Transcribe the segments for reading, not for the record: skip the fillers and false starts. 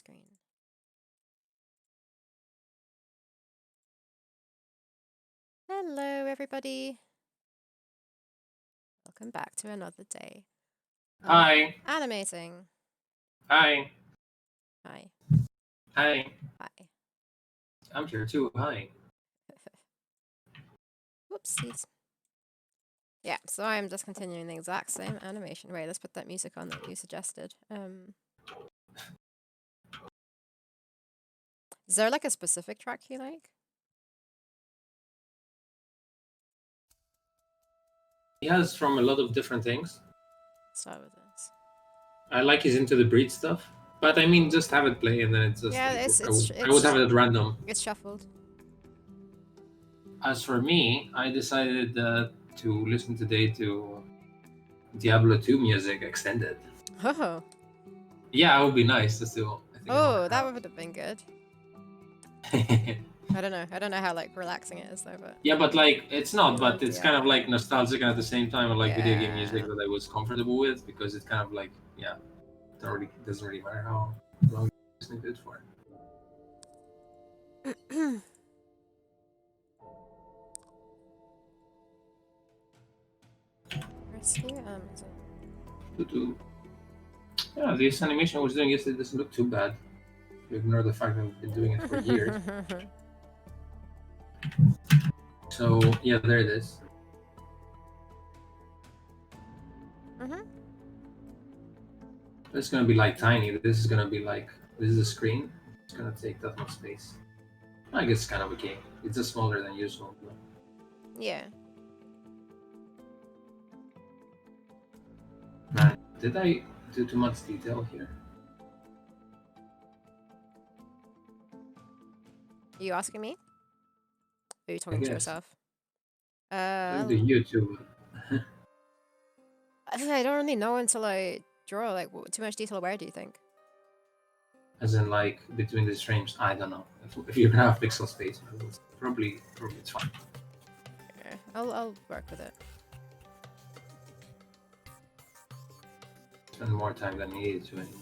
screen. Hello, everybody. Welcome back to another day. Hi. Animating. Hi. Hi. Hi. Hi. I'm here too. Hi. Whoopsies. Yeah, so I'm just continuing the exact same animation. Wait, let's put that music on that you suggested. Is there like a specific track you like? He has from a lot of different things. Start with this. I like he's into the breed stuff. But I mean, just have it play and then it's just Yeah, like I would it's have it at random. it's shuffled. As for me, I decided to listen today to Diablo 2 music extended. Oh, Yeah, it would be nice to still. I think oh, I that want would have been good. to have. I don't know. I don't know how like relaxing it is though, but Yeah, but like it's not. I But love it's kind of Diablo. like nostalgic and at the same time, I like video game music Yeah. that I was comfortable with because it's kind of like doesn't really matter how long you're listening to it for. Rescue Amazon. Yeah, this animation I was doing yesterday doesn't look too bad. If you ignore the fact that I've been doing it for years. So yeah, there it is. It's gonna be like tiny. This is gonna be like this is a screen. It's gonna take that much space. I guess it's kind of okay. It's just smaller than usual. But... Yeah. Man, did I do too much detail here? Are you asking me? Are you I talking to guess. yourself? The YouTube. I don't really know until I draw. Like, too much detail. Where do you think? As in, like between these frames, I don't know. If you're gonna have pixel space, probably it's fine. Yeah, I'll work with it. Spend more time than needed to anyway.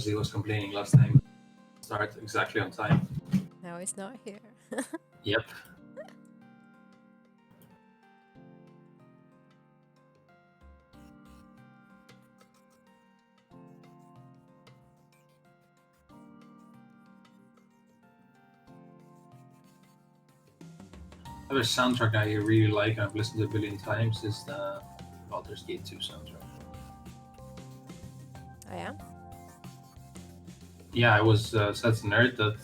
He was complaining last time. Start exactly on time. Now he's not here. Yep. Other soundtrack I really like, I've listened to a billion times, is the Baldur's Gate 2 soundtrack. I am. Yeah, I was such a nerd that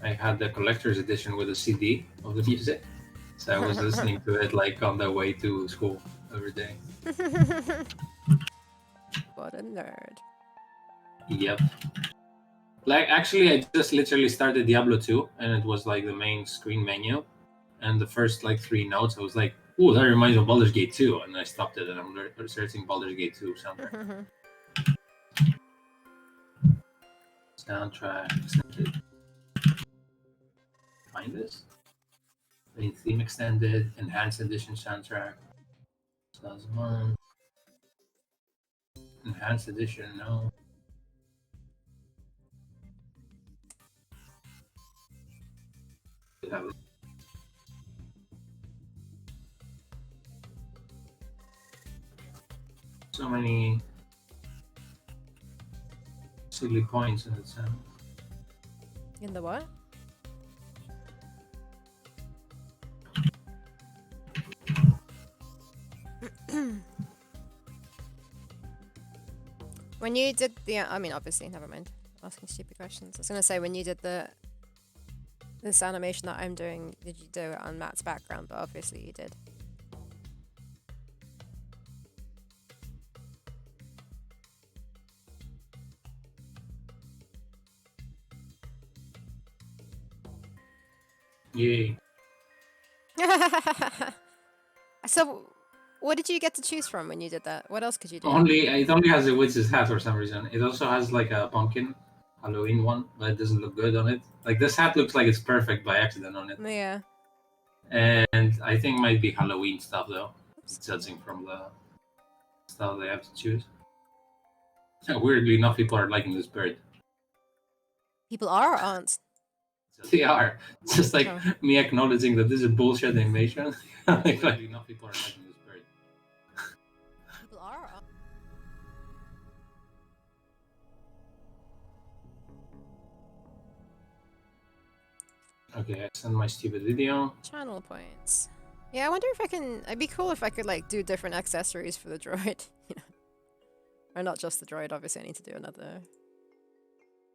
I had the collector's edition with a CD of the music. So I was listening to it like on the way to school every day. What a nerd. Yep. Like actually, I just literally started Diablo 2, and it was like the main screen menu, and the first like 3 notes, I was like, "Ooh, that reminds me of Baldur's Gate 2," and I stopped it, and I'm searching Baldur's Gate 2 soundtrack. Soundtrack extended. Find this. Main theme extended, enhanced edition soundtrack. 2001. Enhanced edition, no. We have it. So many silly points in its hand. In the what? When you did the, I mean, obviously, never mind. Asking stupid questions. I was gonna say when you did this animation that I'm doing, did you do it on Matt's background? But obviously you did. Yay. So, what did you get to choose from when you did that? What else could you do? It only has a witch's hat for some reason. It also has like a pumpkin Halloween one, but it doesn't look good on it. Like this hat looks like it's perfect by accident on it. Yeah. And I think might be Halloween stuff though, Oops. judging from the stuff they have to choose. Yeah, weirdly enough, people are liking this bird. People are or aren't? They are. It's just like Oh. me acknowledging that this is bullshit animation. Like enough people are liking this bird. People are or aren't? Okay, I send my stupid video. Channel points. Yeah, I wonder if I can. It'd be cool if I could like do different accessories for the droid. You know, or not just the droid. Obviously, I need to do another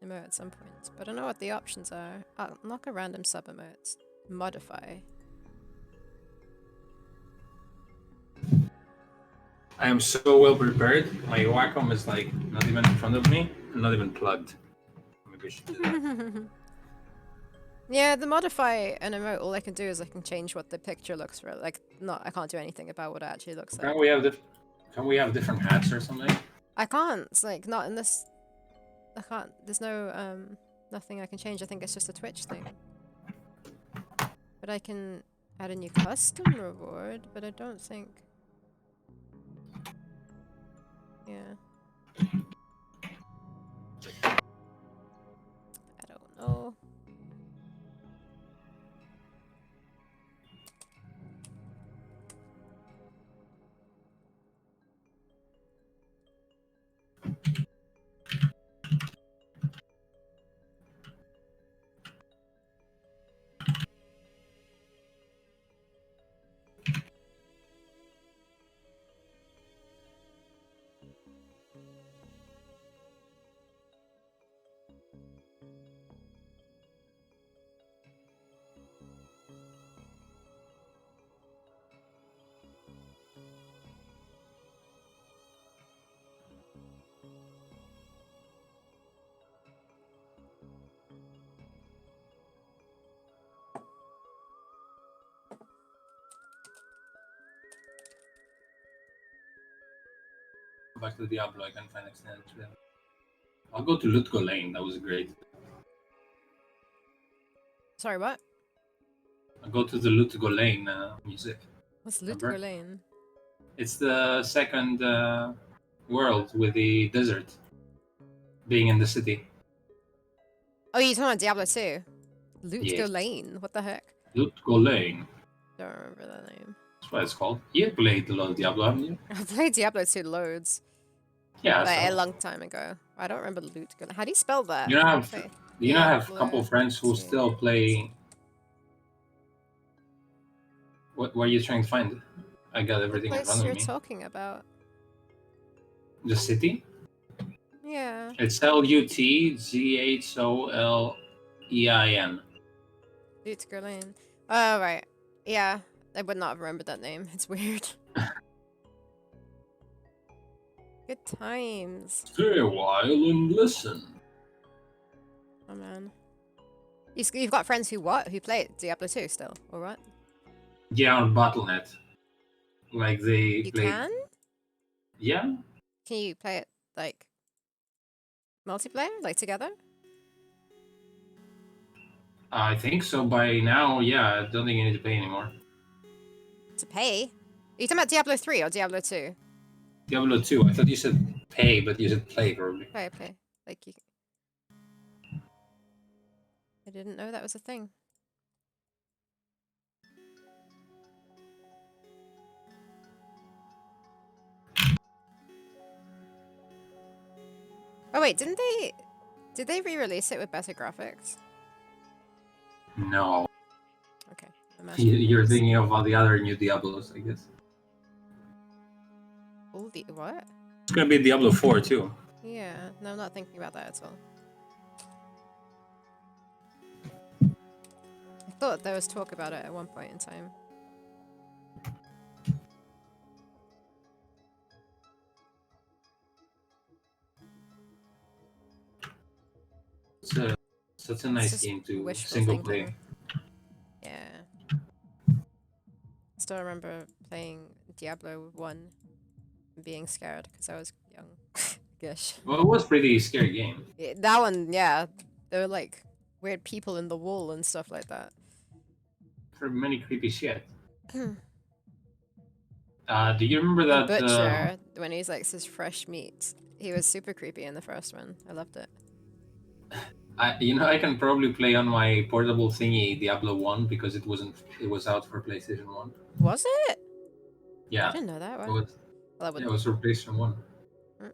emote at some point. But I don't know what the options are. Unlock a random sub emote. Modify. I am so well prepared. My Wacom is like not even in front of me, not even plugged. Maybe I should do that. Yeah, the modify an emote. All I can do is I can change what the picture looks for. Like, not I can't do anything about what it actually looks like. Can we have different hats or something? I can't. It's like not in this. I can't. There's no nothing I can change. I think it's just a Twitch thing. But I can add a new custom reward. But I don't think. Yeah. I don't know. Back to Diablo, I can find extended trail. I'll go to Lutko Lane, that was great. Sorry, what? I'll go to the Lutko Lane music. What's Remember? Lutko Lane? It's the second world with the desert being in the city. Oh, you're talking about Diablo 2? Lutko Yes. Lane? What the heck? Lutko Lane. Don't remember that name. That's what it's called. You played a lot of Diablo, haven't you? I've played Diablo 2 loads. Yeah, Like a so long time ago. I don't remember Lutko. How do you spell that? you know, have Okay. you know, have a Diablo couple friends who 2. still play. What are you trying to find? I got everything in What front place of you're me. talking about? The city? Yeah. It's LUTGHOLEIN. Lutko Lane. Oh, right. Yeah. I would not have remembered that name. It's weird. Good times. Stay a while and listen. Oh, man. You've got friends who what? Who play Diablo 2 still, or what? Yeah, on Battle.net. Like they You play. can? Yeah, Can you play it, like, multiplayer? Like, together? I think so. By now, yeah, I don't think you need to pay anymore. To pay? Are you talking about Diablo 3 or Diablo 2? Diablo 2, I thought you said pay, but you said play probably. Play. Like, you... I didn't know that was a thing. Oh, wait, didn't they... Did they re-release it with better graphics? No, Okay. Imagine you're thinking of all the other new Diablos, I guess. all the what? It's gonna be Diablo 4 too. Yeah, no, I'm not thinking about that at all. I thought there was talk about it at one point in time. It's such a It's nice just game to wishful single thinking. play. Yeah. I still remember playing Diablo 1 and being scared because I was young. Gosh. Well, it was pretty scary game. Yeah, that one, yeah. There were like weird people in the wall and stuff like that. For many creepy shit. Do you remember The that? butcher, when he's like says fresh meat, he was super creepy in the first one. I loved it. I can probably play on my portable thingy Diablo 1 because it was out for PlayStation 1. Was it? Yeah. I didn't know that. It Wow. was, Well, I it wouldn't. was for PlayStation 1. Mm.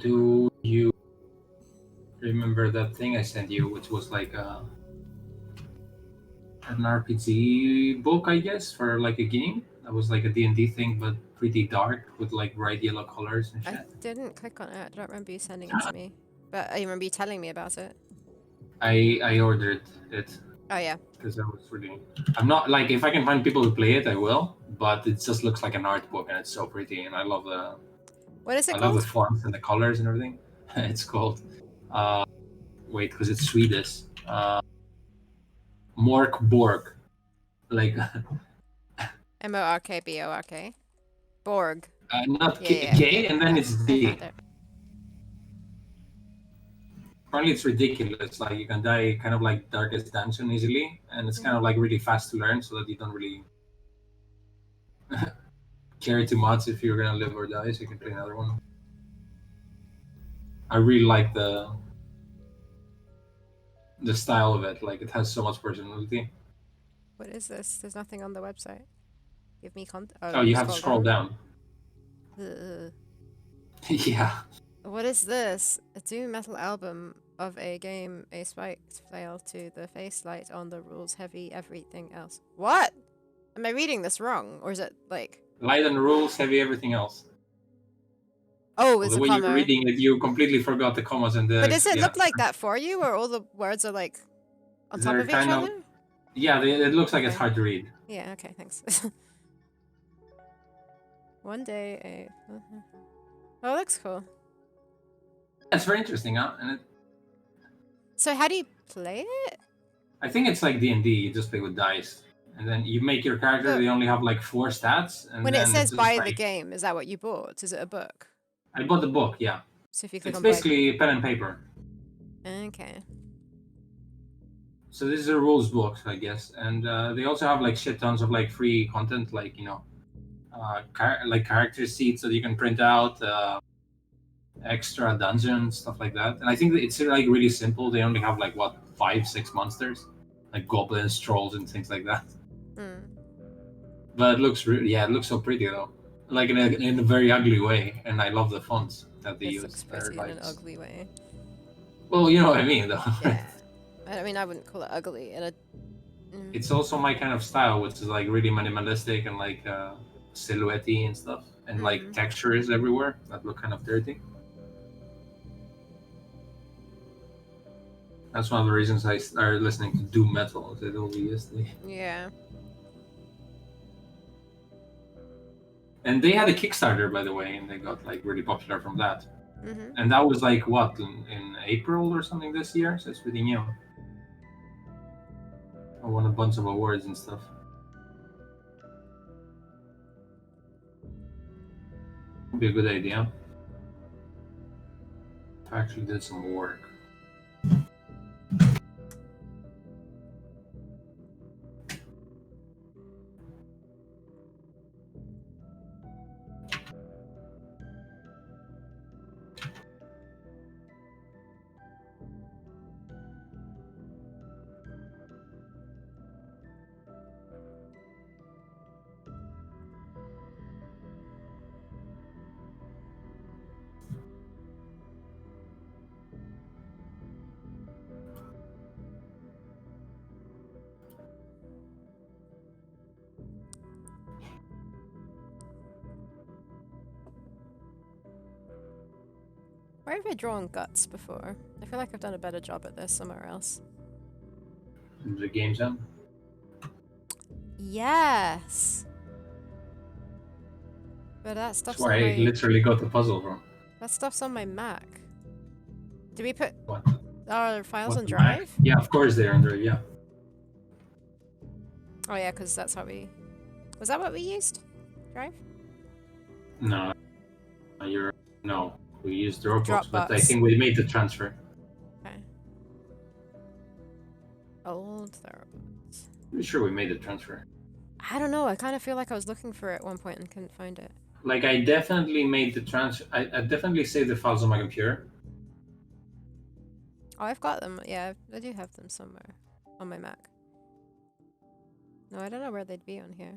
Do you remember that thing I sent you, which was like an RPG book, I guess, for like a game? That was like a D&D thing, but pretty dark with like bright yellow colors and I shit. didn't click on it. I don't remember you sending it to me. But I remember you telling me about it. I ordered it Oh, yeah. because I was really. I'm not like if I can find people to play it, I will. But it just looks like an art book, and it's so pretty, and I love the What is it I love the called? fonts and the colors and everything. It's called. Wait, because it's Swedish. Mork Borg, like Morkbork. Borg. not Yeah, K, yeah, K okay. and then it's I D. found it. Apparently, it's ridiculous. Like you can die kind of like Darkest Dungeon easily, and it's kind of like really fast to learn, so that you don't really care too much if you're gonna live or die. So you can play another one. I really like the style of it. Like it has so much personality. What is this? There's nothing on the website. Give me content. Oh, Oh, you have to scroll down. Ugh. Yeah. What is this? A doom metal album of a game, a spiked flail to the face light on the rules, heavy everything else. What? Am I reading this wrong? Or is it like... Light on rules, heavy everything else. Oh, Well, it's the a way you were comma. reading it, you completely forgot the commas and the. But does it Yeah. look like that for you, or all the words are like on top They're of each kind of. other? Yeah, it looks like it's Okay. hard to read. Yeah, okay, thanks. One day a... Oh, looks cool. It's very interesting, huh? And So how do you play it? I think it's like D&D. You just play with dice, and then you make your character. But They only have like 4 stats, and when it then says it's just buy the like. game, is that what you bought? Is it a book? I bought the book. Yeah, So if you click it's on buy... basically pen and paper. Okay. So this is a rules book, I guess, and they also have like shit tons of like free content, like like character sheets that you can print out, extra dungeons, stuff like that. And I think that it's like really simple. They only have like what 5-6 monsters, like goblins, trolls, and things like that. But it looks it looks so pretty though, like in a very ugly way. And I love the fonts that they This use. looks They're pretty in like, an ugly way. well, you know what I mean, though. Yeah. I mean, I wouldn't call it ugly. It's also my kind of style, which is like really minimalistic and like silhouette-y and stuff, and like textures everywhere that look kind of dirty. That's one of the reasons I started listening to doom metal. It obviously. Yeah. And they had a Kickstarter, by the way, and they got like really popular from that. Mm-hmm. And that was like what in April or something this year, so it's pretty new. I won a bunch of awards and stuff. Would be a good idea. If I actually did some work. Where have I drawn guts before? I feel like I've done a better job at this somewhere else. The game zone. Yes! But that That's stuff's where on I my... literally got the puzzle from. That stuff's on my Mac. Did we put What? our files What, on the Mac? Drive? Yeah, of course they're under. Yeah. Oh yeah, because that's how we... Was that what we used? Drive? No, you're no. We used Dropbox, but I Dropbox. think we made the transfer. Okay. Old Theropods. Pretty sure we made the transfer. I don't know, I kind of feel like I was looking for it at one point and couldn't find it. Like I definitely made the transfer. I definitely saved the files on my computer. Oh, I've got them. Yeah, I do have them somewhere on my Mac. No, I don't know where they'd be on here.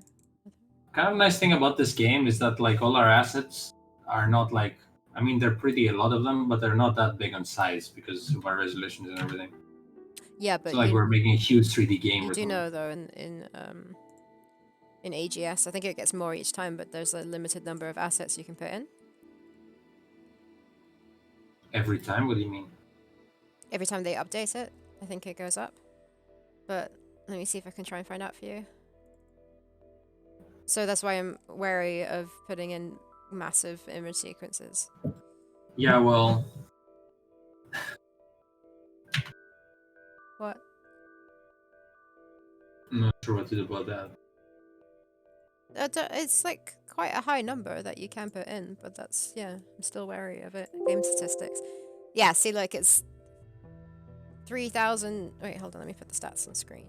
Kind of nice thing about this game is that like all our assets are not like, I mean they're pretty, a lot of them, but they're not that big on size because of our resolutions and everything. Yeah, but It's like we're making a huge 3D game. you or do something. know though in AGS, I think it gets more each time, but there's a limited number of assets you can put in. Every time? What do you mean? Every time they update it, I think it goes up. But let me see if I can try and find out for you. So that's why I'm wary of putting in massive image sequences. Yeah, well, What? I'm not sure what to do about that. It's like quite a high number that you can put in, but that's, yeah, I'm still wary of it. Game statistics. Yeah, see, like it's 3,000. Wait, hold on, let me put the stats on screen.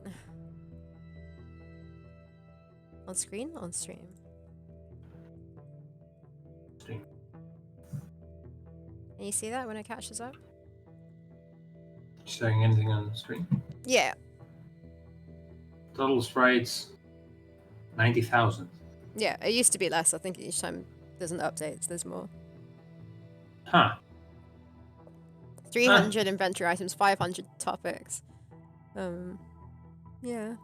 On screen? On stream. Stream. Can you see that when it catches up? Showing anything on the screen? Yeah. Total sprites, 90,000. Yeah, it used to be less. I think each time there's an update, there's more. Huh. 300 inventory items, 500 topics. Yeah.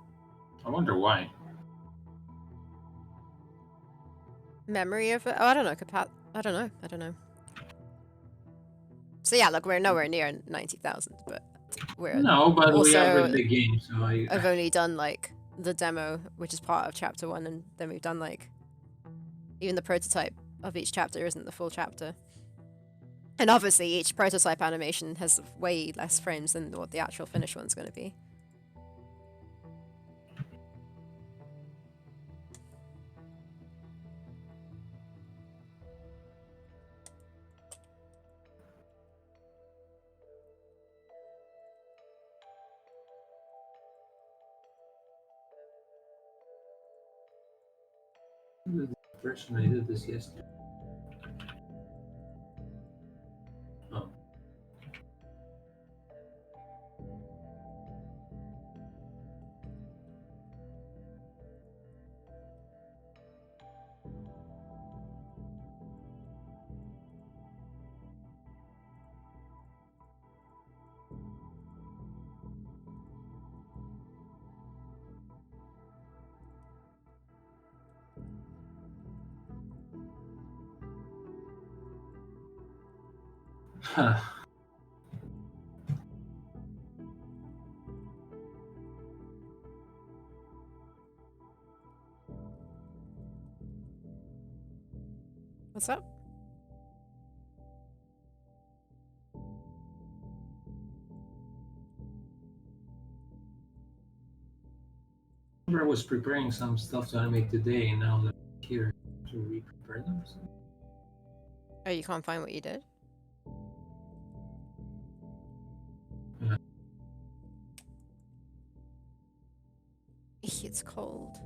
I wonder why. Memory of it? Oh, I don't know. I don't know. So yeah, look, we're nowhere near 90,000, but we're No, but we also have a big game, so I've only done like the demo, which is part of chapter 1, and then we've done like even the prototype of each chapter isn't the full chapter. And obviously each prototype animation has way less frames than what the actual finished one's going to be. the version I did this yesterday. Oh. Huh. What's up? I was preparing some stuff to animate today, and now that I'm here to re-prepare them. So. Oh, you can't find what you did? Yeah. It's cold.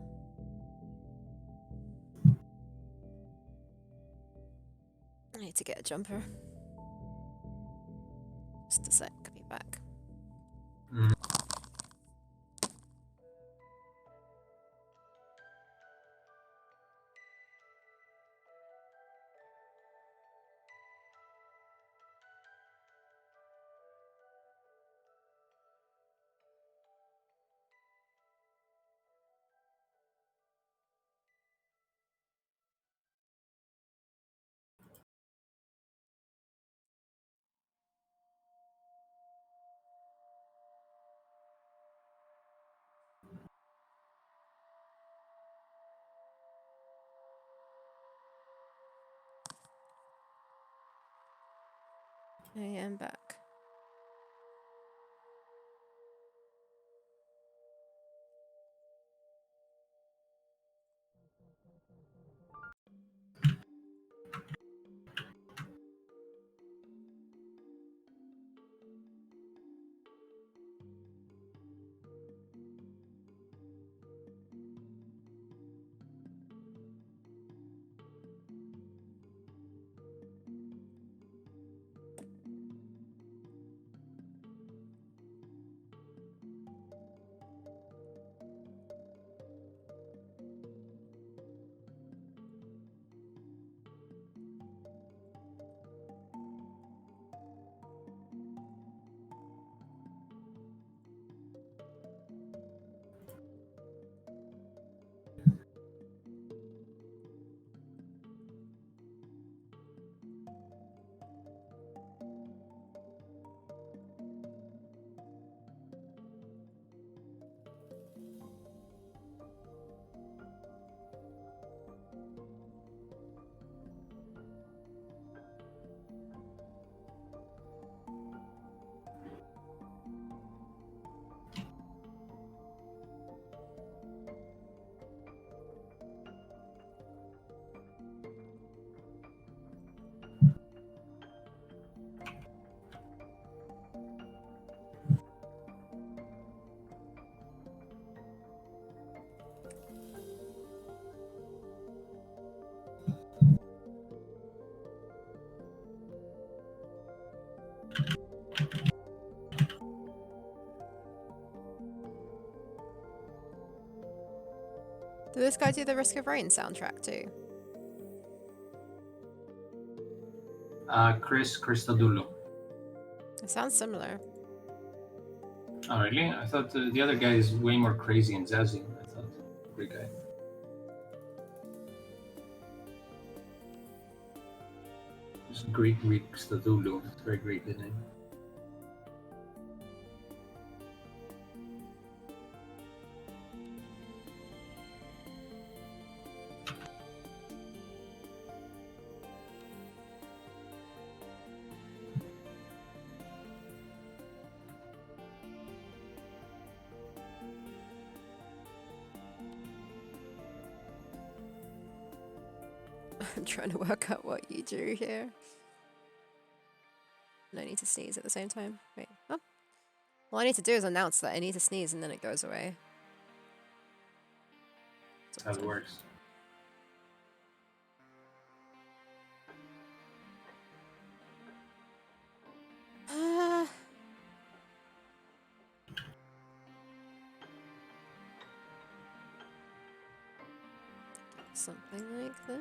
I need to get a jumper. Just a sec, I'll be back. Mm. I am back. Did this guy do the Risk of Rain soundtrack too? Chris Christodoulou. It sounds similar. Oh, really? I thought the other guy is way more crazy and jazzy. I thought. Great guy. It's Greek Christodoulou. It's very Greek, isn't it? I'm trying to work out what you do here. And I need to sneeze at the same time. Wait, oh. All I need to do is announce that I need to sneeze and then it goes away. That's how it works. Something like this.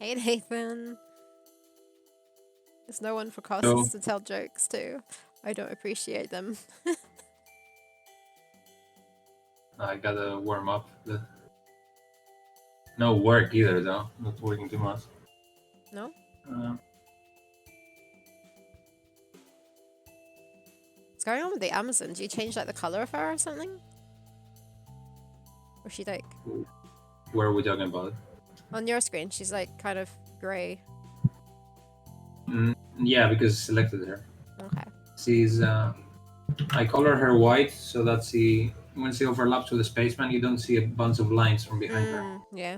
Hey, Nathan. There's no one for So Costs to tell jokes to. I don't appreciate them. I gotta warm up. No work either, though. Not working too much. No? What's going on with the Amazon? Do you change like the color of her or something? Or is she like Where are we talking about? on your screen? She's like kind of grey. Yeah, because I selected her. Okay. She's. I color her white so that when she overlaps with the spaceman, you don't see a bunch of lines from behind her. Yeah.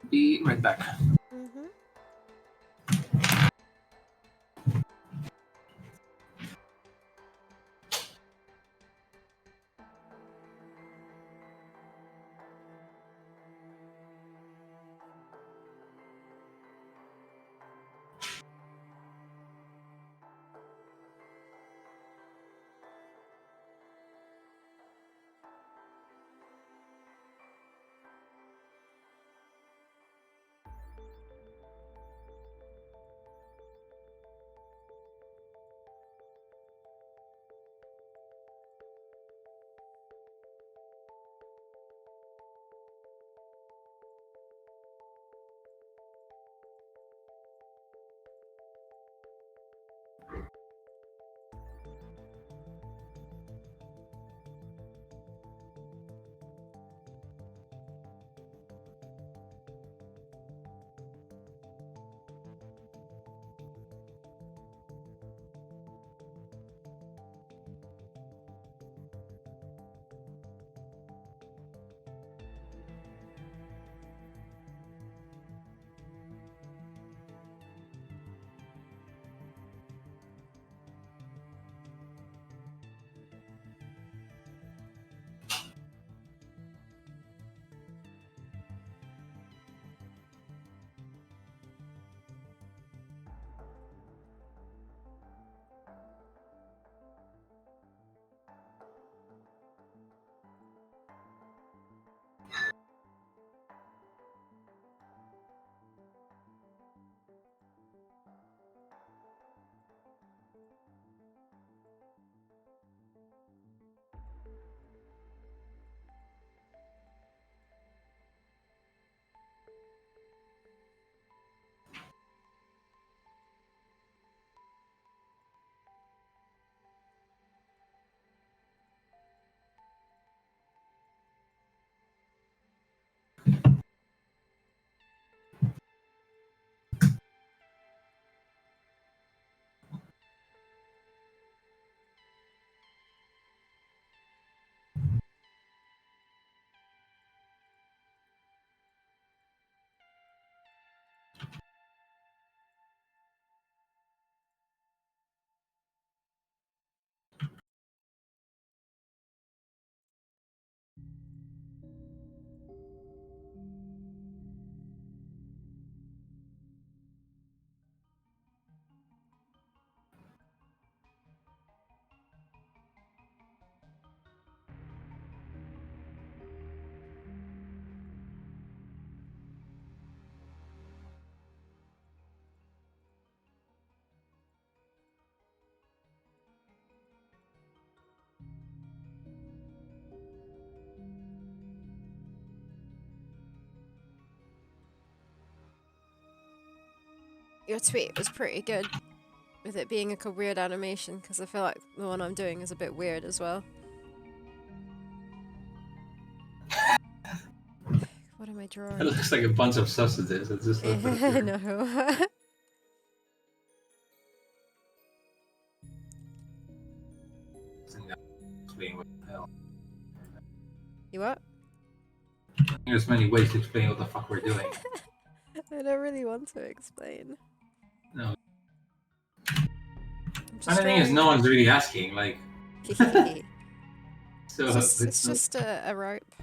Be right back. Mm-hmm. your tweet was pretty good with it being like a weird animation, because I feel like the one I'm doing is a bit weird as well. What am I drawing? It looks like a bunch of sausages. It's just I know. You what? There's many ways to explain what the fuck we're doing. I don't really want to explain. No. The And the thing is, no one's really asking. Like, so it's just a rope.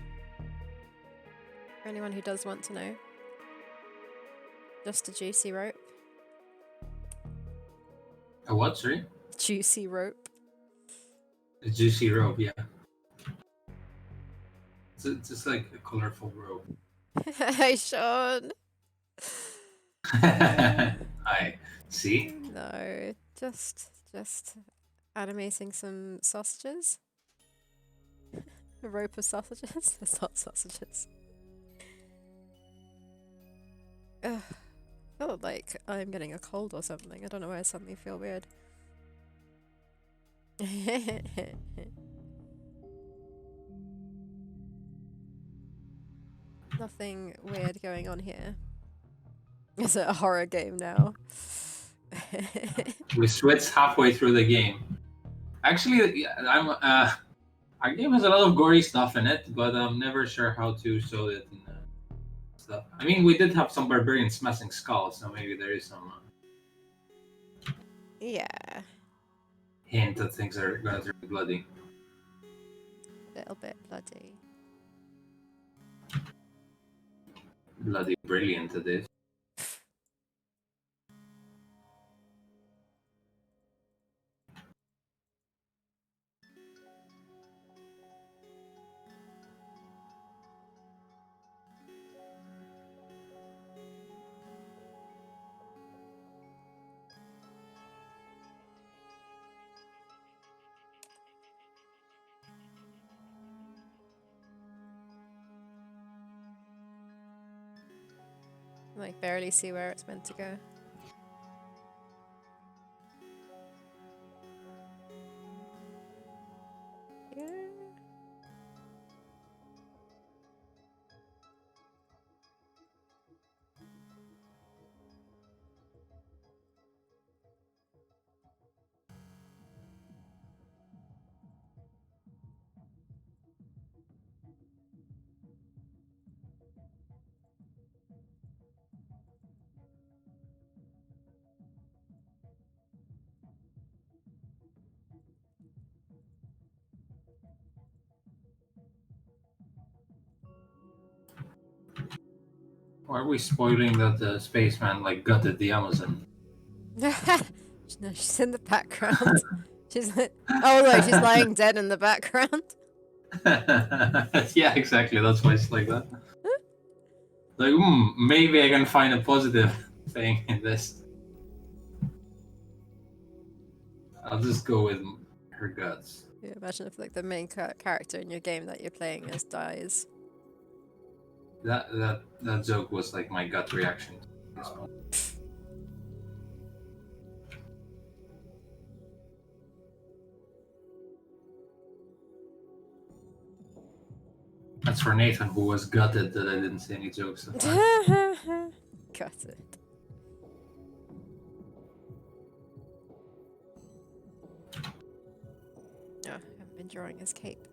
For anyone who does want to know. Just a juicy rope. A what, sorry? Juicy rope. A juicy rope, yeah. It's just like a colorful rope. Hey, Sean. I see. No, just animating some sausages. A rope of sausages. It's not sausages. Ugh. I feel like I'm getting a cold or something. I don't know why I suddenly feel weird. Nothing weird going on here. Is it a horror game now? We switched halfway through the game. Actually, I'm our game has a lot of gory stuff in it, but I'm never sure how to show it in stuff. I mean, we did have some barbarians smashing skulls, so maybe there is some Yeah. hint that things are gonna turn bloody. Little bit bloody. Bloody brilliant it is. I like barely see where it's meant to go. Yeah. Why are we spoiling that the spaceman like gutted the Amazon? No, she's in the background. She's like, oh look, she's lying dead in the background. Yeah, exactly. That's why it's like that. Like, maybe I can find a positive thing in this. I'll just go with her guts. Yeah, imagine if like the main character in your game that you're playing as dies. That joke was like my gut reaction. That's for Nathan, who was gutted that I didn't say any jokes. Got it. Oh, I haven't been drawing his cape.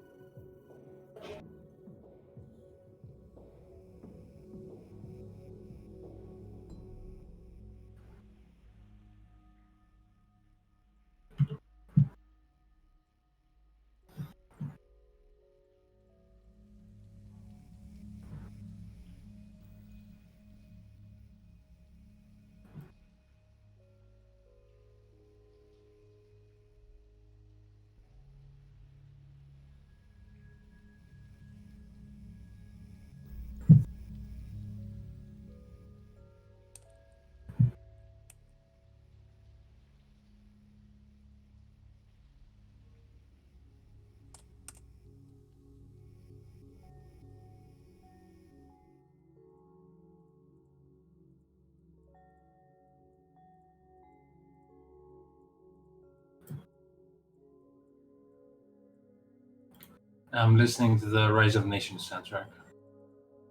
I'm listening to the Rise of Nations soundtrack.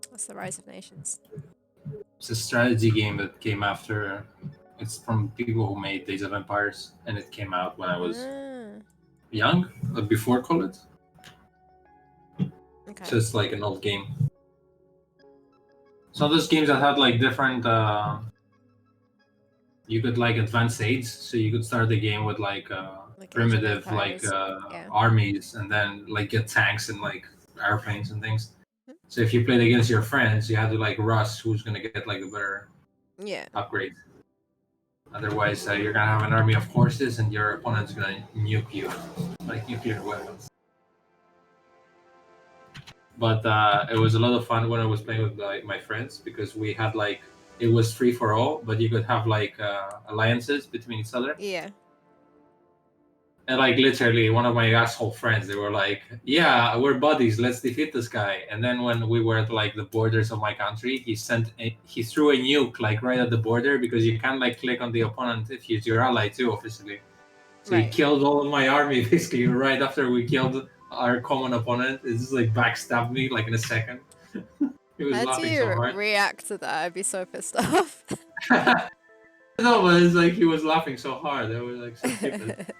What's the Rise of Nations? It's a strategy game that came after. It's from people who made Days of Empires, and it came out when I was young, before college. Okay. So it's like an old game. So those games that had like different. You could like advance aids, so you could start the game with like primitive like armies, and then like get tanks and like airplanes and things. So if you played against your friends, you had to like rush who's gonna get like the better upgrade. Otherwise, you're gonna have an army of horses, and your opponent's gonna nuke you, like nuclear weapons. But it was a lot of fun when I was playing with like my friends, because we had like it was free for all, but you could have like alliances between each other. Yeah. And like literally, one of my asshole friends, they were like, "Yeah, we're buddies. Let's defeat this guy." And then when we were at like the borders of my country, he threw a nuke like right at the border, because you can't like click on the opponent if he's your ally too, officially. So he killed all of my army basically right after we killed our common opponent. It just like backstabbed me like in a second. He was laughing so hard. How do you react to that? I'd be so pissed off. No, but it's like he was laughing so hard. It was like so stupid.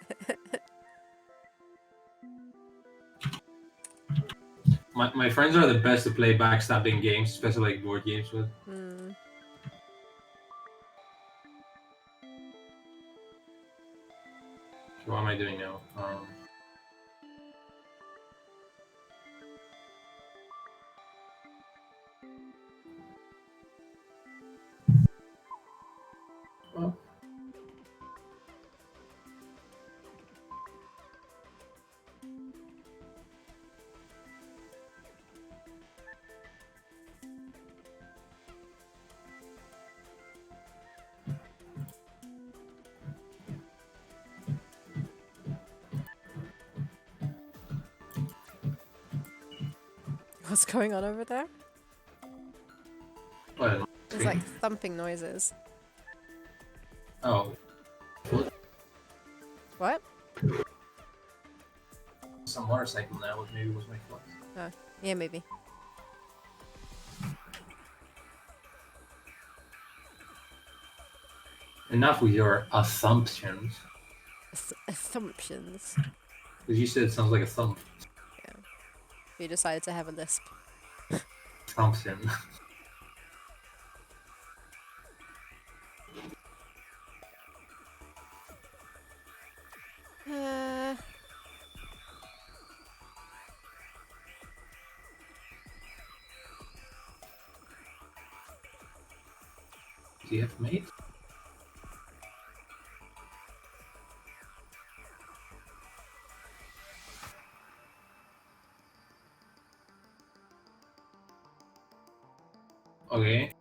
My friends are the best to play backstabbing games, especially like board games with. So what am I doing now? Well. What's going on over there? What? There's like thumping noises. Oh. What? Some motorcycle now, maybe it was my foot. Oh, yeah, maybe. Enough with your assumptions. Assumptions. Because you said it sounds like a thump. Yeah. You decided to have a lisp. Assumption. DF mate? Okay.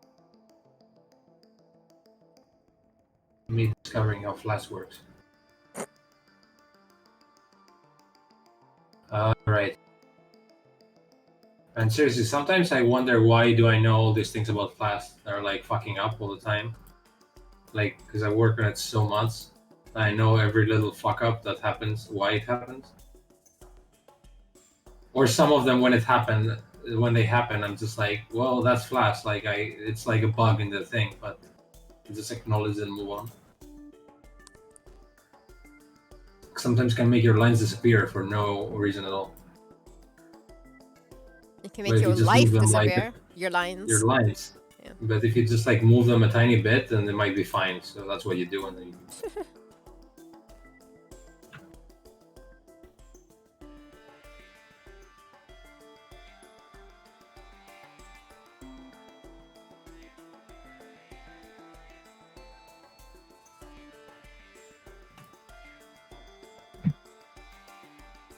Me discovering how Flash works. Right. And seriously, sometimes I wonder, why do I know all these things about Flash that are like fucking up all the time? Like, because I work on it so much, I know every little fuck up that happens, why it happens. Or some of them, when they happen, I'm just like, well, that's Flash. Like, it's like a bug in the thing, but I just acknowledge it and move on. Sometimes can make your lines disappear for no reason at all. It can make your life disappear. Your lines. Your lines. Yeah. But if you just like move them a tiny bit, then they might be fine. So that's what you do, and then you...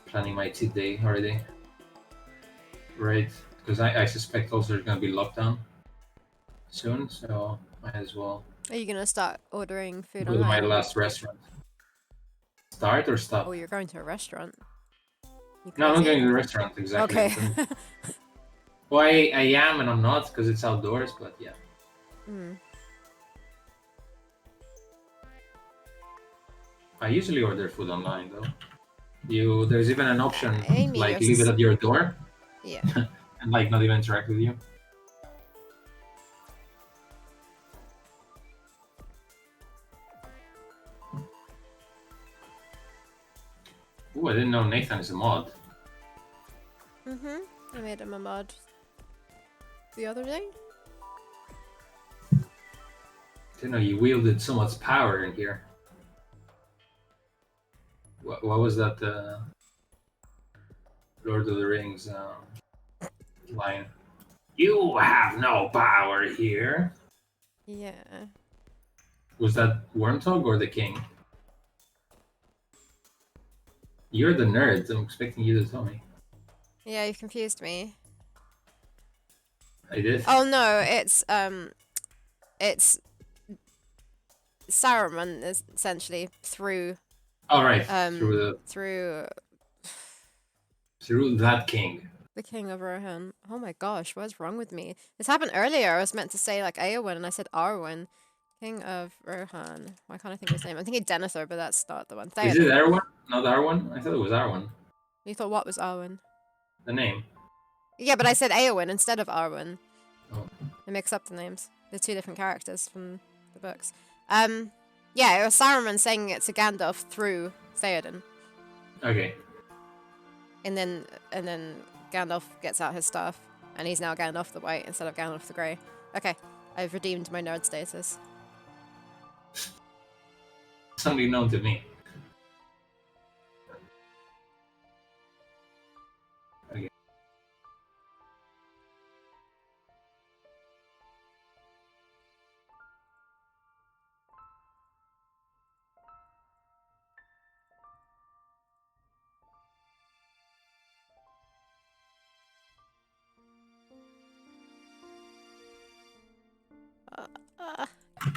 Planning my cheat day already. Right, because I suspect also there's gonna be lockdown soon, so might as well. Are you gonna start ordering food online? Go to my last restaurant. Start or stop? Oh, you're going to a restaurant. No, I'm not going to the restaurant, exactly. Okay. Well, I am and I'm not, because it's outdoors, but yeah. I usually order food online, though. There's even an option Amy, like leave it at your door yeah. and like not even interact with you. Ooh, I didn't know Nathan is a mod. I made him a mod the other day. Didn't know you wielded so much power in here. What was that Lord of the Rings line? You have no power here. Yeah. Was that Wormtog or the King? You're the nerd. I'm expecting you to tell me. Yeah, you've confused me. I did. Oh no, it's Saruman is essentially through All right, through through that king. the King of Rohan. Oh my gosh, what's wrong with me? This happened earlier. I was meant to say like Eowyn and I said Arwen. King of Rohan. Why can't I think of his name? I'm thinking Denethor, but that's not the one. Is it Theoden. Arwen? Not Arwen? I thought it was Arwen. You thought what was Arwen? The name. Yeah, but I said Eowyn instead of Arwen. Oh. I mix up the names. They're two different characters from the books. Yeah, it was Saruman saying it to Gandalf through Theoden. Okay. And then Gandalf gets out his staff, and he's now Gandalf the White instead of Gandalf the Grey. Okay, I've redeemed my nerd status. Somebody known to me. Okay.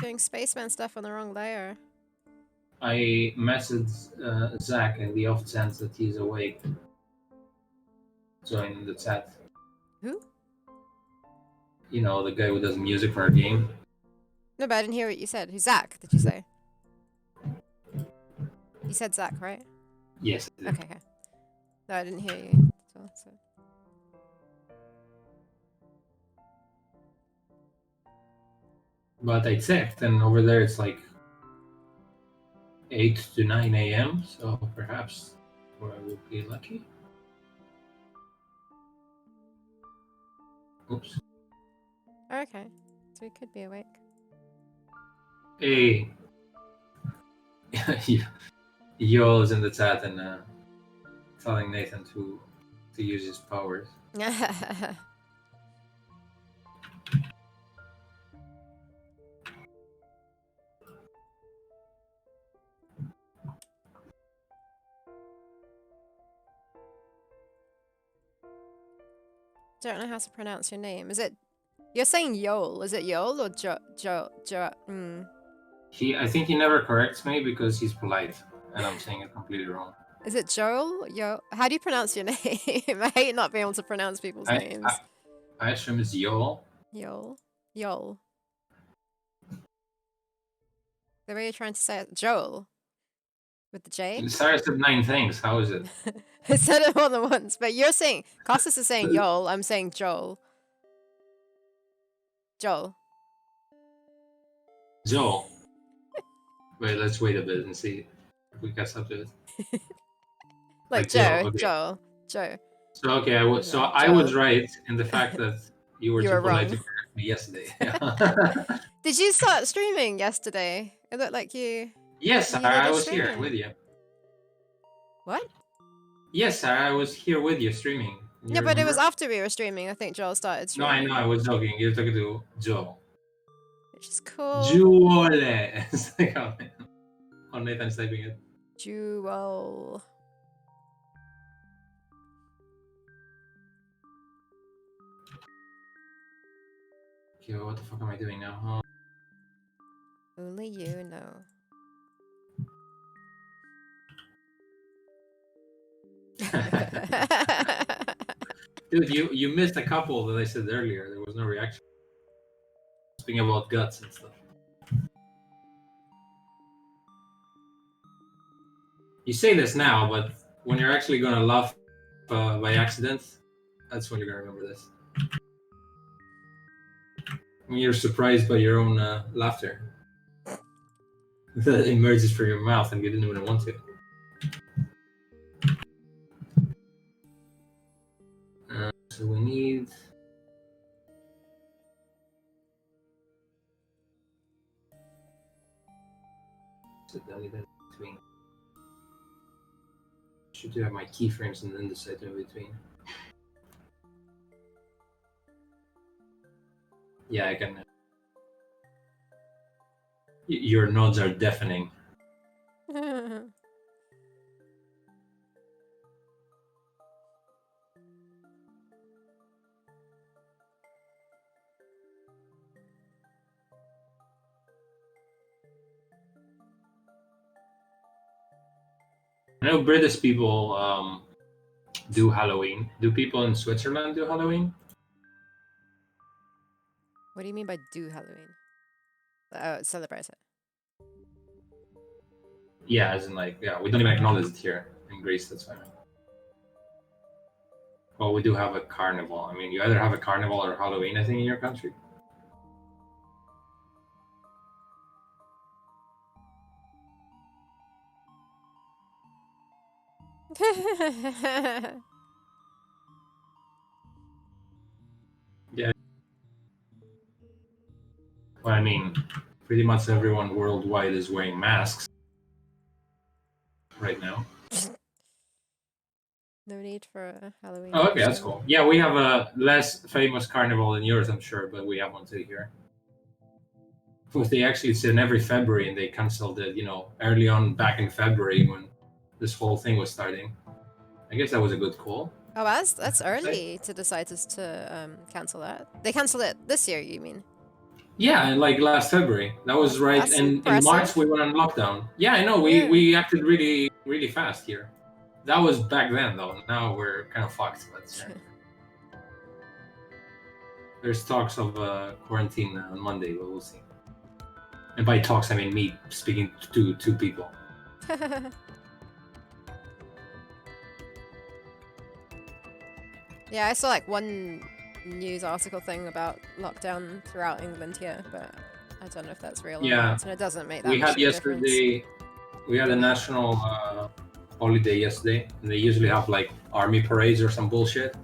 Doing spaceman stuff on the wrong layer. I messaged Zach in the off chance that he's awake. Join the chat. Who? You know, the guy who does music for our game. No, but I didn't hear what you said. Who's Zach, did you say? You said Zach, right? Yes. Okay. No, I didn't hear you. So. But I checked, and over there it's like 8 to 9 a.m. So perhaps I will be lucky. Oops. Okay, so we could be awake. Hey. Yo's in the chat and telling Nathan to use his powers. Don't know how to pronounce your name. Is it? You're saying Yol. Is it Yol or Jo? I think he never corrects me because he's polite, and I'm saying it completely wrong. Is it Joel? Yo. How do you pronounce your name? I hate not being able to pronounce people's names. I assume it's Yol. Yol. The way you're trying to say it, Joel. With the J? Sarah said 9 things. How is it? I said it more than once, but you're saying Costas is saying Yol. I'm saying Joel. Joel. Wait, let's wait a bit and see if we catch up to it. like Joe. Okay. Joel. Joe. So okay, I was right in the fact that you were too polite to correct me yesterday. Did you start streaming yesterday? It looked like you. Yes, Sarah, I was here with you. What? Yes, Sarah, I was here with you streaming. Yeah, but it was after we were streaming. I think Joel started streaming. No, I know. I was joking. You're talking to Joe. Which is cool. Joel. It's like how Nathan's typing it. Joel. Okay, what the fuck am I doing now? Only you know. Dude, you missed a couple that I said earlier. There was no reaction. Speaking about guts and stuff. You say this now, but when you're actually gonna laugh by accident, that's when you're gonna remember this. When you're surprised by your own laughter that emerges from your mouth and you didn't even want to. So we need. Sit down even between. Should have my keyframes and then decide in between. Yeah, I can. Your nods are deafening. I know British people do Halloween. Do people in Switzerland do Halloween? What do you mean by do Halloween? Celebrate it. Yeah, as in like, yeah, we don't even acknowledge it here in Greece. That's fine. Well, we do have a carnival. I mean, you either have a carnival or Halloween, I think, in your country. Yeah. Well, I mean, pretty much everyone worldwide is wearing masks right now. No need for a Halloween. Oh, okay, that's cool. Yeah, we have a less famous carnival than yours, I'm sure, but we have one too here. But they actually, it's in every February, and they canceled it, early on back in February when this whole thing was starting. I guess that was a good call. Oh, that's early to decide to cancel that. They canceled it this year, you mean? Yeah, like last February. That was right. That's And in impressive. March we went on lockdown. Yeah, I know. We acted really, really fast here. That was back then, though. Now we're kind of fucked. But there's talks of quarantine on Monday, but we'll see. And by talks, I mean me speaking to two people. Yeah, I saw like one news article thing about lockdown throughout England here, but I don't know if that's real or not. And it doesn't make that much difference. We had a national holiday yesterday, and they usually have like army parades or some bullshit.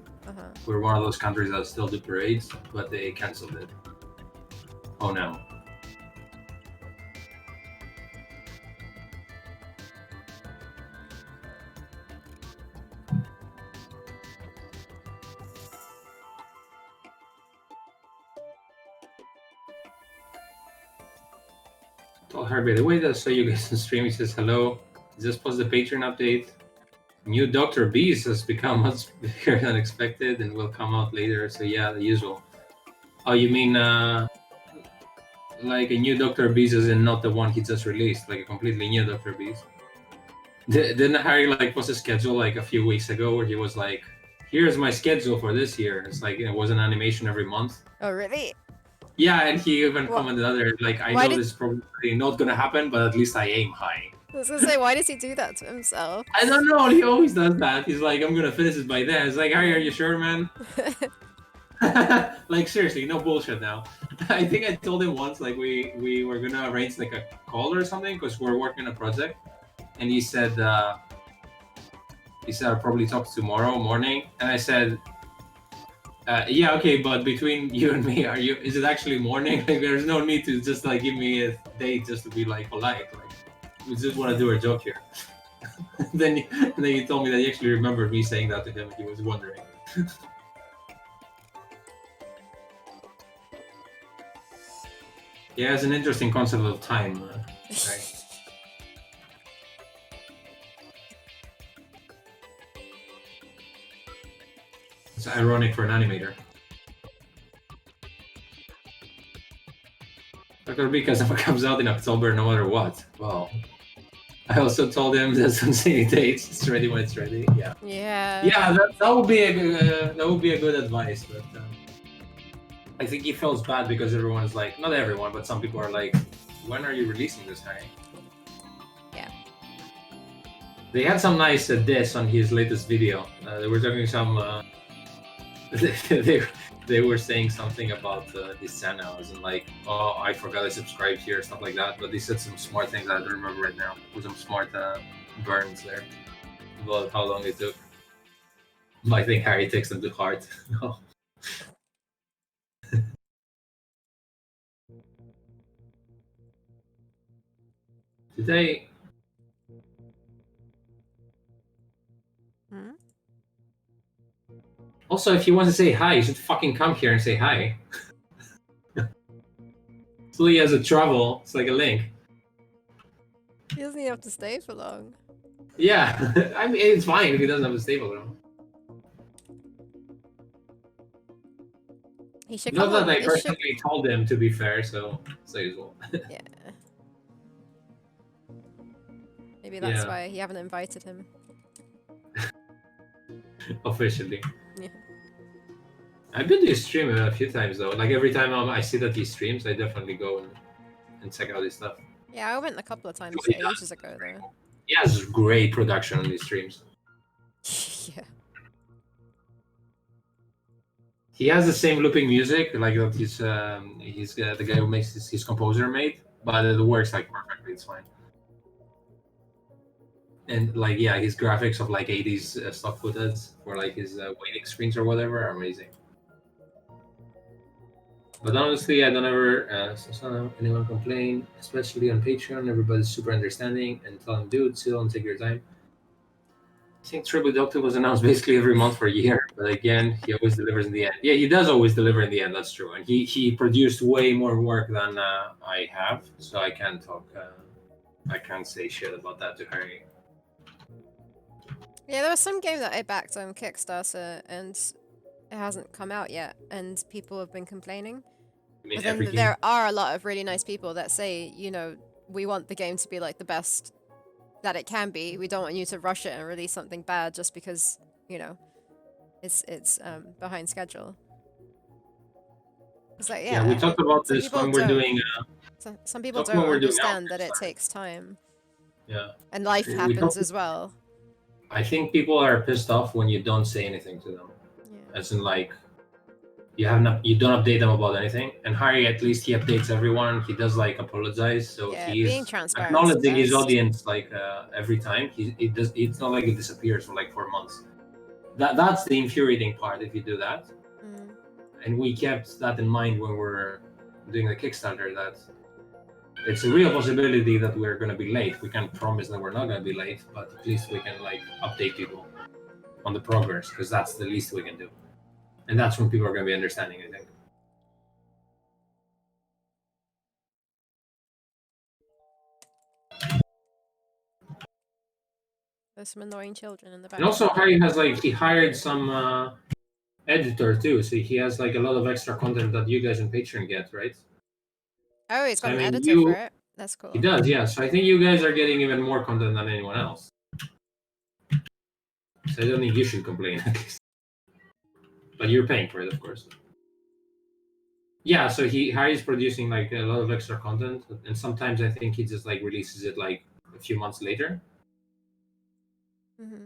We're one of those countries that still do parades, but they canceled it. Oh no. Told Harvey the way that I saw you guys on stream. He says hello. Just post the Patreon update. New Dr. Beast has become much bigger than expected and will come out later. So yeah, the usual. Oh, you mean like a new Dr. Beast is not the one he just released, like a completely new Dr. Beast? Didn't Harry like post a schedule like a few weeks ago where he was like, "Here's my schedule for this year." It's like it was an animation every month. Oh really? Yeah, and he even commented other like, "I know this is probably not gonna happen, but at least I aim high." I was gonna say, why does he do that to himself? I don't know. He always does that. He's like, "I'm gonna finish it by then." It's like, "Harry, are you sure, man?" Like seriously, no bullshit now. I think I told him once like we were gonna arrange like a call or something because we're working on a project, and he said I'll probably talk tomorrow morning, and I said yeah, okay, but between you and me, is it actually morning? Like there's no need to just like give me a date just to be like polite. Like we just want to do our job here. then he told me that he actually remembered me saying that to him. He was wondering. Yeah, it's an interesting concept of time, right? It's ironic for an animator. Dr. Because if it comes out in October, no matter what. Well, I also told him that on any dates, it's ready when it's ready. Yeah. Yeah. Yeah, that would be a good advice, but. I think he feels bad because everyone is like, not everyone, but some people are like, when are you releasing this, Harry? Yeah. They had some nice diss on his latest video. They were talking some. They were saying something about his channels and like, oh, I forgot I subscribed here, stuff like that. But they said some smart things I don't remember right now. With some smart burns there about how long it took. I think Harry takes them to heart. No. Today. Hmm? Also, if he wants to say hi, he should fucking come here and say hi. So he has a travel. It's like a link. He doesn't even have to stay for long. Yeah, I mean it's fine if he doesn't have a stable room. He should Not come that on. I personally told him, to be fair, so say as well. Yeah. Maybe that's why you haven't invited him. Officially. Yeah. I've been to his stream a few times though. Like every time I see that he streams, I definitely go and check out his stuff. Yeah, I went a couple of times ages ago though. He has great production on his streams. Yeah. He has the same looping music, like that he's the guy who makes his composer made, but it works like perfectly. It's fine. And like his graphics of like 80s stock footage for like his waiting screens or whatever are amazing. But honestly, I don't ever anyone complain, especially on Patreon. Everybody's super understanding and tell them, dude, chill and take your time. I think Triple Doctor was announced basically every month for a year, but again, he always delivers in the end. Yeah, he does always deliver in the end. That's true, and he produced way more work than I have, so I can't talk. I can't say shit about that to Harry. Yeah, there was some game that I backed on Kickstarter, and it hasn't come out yet, and people have been complaining. But then there are a lot of really nice people that say, you know, we want the game to be like the best that it can be. We don't want you to rush it and release something bad just because, you know, it's behind schedule. It's like, yeah, we talked about this when we're doing. Some people don't understand that it takes time. Yeah. And life happens as well. I think people are pissed off when you don't say anything to them. Yeah. As in, like, you don't update them about anything. And Harry, at least he updates everyone. He does like apologize, so he's being transparent, acknowledging his audience like every time. It's not like it disappears for like 4 months. That's the infuriating part if you do that. Mm. And we kept that in mind when we're doing the Kickstarter, that it's a real possibility that we're going to be late. We can't promise that we're not going to be late, but at least we can like update people on the progress, because that's the least we can do. And that's when people are going to be understanding, I think. There's some annoying children in the back. And also Harry has he hired some editor too, so he has like a lot of extra content that you guys on Patreon get, right? Oh, he's got an editor for it. That's cool. He does, yeah. So I think you guys are getting even more content than anyone else. So I don't think you should complain, at least. But you're paying for it, of course. Yeah, so Harry's producing like a lot of extra content, and sometimes I think he just like releases it like a few months later. Mm-hmm.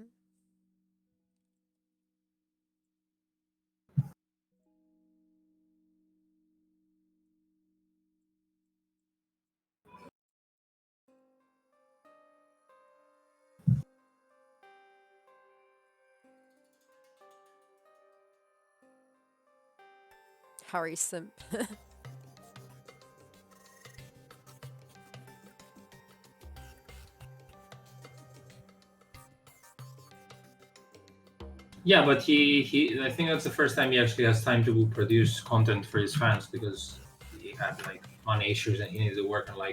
Harry simp. Yeah, but I think that's the first time he actually has time to produce content for his fans, because he had like money issues and he needed to work on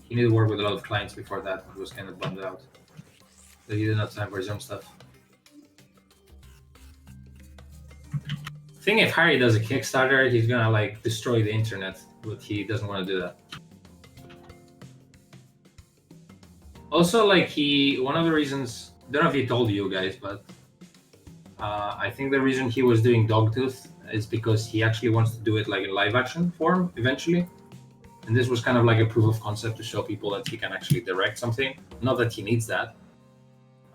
he needed to work with a lot of clients before that. He was kind of bummed out that he didn't have time for his own stuff. I think if Harry does a Kickstarter, he's gonna like destroy the internet, but he doesn't want to do that. Also, like one of the reasons, I don't know if he told you guys, but I think the reason he was doing Dogtooth is because he actually wants to do it like in live action form eventually. And this was kind of like a proof of concept to show people that he can actually direct something. Not that he needs that,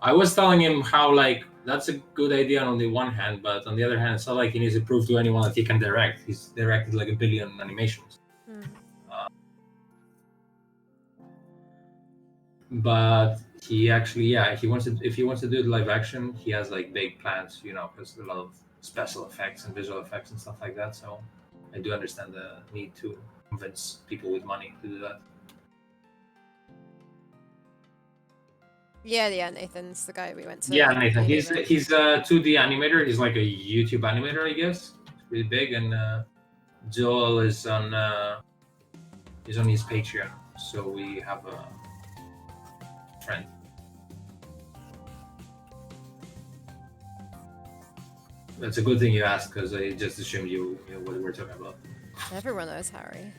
I was telling him how like that's a good idea on the one hand, but on the other hand, it's not like he needs to prove to anyone that he can direct. He's directed like 1 billion animations. But he actually, yeah, he wants to. If he wants to do it live action, he has like big plans, you know, because a lot of special effects and visual effects and stuff like that. So I do understand the need to convince people with money to do that. Yeah, Nathan's the guy we went to. Yeah, Nathan. uni He's with. he's a 2D animator. He's like a YouTube animator, I guess. He's pretty big, and Joel is on his Patreon. So we have a friend. That's a good thing you asked, because I just assumed you know what we're talking about. Everyone knows Harry.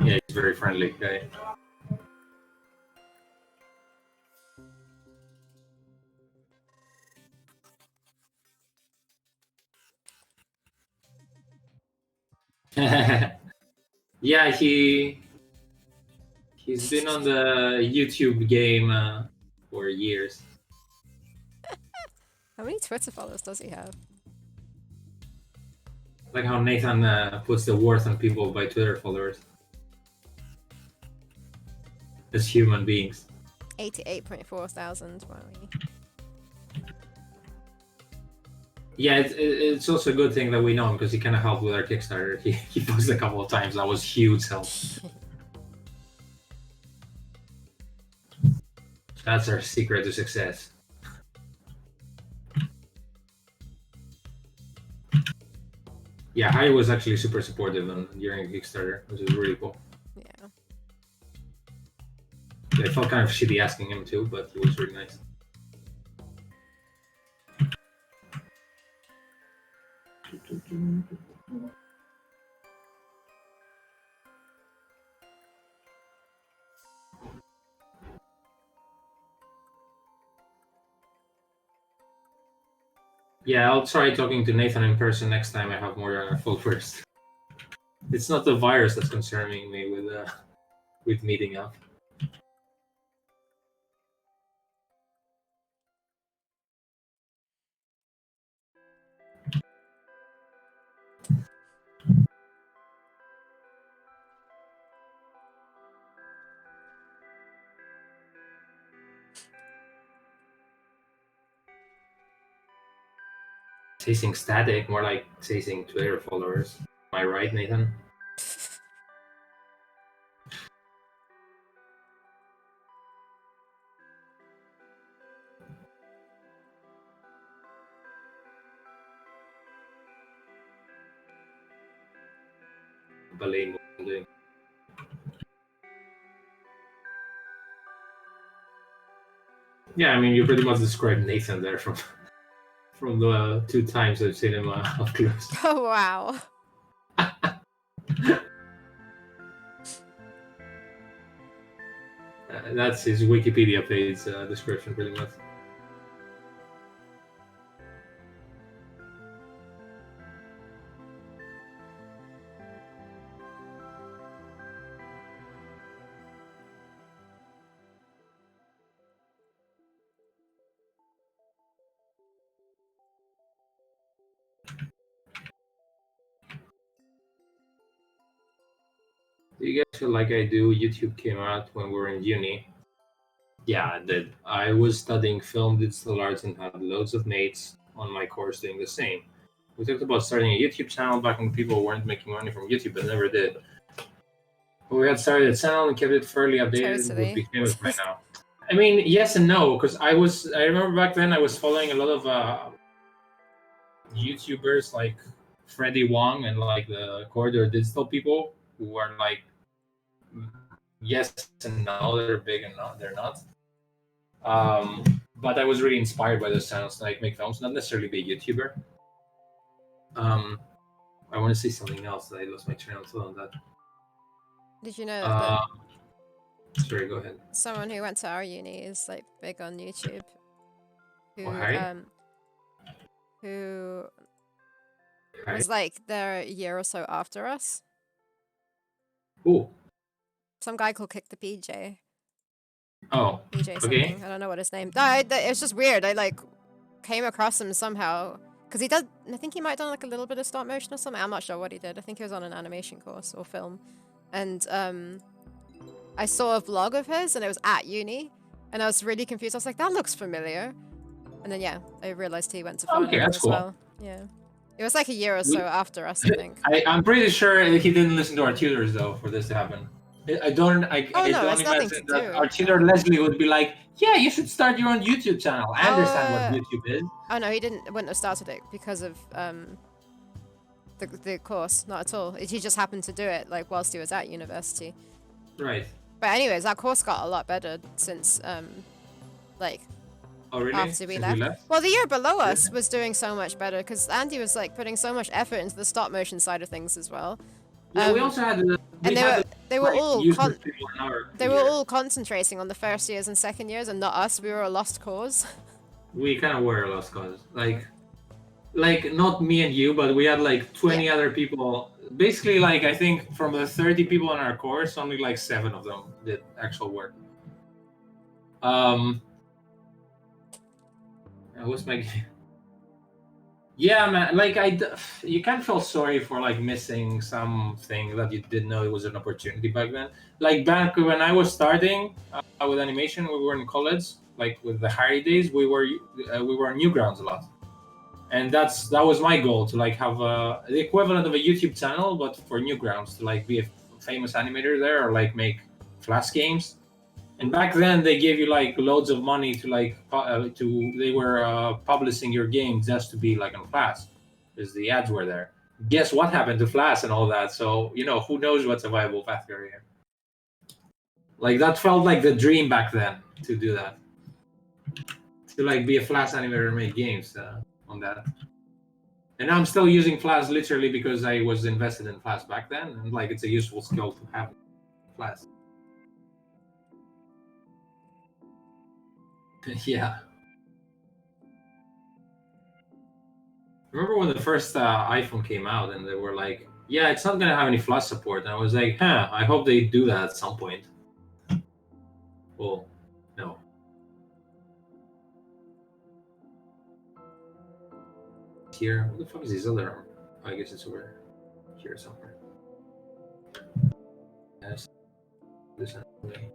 Yeah, he's very friendly guy. Yeah, he's been on the YouTube game for years. How many Twitter followers does he have? Like how Nathan puts the worth on people by Twitter followers as human beings. 88.4 thousand. Wow. Yeah, it's also a good thing that we know him, because he kind of helped with our Kickstarter. He posted a couple of times. That was huge help. That's our secret to success. Yeah, Harry was actually super supportive during Kickstarter, which is really cool. Yeah. I felt kind of shitty asking him too, but he was really nice. Yeah, I'll try talking to Nathan in person next time I have more followers. It's not the virus that's concerning me with meeting up. Chasing static, more like chasing Twitter followers. Am I right, Nathan? Ballet doing. Yeah, I mean, you pretty much described Nathan there from the 2 times I've seen him up close. Oh wow. That's his Wikipedia page description, pretty much. Do you guys feel like I do? YouTube came out when we were in uni. Yeah, it did. I was studying film digital arts and had loads of mates on my course doing the same. We talked about starting a YouTube channel back when people weren't making money from YouTube, but never did. But we had started a channel and kept it fairly updated. Totally. Would be famous by now. I mean, yes and no, because I remember back then I was following a lot of YouTubers like Freddie Wong and like the Corridor Digital people who are like yes and no, they're big and not they're not. But I was really inspired by those channels to like make films, not necessarily be a YouTuber. I want to say something else. I lost my train of thought on that. Did you know that Sorry, go ahead. someone who went to our uni is like big on YouTube? Who Harry? who Harry? was like there a year or so after us? Who? Some guy called Kick the PJ. Oh, PJ okay. something. I don't know what his name. No, it's just weird. I like came across him somehow because he does. I think he might have done like a little bit of stop motion or something. I'm not sure what he did. I think he was on an animation course or film, and I saw a vlog of his and it was at uni, and I was really confused. I was like, that looks familiar, and then yeah, I realized he went to Farnham that's as cool. well. Yeah, it was like a year or so after us, I think. I'm pretty sure he didn't listen to our tutors though for this to happen. I don't imagine that our tutor Leslie would be like, yeah, you should start your own YouTube channel. I understand what YouTube is. Oh no, he wouldn't have started it because of the course, not at all. He just happened to do it like whilst he was at university. Right. But anyways, that course got a lot better since like really? After we left. Well, the year below us was doing so much better because Andy was like putting so much effort into the stop motion side of things as well. Yeah, we also had they were all concentrating on the first years and second years, and not us. We were a lost cause. We kind of were a lost cause. Like not me and you, but we had like 20 other people. Basically, like I think from the 30 people in our course, only like 7 of them did actual work. What's my? Yeah, man. Like you can't feel sorry for like missing something that you didn't know it was an opportunity back then. Like back when I was starting with animation, we were in college. Like with the Harry days, we were on Newgrounds a lot, and that was my goal to like have the equivalent of a YouTube channel, but for Newgrounds to like be a famous animator there or like make Flash games. And back then they gave you like loads of money to like they were publishing your game just to be like on Flash because the ads were there. Guess what happened to Flash and all that? So who knows what's a viable path career. Like that felt like the dream back then to do that, to like be a Flash animator and make games on that. And I'm still using Flash literally because I was invested in Flash back then, and like it's a useful skill to have. Flash. Yeah. Remember when the first iPhone came out and they were like, yeah, it's not going to have any Flash support. And I was like, I hope they do that at some point. Well, no. Here, what the fuck is this other? I guess it's over here somewhere. Yes. This way.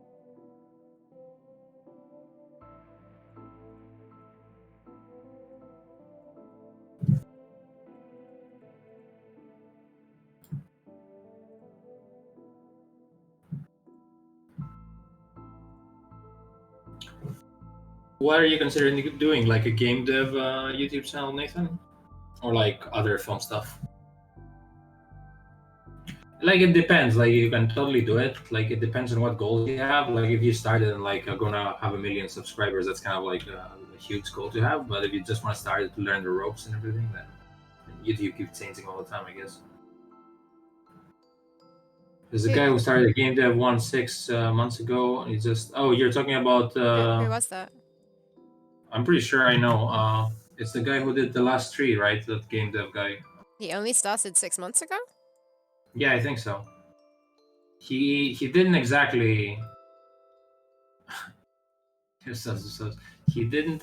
What are you considering doing? Like a game dev YouTube channel, Nathan? Or like other film stuff? Like it depends. Like you can totally do it. Like it depends on what goals you have. Like if you started and like are gonna have 1 million subscribers, that's kind of like a huge goal to have. But if you just want to start to learn the ropes and everything, then YouTube keeps changing all the time, I guess. There's a guy who started a game dev 6 months ago. He just you're talking about who was that? I'm pretty sure I know. It's the guy who did the last 3, right? That game dev guy. He only started 6 months ago? Yeah, I think so. He didn't exactly. He didn't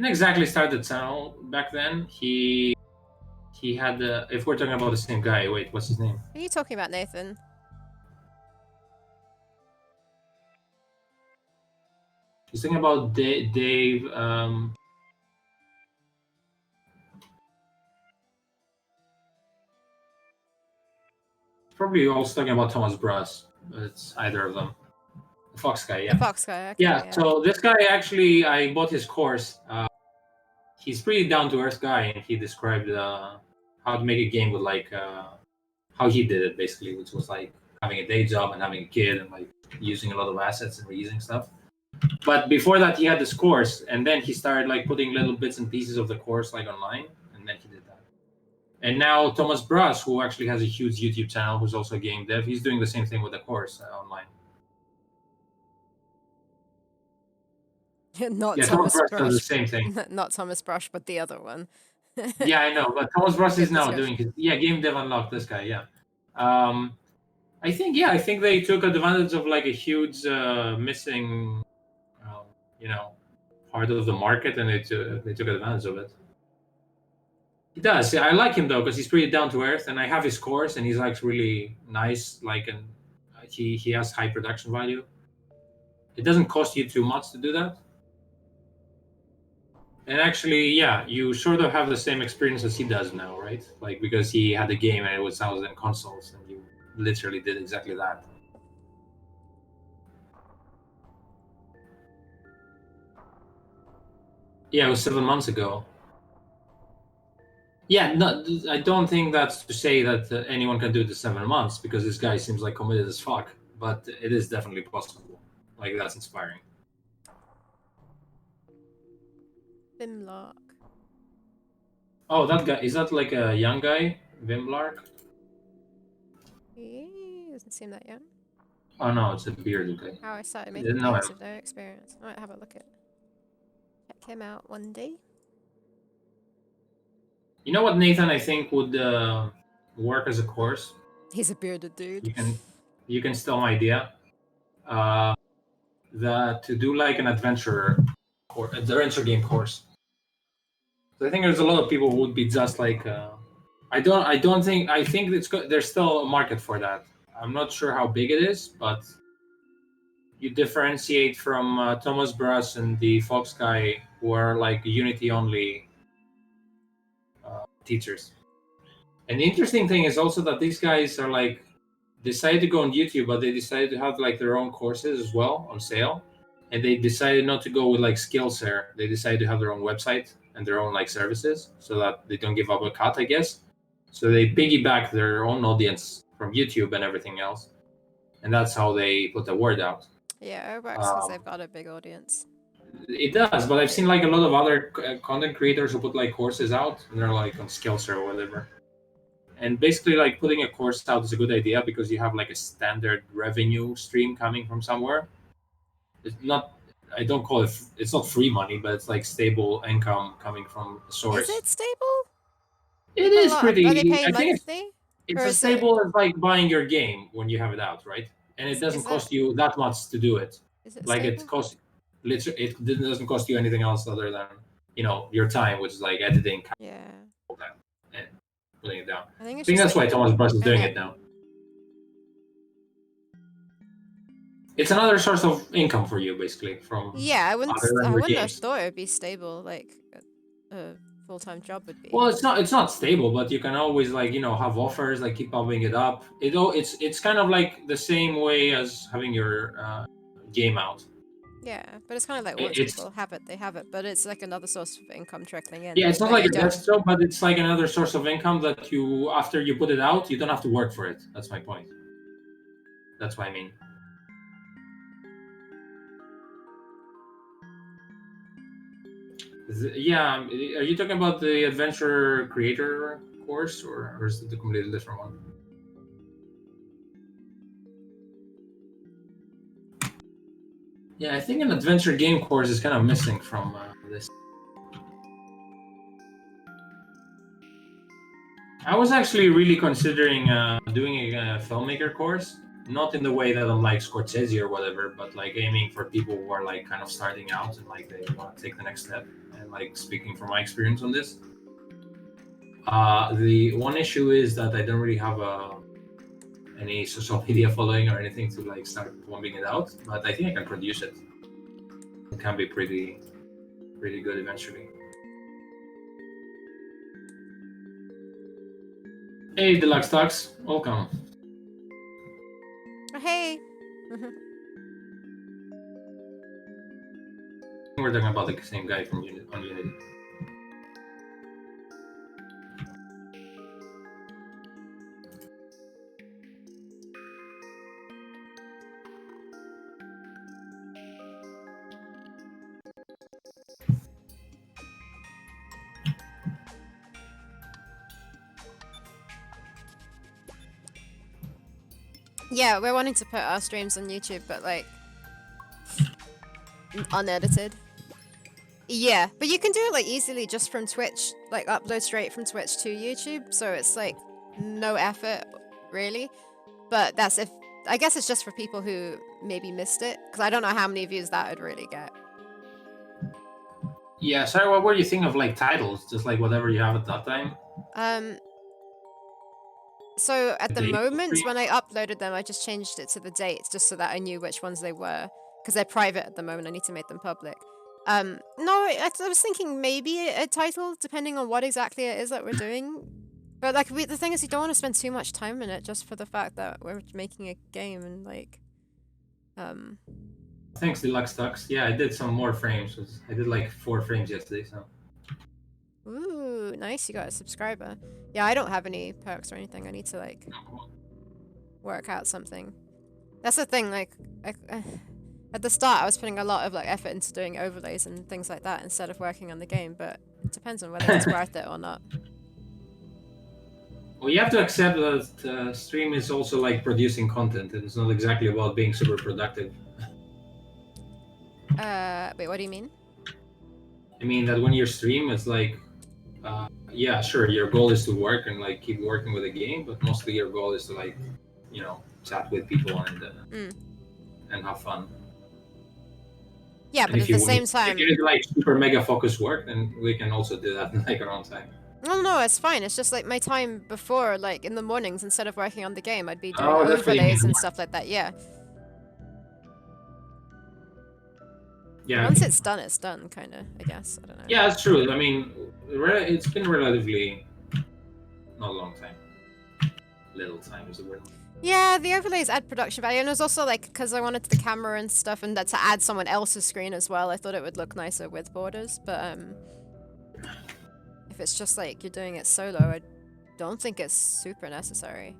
exactly start the channel back then. He had if we're talking about the same guy. Wait, what's his name? What are you talking about, Nathan? He's talking about Dave. Probably also talking about Thomas Brass. It's either of them. The Fox guy, yeah. The Fox guy, okay, yeah. So this guy actually, I bought his course. He's pretty down to earth guy, and he described how to make a game with like how he did it basically, which was like having a day job and having a kid and like using a lot of assets and reusing stuff. But before that, he had this course, and then he started like putting little bits and pieces of the course like online, and then he did that. And now Thomas Brass, who actually has a huge YouTube channel, who's also a game dev, he's doing the same thing with the course online. Not Yeah, Thomas Thomas Brass does the Brush. same thing. Not Thomas Brush, but the other one. Yeah, I know, but Thomas Brass is Good now discussion. doing his game dev unlocked. This guy, yeah. I think they took advantage of like a huge missing, part of the market, and they took advantage of it. He does. I like him though because he's pretty down to earth, and I have his course, and he's like really nice. Like, and he has high production value. It doesn't cost you too much to do that. And actually, yeah, you sort of have the same experience as he does now, right? Like, because he had the game and it was 1,000 consoles, and you literally did exactly that. Yeah, it was 7 months ago. Yeah, no, I don't think that's to say that anyone can do it in 7 months, because this guy seems like committed as fuck. But it is definitely possible. Like, that's inspiring. Bimlark. Oh, that guy, is that like a young guy, Vimlark? He doesn't seem that young. Oh no, it's a bearded guy. How I started I making didn't know games him. of no experience. I might have a look at. Check him out one day. You know what, Nathan? I think would work as a course. He's a bearded dude. You can steal my idea. That to do like an adventure game course. So I think there's a lot of people who would be just like. I think it's good. There's still a market for that. I'm not sure how big it is, but you differentiate from Thomas Brass and the Fox guy, who are like Unity only teachers. And the interesting thing is also that these guys are like decided to go on YouTube, but they decided to have like their own courses as well on sale. And they decided not to go with like Skillshare. They decided to have their own website and their own like services, so that they don't give up a cut, I guess. So they piggyback their own audience from YouTube and everything else, and that's how they put the word out. Yeah, it works because they've got a big audience. It does, but I've seen like a lot of other content creators who put like courses out, and they're like on Skillshare or whatever. And basically, like putting a course out is a good idea because you have like a standard revenue stream coming from somewhere. It's not. I don't call it. It's not free money, but it's like stable income coming from a source. Is it stable? It is Are they pretty. paying I think monthly? it's Or as is it? stable as like buying your game when you have it out, right? And it doesn't cost you that much to do it. Is it Like stable? it costs. It doesn't cost you anything else other than your time, which is like editing, Yeah. all that, and putting it down. I think I it's think just that's why like Thomas Brush is doing it now. It's another source of income for you, basically, from yeah, I wouldn't have games. thought it would be stable like a full-time job would be. Well, it's not stable, but you can always like have offers, like keep bumping it up. It's kind of like the same way as having your game out. Yeah, but it's kind of like once people have it, they have it. But it's like another source of income trickling in. Yeah, it's not like a desktop, but it's like another source of income that you, after you put it out, you don't have to work for it. That's my point. That's what I mean. Yeah, are you talking about the Adventure Creator course, or is it a completely different one? Yeah, I think an adventure game course is kind of missing from this. I was actually really considering doing a filmmaker course, not in the way that I'm like Scorsese or whatever, but like aiming for people who are like kind of starting out and like they want to take the next step. And like speaking from my experience on this, the one issue is that I don't really have any social media following or anything to like start pumping it out, but I think I can produce it. It can be pretty good eventually. Hey, Deluxe Talks, welcome. Hey. We're talking about the same guy from on Unity. Yeah, we're wanting to put our streams on YouTube, but like unedited. Yeah, but you can do it like easily just from Twitch, like upload straight from Twitch to YouTube, so it's like no effort really. But that's if I guess it's just for people who maybe missed it, because I don't know how many views that would really get. Yeah, sorry, what were you thinking of, like, titles? Just like whatever you have at that time? So at the The moment, stream? when I uploaded them, I just changed it to the dates just so that I knew which ones they were, because they're private at the moment. I need to make them public. No, I was thinking maybe a title, depending on what exactly it is that we're doing. But like, the thing is, you don't want to spend too much time in it just for the fact that we're making a game and like, Thanks, Deluxe Tux. Yeah, I did some more frames. I did like 4 frames yesterday, so. Ooh, nice! You got a subscriber. Yeah, I don't have any perks or anything. I need to like work out something. That's the thing. Like, at the start, I was putting a lot of like effort into doing overlays and things like that instead of working on the game. But it depends on whether it's worth it or not. Well, you have to accept that stream is also like producing content, and it's not exactly about being super productive. Wait, what do you mean? I mean that when you stream, it's like, yeah, sure, your goal is to work and like keep working with the game, but mostly your goal is to like, chat with people and have fun. Yeah, And but at the same time, if you need like super mega focused work, then we can also do that in like our own time. no, it's fine. It's just like my time before, like in the mornings, instead of working on the game, I'd be doing Oh, that's what you overlays mean. and stuff like that. Yeah. Yeah. Once it's done, kind of. I guess. I don't know. Yeah, that's true. I mean, it's been relatively not a long time. Little time is the word. Yeah, the overlays add production value, and it was also like because I wanted the camera and stuff, and that to add someone else's screen as well. I thought it would look nicer with borders, but if it's just like you're doing it solo, I don't think it's super necessary.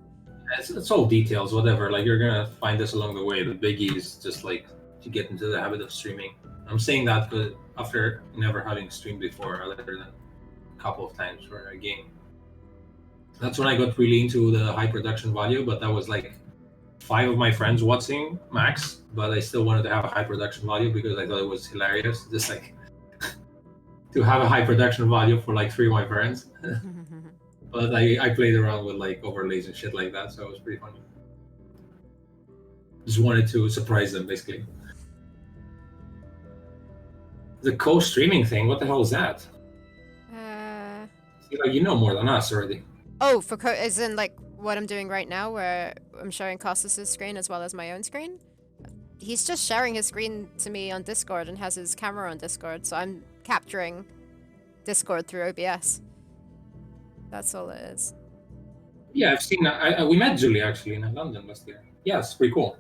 It's all details, whatever. Like you're gonna find this along the way. The biggie is just like to get into the habit of streaming. I'm saying that because after never having streamed before, other than a couple of times for a game. That's when I got really into the high production value, but that was like 5 of my friends watching max, but I still wanted to have a high production value because I thought it was hilarious. Just like to have a high production value for like 3 of my friends. But I played around with like overlays and shit like that, so it was pretty funny. Just wanted to surprise them, basically. The co-streaming thing, what the hell is that? Like, you know more than us already. Oh, for as in like what I'm doing right now, where I'm showing Costas' screen as well as my own screen. He's just sharing his screen to me on Discord and has his camera on Discord, so I'm capturing Discord through OBS. That's all it is. Yeah, I've seen. We met Julie actually in London last year. Yeah, it's pretty cool.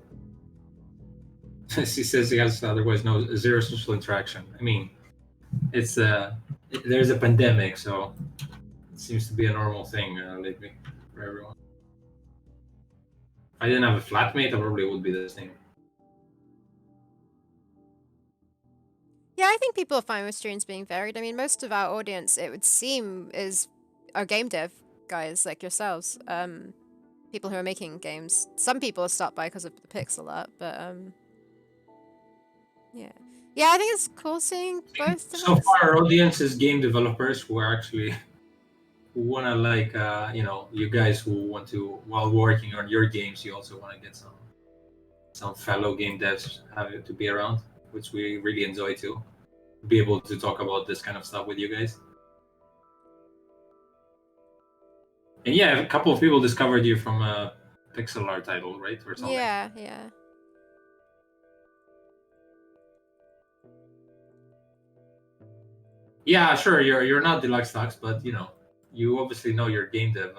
She says he has otherwise zero social interaction. I mean, it's there's a pandemic, so it seems to be a normal thing lately for everyone. If I didn't have a flatmate, I probably would be the same. Yeah, I think people are fine with streams being varied. I mean, most of our audience, it would seem, are game dev guys like yourselves. People who are making games. Some people stop by because of the pixel art, but yeah. Yeah, I think it's cool seeing both. So far, our audience is game developers who are actually who want to like you guys who want to, while working on your games, you also want to get some fellow game devs have to be around, which we really enjoy too. Be able to talk about this kind of stuff with you guys. And yeah, a couple of people discovered you from a pixel art title, right, or something. Yeah. Yeah, sure. You're not Deluxe Talks, but you obviously know your game dev.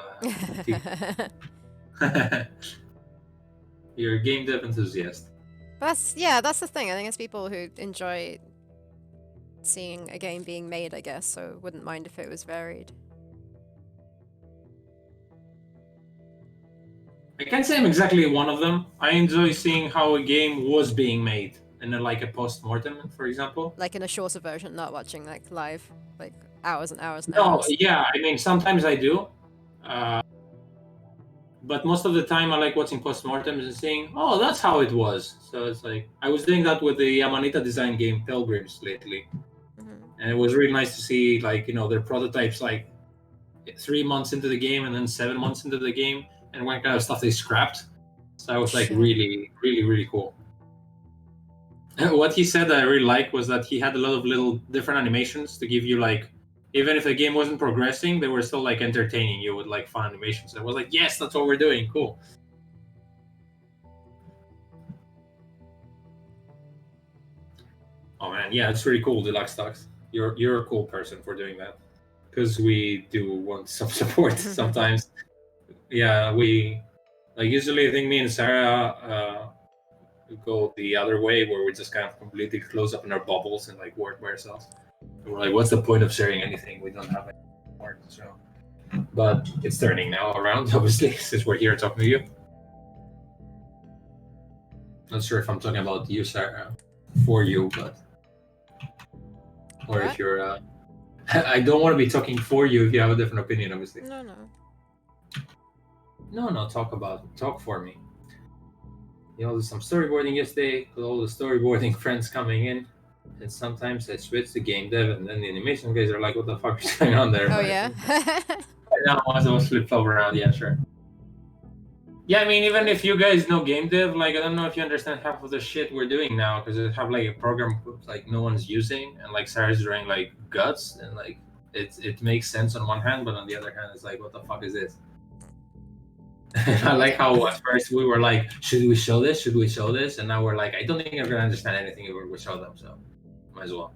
You're a game dev enthusiast. That's the thing. I think it's people who enjoy seeing a game being made, I guess, so wouldn't mind if it was varied. I can't say I'm exactly one of them. I enjoy seeing how a game was being made, and then like a post-mortem, for example. Like in a shorter version, not watching like live, like hours and hours and No, hours. yeah, I mean sometimes I do. but most of the time I like watching postmortems and saying, "Oh, that's how it was." So it's like I was doing that with the Amanita design game Pilgrims lately, and it was really nice to see like their prototypes like 3 months into the game and then 7 months into the game, and what kind of stuff they scrapped. So that was like really, really, really cool. What he said that I really liked was that he had a lot of little different animations to give you like, even if the game wasn't progressing, they were still like entertaining you with like fun animations. I was like, yes, that's what we're doing. Cool. Oh man, yeah, it's really cool, Deluxe Stocks. You're a cool person for doing that, because we do want some support sometimes. Yeah, we like usually I think me and Sarah go the other way where we just kind of completely close up in our bubbles and like work by ourselves. And we're like, what's the point of sharing anything? We don't have any work. So, but it's turning now around, obviously, since we're here talking to you. Not sure if I'm talking about you, Sarah, for you, but or What? if you're. I don't want to be talking for you if you have a different opinion, obviously. No. No, talk for me. Did some storyboarding yesterday with all the storyboarding friends coming in, and sometimes I switch to game dev, and then the animation guys are like, "What the fuck is going on there?" Oh But yeah. I know once I was flip flop around. Yeah, sure. Yeah, I mean, even if you guys know game dev, like I don't know if you understand half of the shit we're doing now, because I have like a program like no one's using, and like Sarah's doing like guts, and like it makes sense on one hand, but on the other hand, it's like, what the fuck is this? I like how at first we were like, should we show this? Should we show this? And now we're like, I don't think I'm gonna understand anything if we show them, so might as well.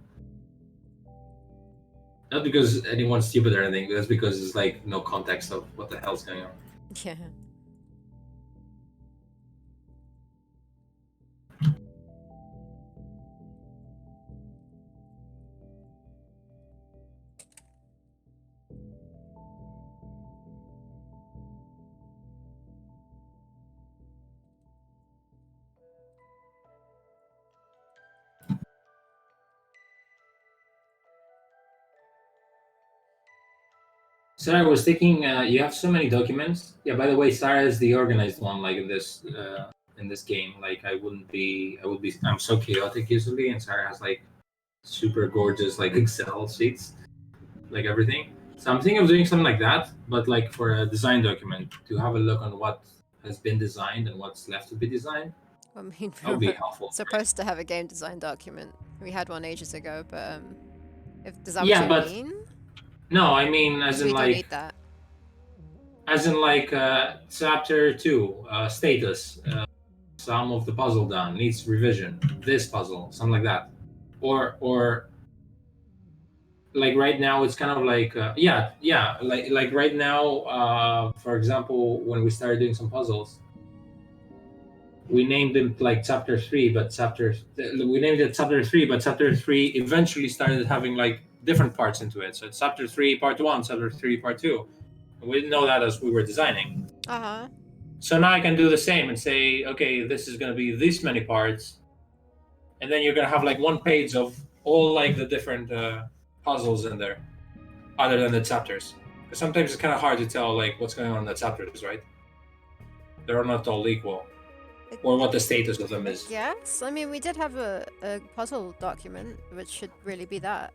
Not because anyone's stupid or anything, that's because it's like no context of what the hell's going on. Yeah. Sarah, I was thinking, you have so many documents. Yeah, by the way, Sarah is the organized one, like in this game. Like I'm so chaotic usually, and Sarah has like super gorgeous like Excel sheets, like everything. So I'm thinking of doing something like that, but like for a design document to have a look on what has been designed and what's left to be designed. I mean, That would be helpful. supposed to have a game design document. We had one ages ago, but is that Yeah, what but you mean? no, I mean as in We don't like need that. chapter 2 status. Some of the puzzle done needs revision. This puzzle, something like that, or like right now it's kind of like like right now for example when we started doing some puzzles we named them like chapter 3 but we named it chapter 3 but chapter 3 eventually started having like different parts into it, so it's chapter 3 part 1, chapter 3 part 2, and we didn't know that as we were designing. So now I can do the same and say, okay, this is going to be this many parts, and then you're going to have like one page of all like the different puzzles in there other than the chapters, because sometimes it's kind of hard to tell like what's going on in the chapters, right? They're not all equal, or what the status of them is. Yes, I mean we did have a puzzle document, which should really be that.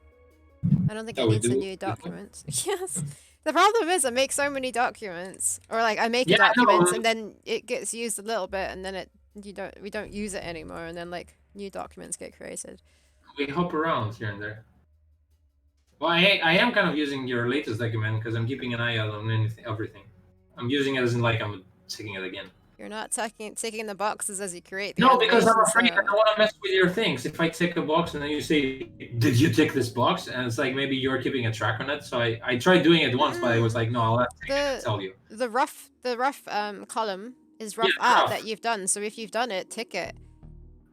I don't think it needs a new document. Yes. The problem is I make so many documents, or like I make a document and then it gets used a little bit, and then we don't use it anymore, and then like new documents get created. We hop around here and there. Well, I am kind of using your latest document because I'm keeping an eye out on everything. I'm using it as in like I'm checking it again. You're not ticking the boxes as you create the No, because I'm afraid so. I don't want to mess with your things. If I tick a box and then you say, "Did you tick this box?" and it's like maybe you're keeping a track on it. So I tried doing it once, but I was like, "No, I'll have to tell you." The rough column is rough art that you've done. So if you've done it, tick it.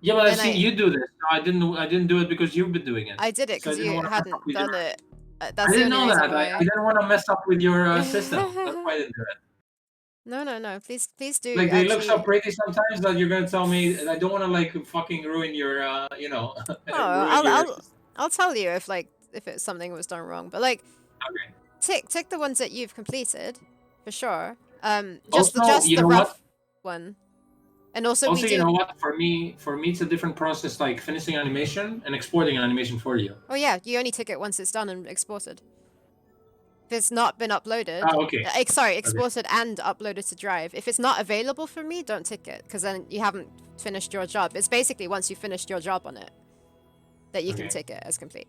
Yeah, but I've seen you do this. I didn't do it because you've been doing it. I did it because you hadn't done it. That's I didn't know that. I didn't want to mess up with your system. That's why I didn't do it. No. Please do. Like they look so pretty sometimes that you're gonna tell me. I don't want to like fucking ruin your, Oh, I'll tell you if something was done wrong. But like, okay. tick the ones that you've completed, for sure. Just Also, you the know what? rough one. And also we Also, you do. know what? For me, it's a different process, like finishing animation and exporting an animation for you. Oh yeah, you only tick it once it's done and exported. If it's not been uploaded, Oh, okay. sorry, Okay. exported and uploaded to Drive. If it's not available for me, don't tick it, because then you haven't finished your job. It's basically once you finished your job on it that you can Okay. tick it as complete.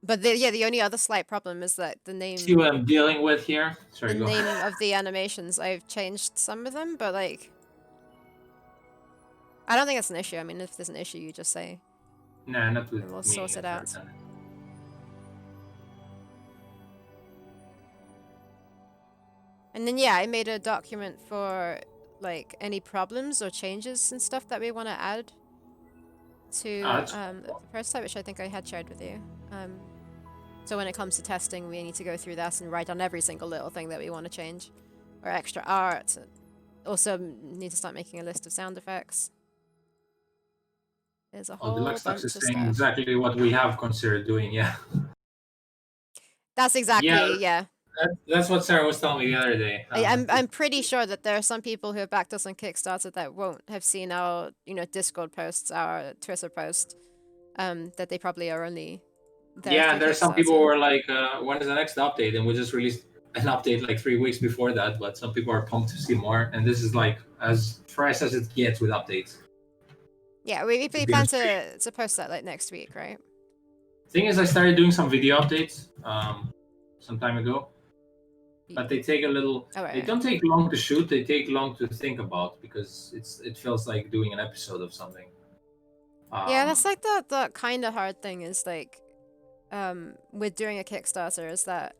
But the only other slight problem is that the name. See what I'm dealing with here? Sorry, The go. name of the animations, I've changed some of them, but like, I don't think it's an issue. I mean, if there's an issue, you just say, Nah, not with and we'll me. sort it out. And then yeah, I made a document for like any problems or changes and stuff that we want to add to the prototype, which I think I had shared with you. So when it comes to testing, we need to go through that and write down every single little thing that we want to change, or extra art. Also, need to start making a list of sound effects. There's a whole Deluxe bunch Tux is of saying stuff. exactly what we have considered doing. Yeah. That's exactly yeah. That's what Sarah was telling me the other day. I'm pretty sure that there are some people who have backed us on Kickstarter that won't have seen our Discord posts, our Twitter post, that they probably are only there Yeah, through there's some people who Kickstarter. are like, when is the next update? And we just released an update like 3 weeks before that, but some people are pumped to see more. And this is like as fresh as it gets with updates. Yeah, we plan to post that like next week, right? Thing is, I started doing some video updates some time ago, but they take a little. Oh, right, they don't take long to shoot. They take long to think about because it feels like doing an episode of something. Yeah, that's like the kind of hard thing is like, with doing a Kickstarter is that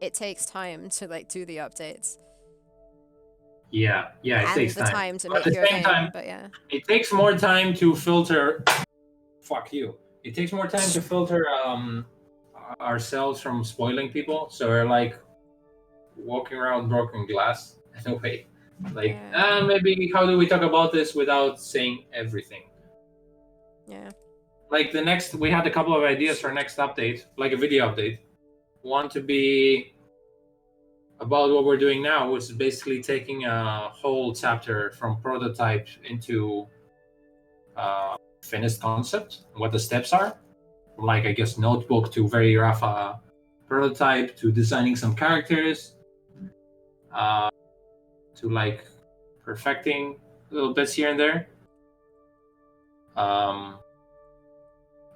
it takes time to like do the updates. Yeah, it takes the time to make at the your same game, time, but yeah. It takes more time to filter. Fuck you. It takes more time to filter ourselves from spoiling people. So we're like walking around broken glass in a way. Like, maybe how do we talk about this without saying everything? Yeah. Like we had a couple of ideas for next update, like a video update. One to be about what we're doing now, which is basically taking a whole chapter from prototype into finished concept, what the steps are. From like, I guess, notebook to very rough prototype to designing some characters to like perfecting little bits here and there.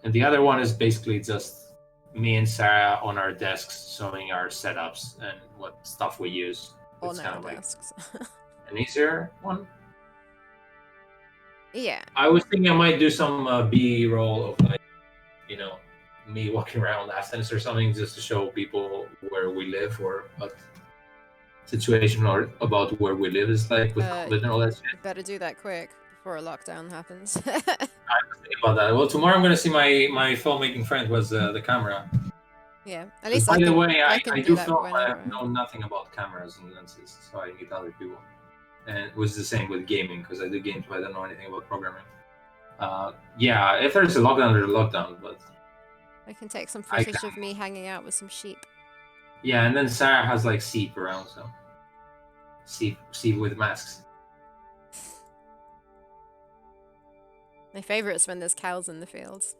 And the other one is basically just me and Sarah on our desks showing our setups and what stuff we use. On our desks. An easier one. Yeah. I was thinking I might do some B-roll of like, me walking around Athens or something just to show people where we live or what situation or about where we live is like with COVID and all that shit. You better do that quick before a lockdown happens. I was thinking about that. Well, tomorrow I'm going to see my filmmaking friend who has the camera. Yeah, at least by the way, I can do that film. whenever. I know nothing about cameras and lenses, so I need other people. And it was the same with gaming because I do games, but I don't know anything about programming. Yeah, if there's a lockdown, there's a lockdown, but I can take some footage of me hanging out with some sheep. Yeah, and then Sarah has like sheep around, so sheep with masks. My favorite is when there's cows in the fields.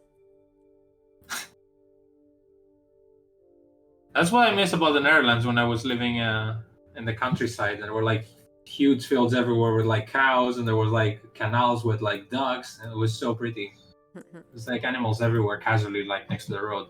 That's what I miss about the Netherlands when I was living in the countryside, and there were like huge fields everywhere with like cows, and there was like canals with like ducks, and it was so pretty. There's like animals everywhere, casually like next to the road.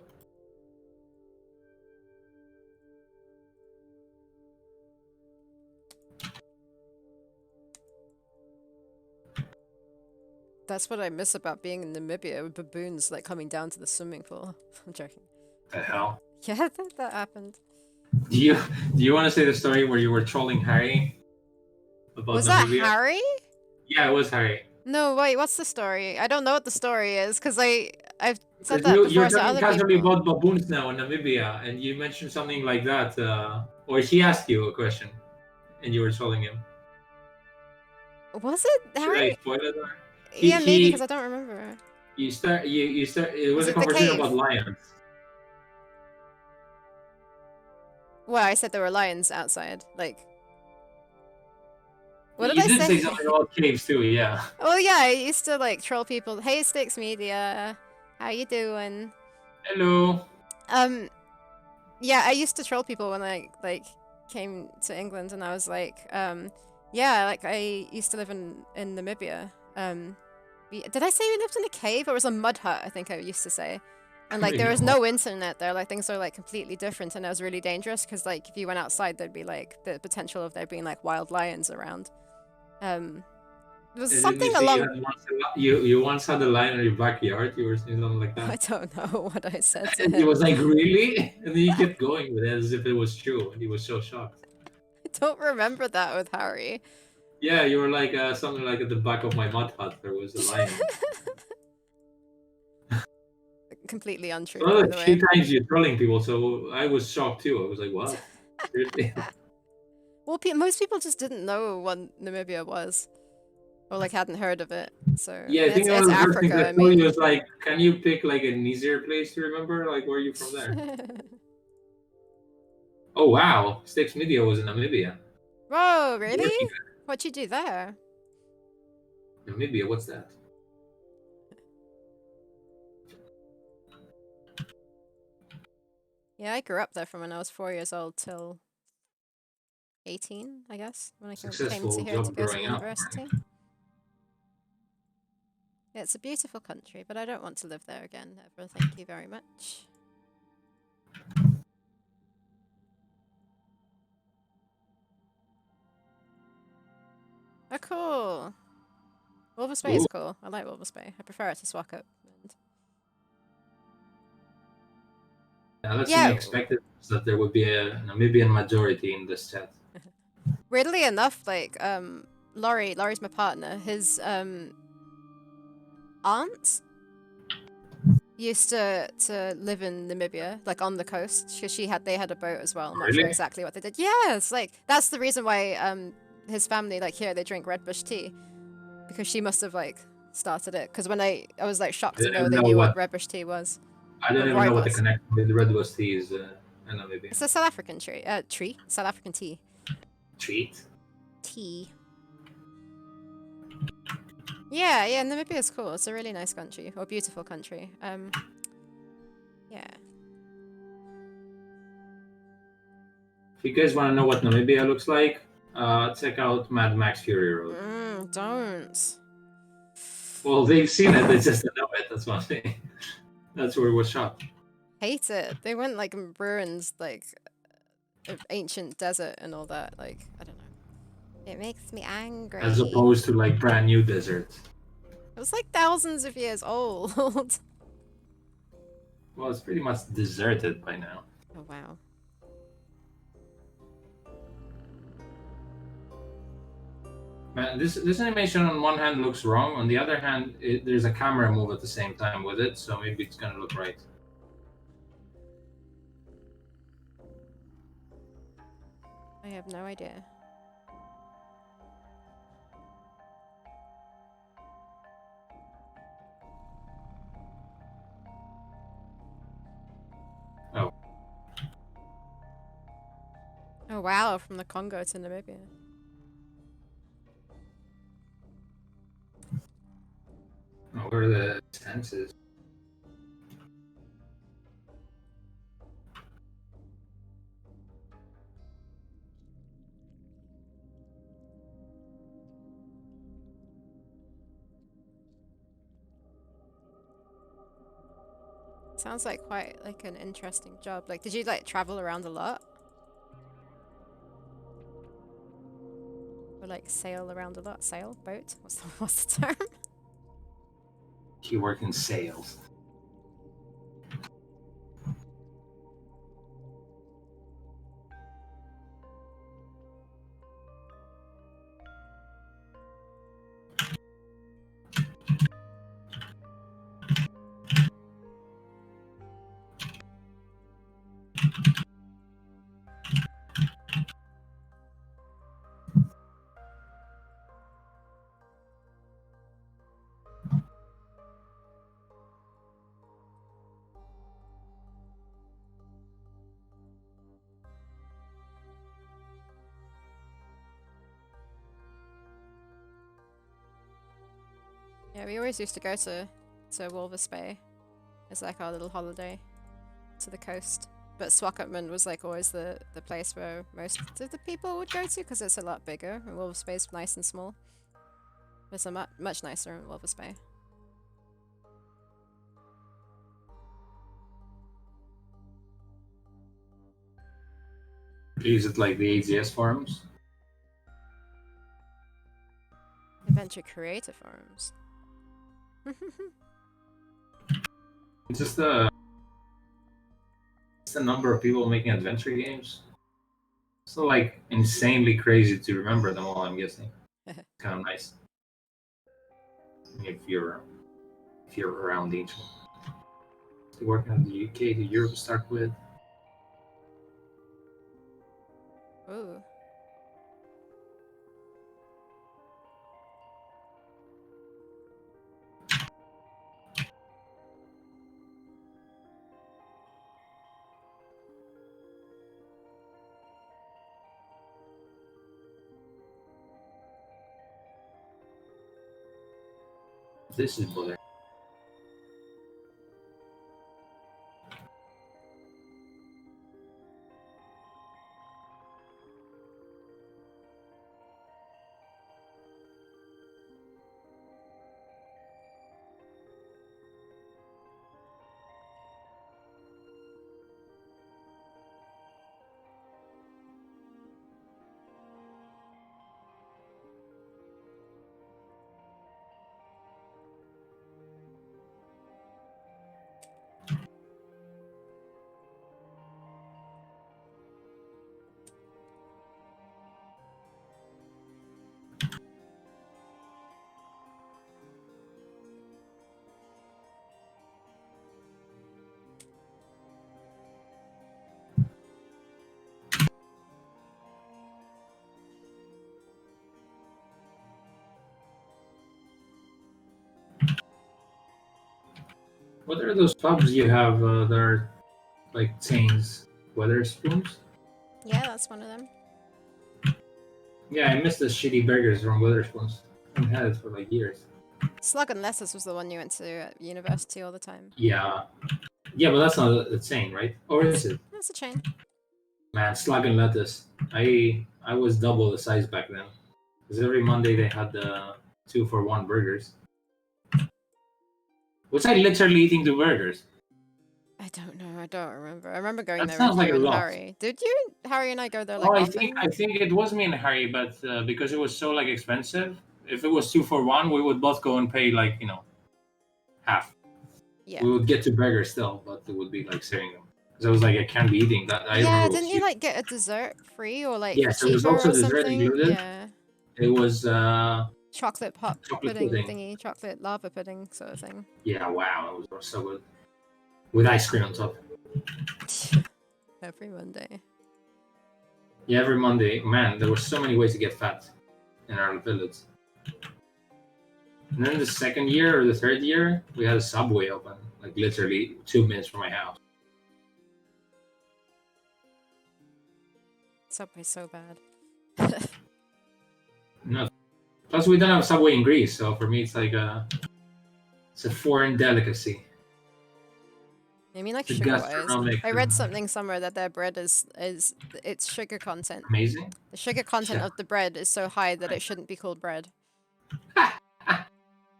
That's what I miss about being in Namibia with baboons like coming down to the swimming pool. I'm joking. The hell? Yeah, that happened. Do you want to say the story where you were trolling Harry? Was Namibia? That Harry? Yeah, it was Harry. No, wait, what's the story? I don't know what the story is because I've said that before. You're talking casually about baboons now in Namibia, and you mentioned something like that, or he asked you a question, and you were trolling him. Was it Harry? Should I spoil it? Yeah, maybe because I don't remember. You start. It was a conversation about lions. Well, I said there were lions outside. Like, what did You I did say say? something about caves too, yeah. Oh yeah, I used to like troll people. Hey, Sticks Media, how you doing? Hello. Um, yeah, I used to troll people when I like came to England, and I was like, yeah, like I used to live in Namibia. Did I say we lived in a cave or was a mud hut? I think I used to say. And like there Maybe was more. no internet there, like things are like completely different, and it was really dangerous because like if you went outside, there'd be like the potential of there being like wild lions around. There was Didn't you something say you along. had you once had a lion in your backyard? You were saying something like I that. don't know what I said to And he him. was like, "Really?" And then he kept going with it as if it was true, and he was so shocked. I don't remember that with Harry. Yeah, you were like something like at the back of my mud hut there was a lion. Completely untrue, Well, by a the few way. times you're trolling people, so I was shocked too. I was like, "What? Seriously?" Well, most people just didn't know what Namibia was, or like hadn't heard of it. So Yeah, I I mean, think one it's of the first things Africa. I I told you mean, was like, "Can you pick like an easier place to remember? Like, where are you from there?" Oh wow, Sticks Media was in Namibia. Whoa, really? Working What'd you do there? at Namibia, what's that? Yeah, I grew up there from when I was 4 years old till 18, I guess, when I came to Successful here to job go to growing up, right? university. Yeah, it's a beautiful country, but I don't want to live there again ever. Thank you very much. Oh, cool. Wolvers Bay is Ooh, cool. I like Wolvers Bay. I prefer it to Swakop. yeah, that's to be Yeah, expected that there would be a Namibian majority in this chat. weirdly enough, like Laurie's my partner. His aunt used to live in Namibia, like on the coast, because they had a boat as well. I'm not sure Really? exactly what they did. Yes, like that's the reason why his family like here they drink red bush tea, because she must have like started it. Because when I was like shocked I to don't know even they know knew what what red bush tea was, I or don't even know what the rooibos. connection with the red was tea is in Namibia. It's a South African tree, South African tea. Treat. Tea. Yeah, Namibia is cool. It's a really nice country, or beautiful country. Yeah. If you guys want to know what Namibia looks like, check out Mad Max Fury Road. Don't. Well, they've seen it, they just don't know it. That's one thing. That's where it was shot. Hate it. They went like in ruins, like of ancient desert and all that. Like, I don't know. It makes me angry. As opposed to like brand new deserts. It was like thousands of years old. Well, it's pretty much deserted by now. Oh wow. Man, this animation on one hand looks wrong. On the other hand, there's a camera move at the same time with it, so maybe it's gonna look right. I have no idea. Oh. Oh wow, from the Congo to Namibia. Oh, where are the senses? Sounds like quite like an interesting job. Like, did you like travel around a lot? Or like sail around a lot? Sail? Boat? What's the term? He worked in sales. Yeah, we always used to go to Walvis Bay. It's like our little holiday to the coast. But Swakopmund was like always the place where most of the people would go to because it's a lot bigger. And Walvis Bay is nice and small. It's a much nicer in Walvis Bay. Is it like the AZS forums? Adventure Creator Forums. It's just the number of people making adventure games. So like insanely crazy to remember them all. I'm guessing. Kind of nice if you're around each one. So working in the UK to Europe to start with. Ooh. This is bullet. What are those pubs you have that are like chains? Weatherspoons? Yeah, that's one of them. Yeah, I miss the shitty burgers from Weatherspoons. I haven't had it for like years. Slug and Lettuce was the one you went to at university all the time. Yeah. Yeah, but that's not a chain, right? Or is it? That's a chain. Man, Slug and Lettuce. I was double the size back then. Because every Monday they had the 2-for-1 burgers. Was I literally eating 2 burgers? I don't know. I don't remember. I remember going That there sounds with like you a and lot. Harry. Did you, Harry and I, go there like Oh, I often? think it was me and Harry, but because it was so like expensive, if it was 2-for-1, we would both go and pay like half. Yeah. We would get 2 burgers still, but it would be like sharing them. Because I was like, I can't be eating that. I Yeah, remember didn't you like get a dessert free or like yes, there was cheaper also or dessert something? included. Yeah. It was Chocolate pop chocolate pudding pudding. thingy, chocolate lava pudding sort of thing. Yeah, wow, it was so good. With ice cream on top. Every Monday. Yeah, every Monday. Man, there were so many ways to get fat in our village. And then the second year or the third year, we had a Subway open, like literally 2 minutes from my house. Subway's so bad. No. Plus, we don't have Subway in Greece, so for me, it's like it's a foreign delicacy. I mean, like The sugar-wise. gastronomic. I read something somewhere that their bread is its sugar content. Amazing. The sugar content Yeah. of the bread is so high that it shouldn't be called bread.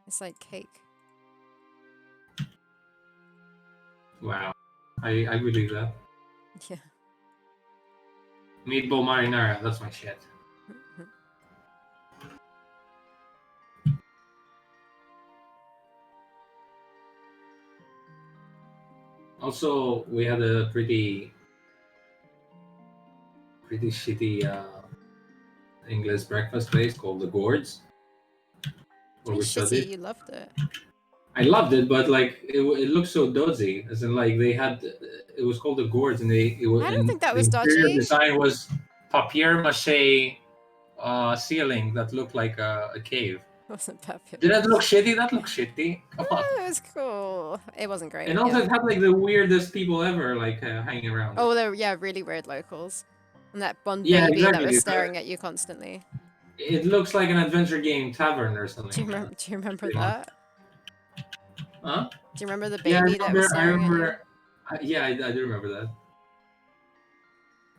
It's like cake. Wow, I believe that. Yeah. Meatball marinara, that's my shit. Also, we had a pretty shitty English breakfast place called the Gourds, where we It's shitty, studied. you loved it. I loved it, but like it looked so dodgy. As in, like they had it was called the Gourds, and it was. I don't think that was the interior dodgy. design was papier-mâché ceiling that looked like a cave. It wasn't fabulous. Did that look shitty? That looked shitty. Come on. It was cool. It wasn't great. And also, yeah. it had like the weirdest people ever like hanging around. Oh, they're really weird locals. And that Bond Yeah, baby that exactly. was staring at you constantly. It looks like an adventure game tavern or something. Do you remember pretty that? Huh? Do you remember the Yeah, baby that was I staring at you? remember. Yeah, I do remember that.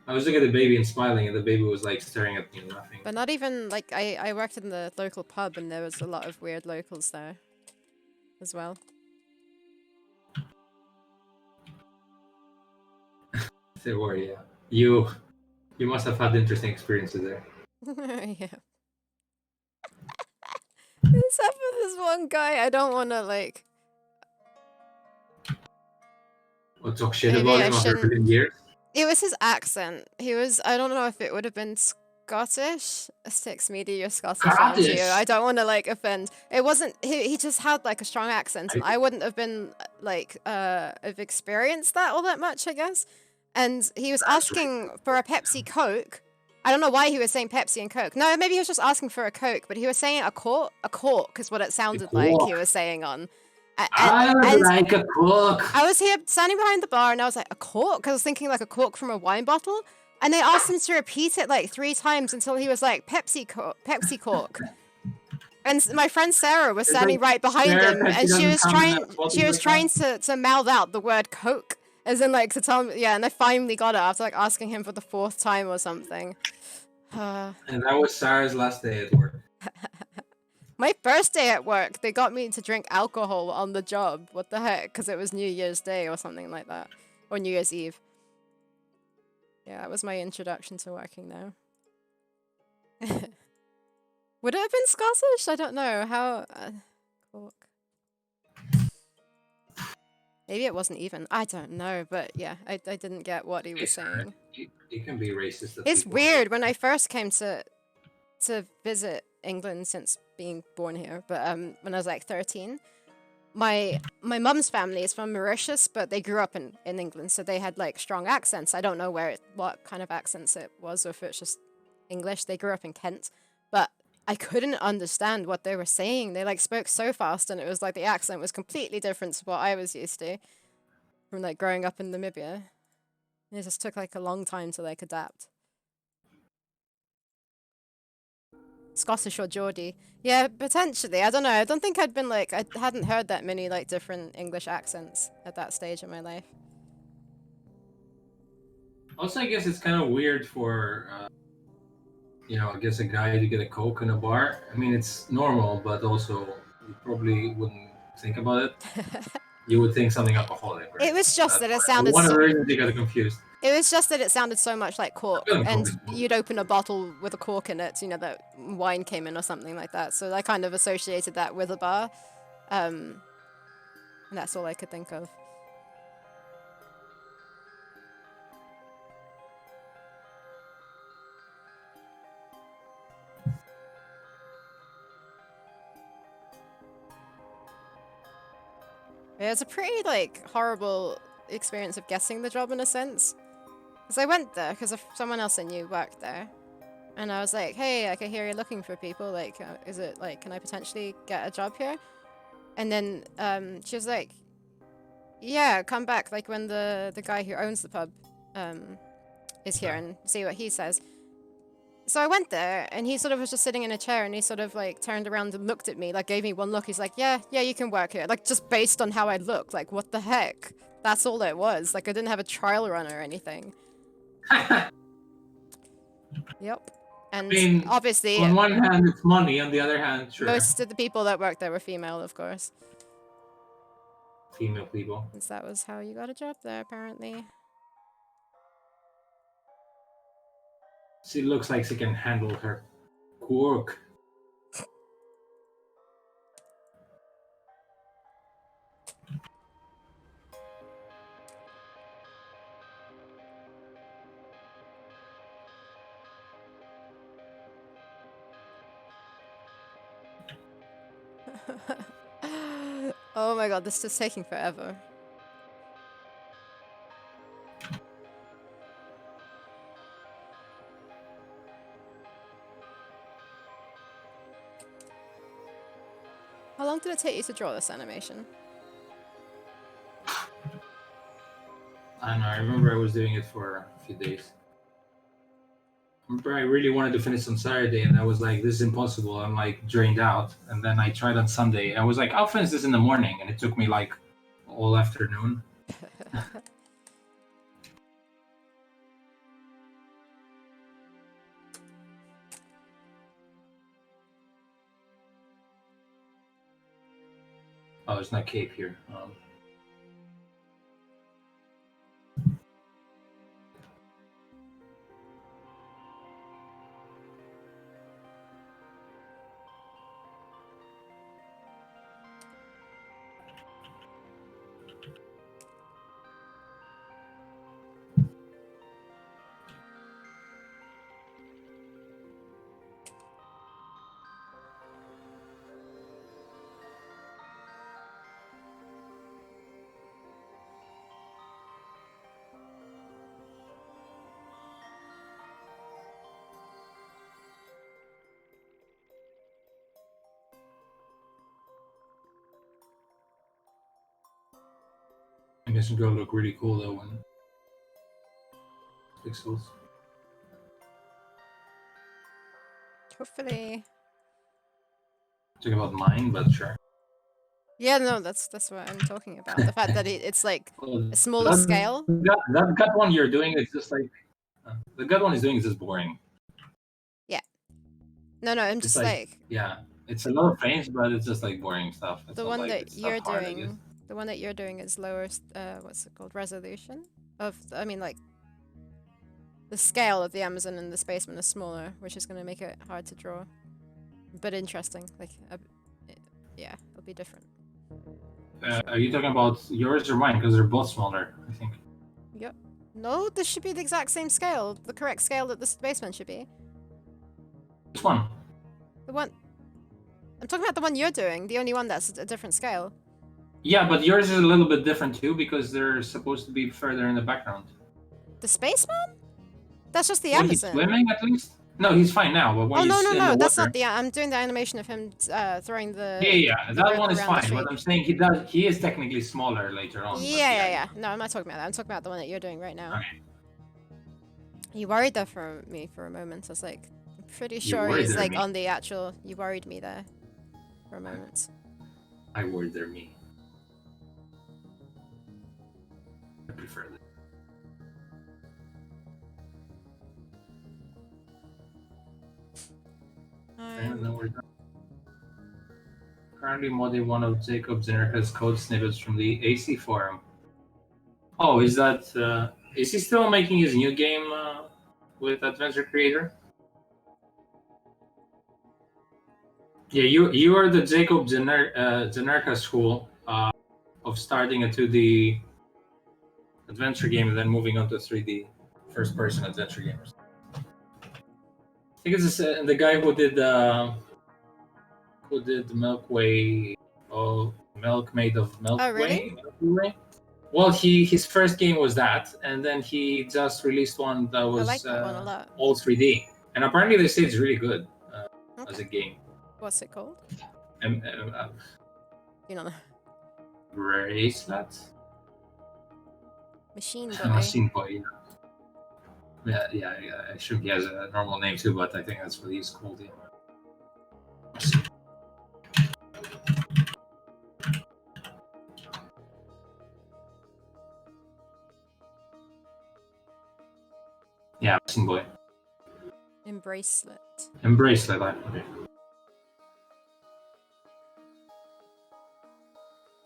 I was looking at the baby and smiling, and the baby was like staring at me and laughing. But not even like I worked in the local pub and there was a lot of weird locals there as well. There were, yeah. You must have had interesting experiences there. Yeah. Except for this one guy, I don't want to like. Or talk shit Maybe about I him after shouldn't. 15 years. It was his accent. He was. I don't know if it would have been Scottish. Sticks me to your Scottish auntie. Scottish. I don't want to like offend. It wasn't. He just had like a strong accent, and I wouldn't have been like have experienced that all that much, I guess. And he was asking for a Pepsi Coke. I don't know why he was saying Pepsi and Coke. No, maybe he was just asking for a Coke, but he was saying a cork. A cork is what it sounded like he was saying on. I would And like a Coke. I was here standing behind the bar and I was like, a cork? I was thinking like a cork from a wine bottle. And they asked him to repeat it like 3 times until he was like, Pepsi cork. And my friend Sarah was standing right behind him and she was trying to mouth out the word Coke. As in like to tell me, yeah, and I finally got it after like asking him for the 4th time or something. And that was Sarah's last day at work. My first day at work, they got me to drink alcohol on the job. What the heck? Because it was New Year's Day or something like that. Or New Year's Eve. Yeah, that was my introduction to working there. Would it have been Scottish? I don't know. How... Cork. Maybe it wasn't even. I don't know. But yeah, I didn't get what he was saying. You can be racist. It's weird. When I first came to visit England since being born here, but when I was like 13, my mum's family is from Mauritius, but they grew up in England, so they had like strong accents. I don't know what kind of accents it was, or if it's just English. They grew up in Kent, but I couldn't understand what they were saying. They like spoke so fast, and it was like the accent was completely different to what I was used to from like growing up in Namibia. It just took like a long time to like adapt. Scottish or Geordie. Yeah, potentially. I don't know. I don't think I'd been like, I hadn't heard that many like different English accents at that stage in my life. Also, I guess it's kind of weird for, I guess a guy to get a Coke in a bar. I mean, it's normal, but also you probably wouldn't think about it. You would think something alcoholic, right? It was just that it sounded one of the reasons you got confused. It was just that it sounded so much like cork, and you'd open a bottle with a cork in it, that wine came in or something like that. So I kind of associated that with a bar, and that's all I could think of. Yeah, it's a pretty like horrible experience of guessing the job in a sense. Because I went there because someone else I knew worked there. And I was like, hey, I can hear you're looking for people. Like, is it like, can I potentially get a job here? And then she was like, yeah, come back like when the guy who owns the pub is here and see what he says. So I went there and he sort of was just sitting in a chair and he sort of like turned around and looked at me, like gave me one look. He's like, yeah, you can work here. Like just based on how I looked, like what the heck? That's all it was. Like I didn't have a trial run or anything. Yep. And I mean, obviously, on one hand, it's money. On the other hand, sure. Most of the people that worked there were female, of course. Female people. Since that was how you got a job there, apparently. She looks like she can handle her quirk. Oh my god, this is taking forever. How long did it take you to draw this animation? I don't know, I remember I was doing it for a few days. remember I really wanted to finish on Saturday, and I was like, "This is impossible." I'm like drained out, and then I tried on Sunday. I was like, "I'll finish this in the morning," and it took me like all afternoon. Oh, there's no cape here. I guess it's gonna look really cool though when pixels. Hopefully. Talking about mine, but sure. Yeah, no, that's what I'm talking about. The fact that it's like Well, a smaller scale. That gut one you're doing is just like the gut one is doing is just boring. Yeah. No, I'm It's just like yeah, it's a lot of frames, but it's just like boring stuff. It's the not one like that it's you're stuff hard, I guess. doing. The one that you're doing is lower. What's it called? Resolution of. I mean, like the scale of the Amazon and the spaceman is smaller, which is going to make it hard to draw, but interesting. Like, yeah, it'll be different. Are you talking about yours or mine? Because they're both smaller, I think. Yep. No, this should be the exact same scale. The correct scale that the spaceman should be. Which one? The one. I'm talking about the one you're doing. The only one that's a different scale. Yeah, but yours is a little bit different too because they're supposed to be further in the background. The spaceman? That's just the Well, Amazon. he's swimming at least. No, he's fine now. But when Oh, he's in no, the that's water, not the. I'm doing the animation of him throwing the. yeah, the that rope one is around the fine. tree. But I'm saying he does. He is technically smaller later on. Yeah. No, I'm not talking about that. I'm talking about the one that you're doing right now. Okay. You worried there for me for a moment. I was like, I'm pretty sure worried he's there, like me? on the actual. You worried me there for a moment. I worried they're me. I prefer that. And then we're done. Currently modding one of Jacob Zenerka's code snippets from the AC forum. Oh, is that is he still making his new game with Adventure Creator? Yeah, you are the Jacob Zenerka school of starting a 2D adventure game and then moving on to 3D first-person adventure games. I think it's the guy who did Milkway, Milk Made of Milkway. Oh, really? Milkway? Well, his first game was that, and then he just released one that was I like that one a lot. all 3D, and apparently they say it's really good as a game. What's it called? You know, Bracelet. Machine Boy. Machine Boy. Yeah. I assume he has a normal name too, but I think that's what he's called. Yeah. Yeah, Machine Boy. Embracelet. Embracelet, okay.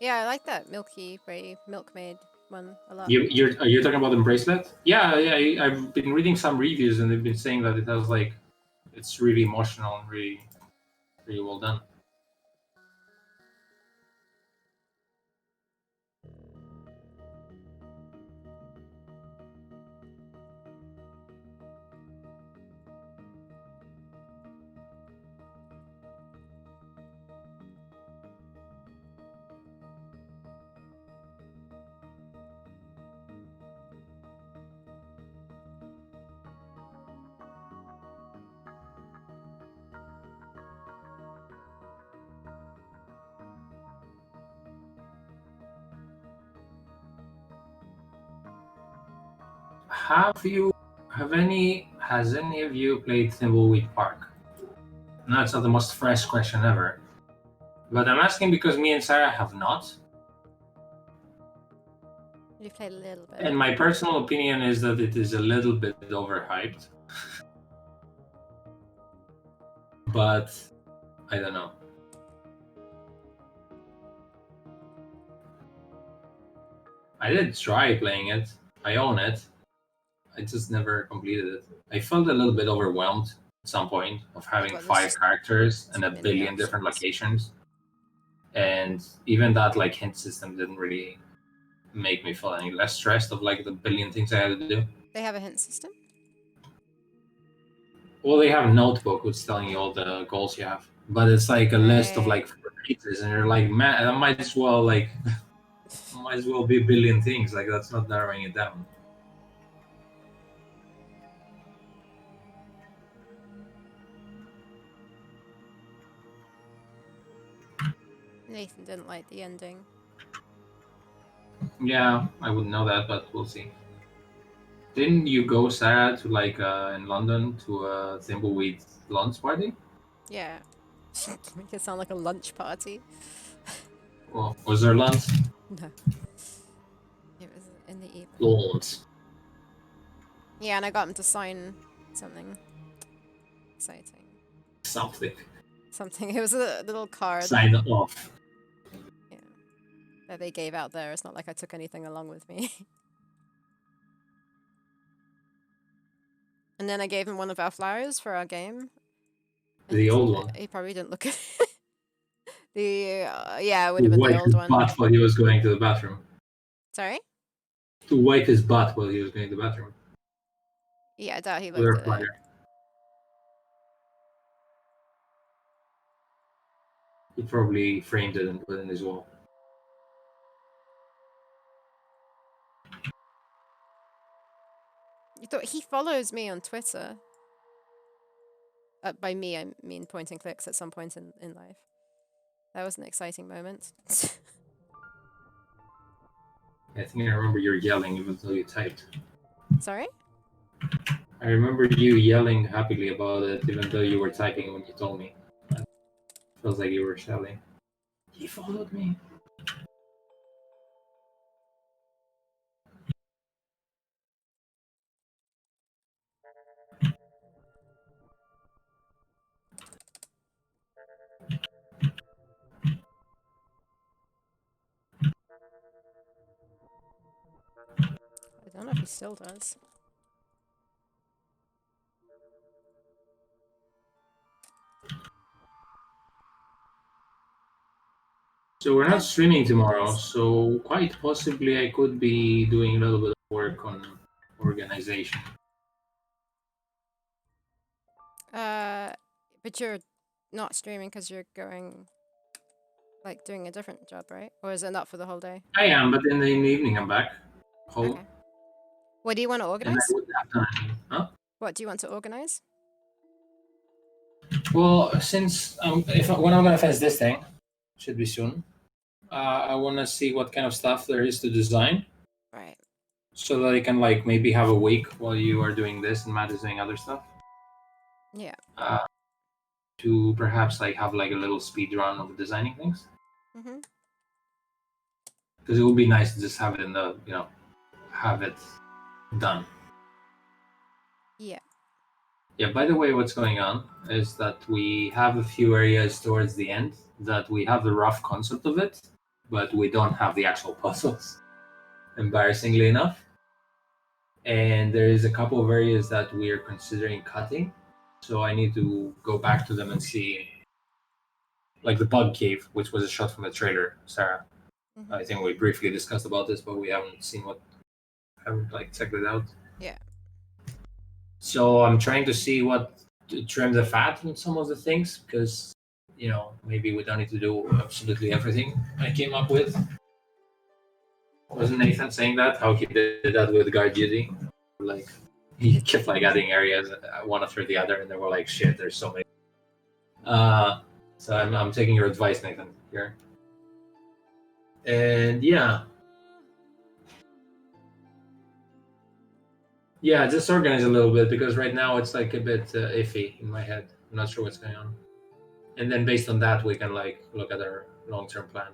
Yeah, I like that Milky Way Milkmaid one a lot. You're talking about Embracelet? Yeah. I've been reading some reviews and they've been saying that it has like, it's really emotional and really well done. Have Has any of you played Thimbleweed Park? No, it's not the most fresh question ever. But I'm asking because me and Sarah have not. You played a little bit. And my personal opinion is that it is a little bit overhyped. But I don't know. I did try playing it. I own it. I just never completed it. I felt a little bit overwhelmed at some point of having Well, there's 5 just characters and too a many billion different options. locations. And even that like hint system didn't really make me feel any less stressed of like the billion things I had to do. They have a hint system? Well, they have a notebook which is telling you all the goals you have. But it's like a list of like 4 pages and you're like, man, I might as well like might as well be a billion things. Like that's not narrowing it down. Nathan didn't like the ending. Yeah, I wouldn't know that, but we'll see. Didn't you go, Sarah, to like in London to a Thimbleweed lunch party? Yeah. Make it sound like a lunch party. Well, was there lunch? No. It was in the evening. Lunch. Yeah, and I got him to sign something exciting. Something. Something. It was a little card. Sign off. Yeah. That they gave out there. It's not like I took anything along with me. And then I gave him one of our flowers for our game. The old one. He probably didn't look at it. Yeah, it would To have been wipe the old his one. butt while he was going to the bathroom. Sorry? To wipe his butt while he was going to the bathroom. Yeah, I doubt he Other looked at it. flyer. He probably framed it and put it in his wall. You thought he follows me on Twitter. By me, I mean point and clicks at some point in life. That was an exciting moment. I think I remember you yelling even though you typed. Sorry? I remember you yelling happily about it even though you were typing when you told me. It feels like you were shouting. He followed me. I don't know if he still does. So we're not streaming tomorrow, so quite possibly I could be doing a little bit of work on organization. But you're not streaming because you're going, like, doing a different job, right? Or is it not for the whole day? I am, but in the evening I'm back home. Okay. What do you want to And I organize? wouldn't have time. Huh? What do you want to organize? Well, since when I'm gonna finish this thing, should be soon. I want to see what kind of stuff there is to design, Right. so that I can like maybe have a week while you are doing this and Matt is doing other stuff. Yeah. To perhaps like have like a little speed run of designing things. Mm-hmm. Because it would be nice to just have it in the have it done. Yeah. Yeah, by the way, what's going on is that we have a few areas towards the end that we have the rough concept of it, but we don't have the actual puzzles, embarrassingly enough. And there is a couple of areas that we are considering cutting, so I need to go back to them and see, like the bug cave, which was a shot from the trailer, Sarah. Mm-hmm. I think we briefly discussed about this, but we haven't like checked it out. Yeah. So I'm trying to see what to trim the fat on some of the things, because maybe we don't need to do absolutely everything I came up with. Wasn't Nathan saying that? How he did that with guard duty? Like he kept like adding areas one after the other, and they were like, "Shit, there's so many." So I'm taking your advice, Nathan, here. And yeah, Yeah, just organize a little bit because right now it's like a bit iffy in my head. I'm not sure what's going on. And then based on that, we can like look at our long-term plan.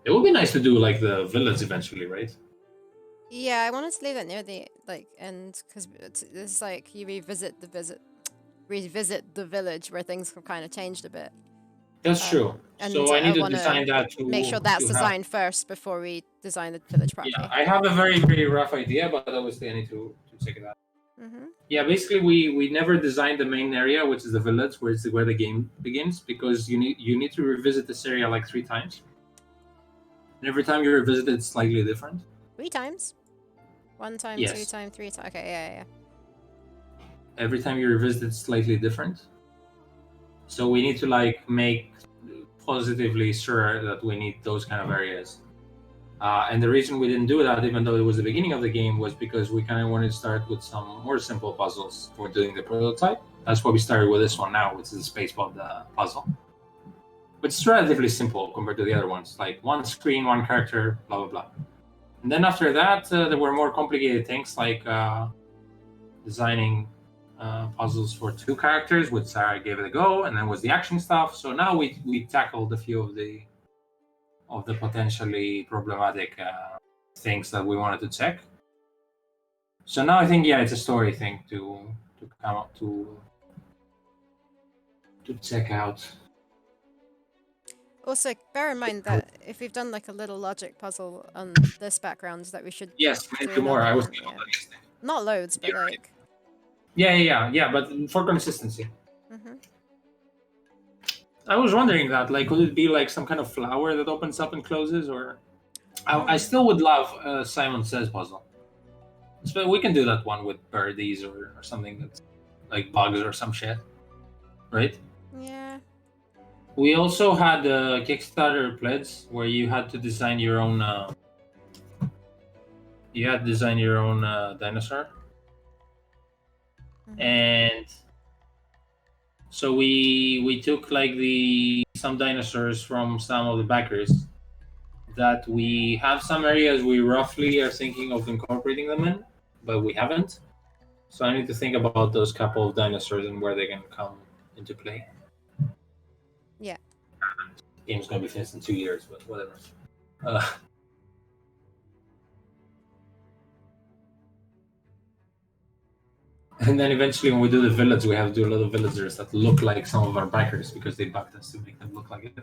It would be nice to do like the village eventually, right? Yeah, I wanted to leave it near the like end because it's like you revisit the village where things have kind of changed a bit. That's true. And So I I need to want to design that make sure that's to have. designed first before we design the village Yeah, properly. I have a very very rough idea, but obviously I need to check it out. Mm-hmm. Yeah, basically we never designed the main area, which is the village, where the game begins, because you need to revisit this area like 3 times, and every time you revisit it, it's slightly different. 3 times. 1 time, two Yes, time, 3 time. Okay, yeah. every time you revisit, it's slightly different. So we need to like make positively sure that we need those kind of areas. And the reason we didn't do that, even though it was the beginning of the game, was because we kind of wanted to start with some more simple puzzles for doing the prototype. That's why we started with this one now, which is a space pod puzzle. But it's relatively simple compared to the other ones, like one screen, one character, blah blah blah. And then after that, there were more complicated things like designing puzzles for 2 characters, which Sarah gave it a go, and then was the action stuff. So now we tackled a few of the potentially problematic things that we wanted to check. So now I think it's a story thing to come up to check out. Also, bear in mind that if we've done like a little logic puzzle on this background, that we should Yes, we need do to do more. another I was one. thinking Yeah. about this thing. Not loads, but You're right. like. Yeah. But for consistency. Mm-hmm. I was wondering that, like, could it be like some kind of flower that opens up and closes, or I still would love Simon Says puzzle. So we can do that one with birdies or something that's like bugs or some shit, right? Yeah. We also had a Kickstarter pledge where you had to design your own. You had to design your own dinosaur, Mm-hmm. and so we took like some dinosaurs from some of the backers that we have some areas we roughly are thinking of incorporating them in, but we haven't. So I need to think about those couple of dinosaurs and where they can come into play. Yeah. The game's gonna be finished in 2 years, but whatever. Uh, and then eventually, when we do the village, we have to do a lot of villagers that look like some of our backers because they backed us to make them look like it.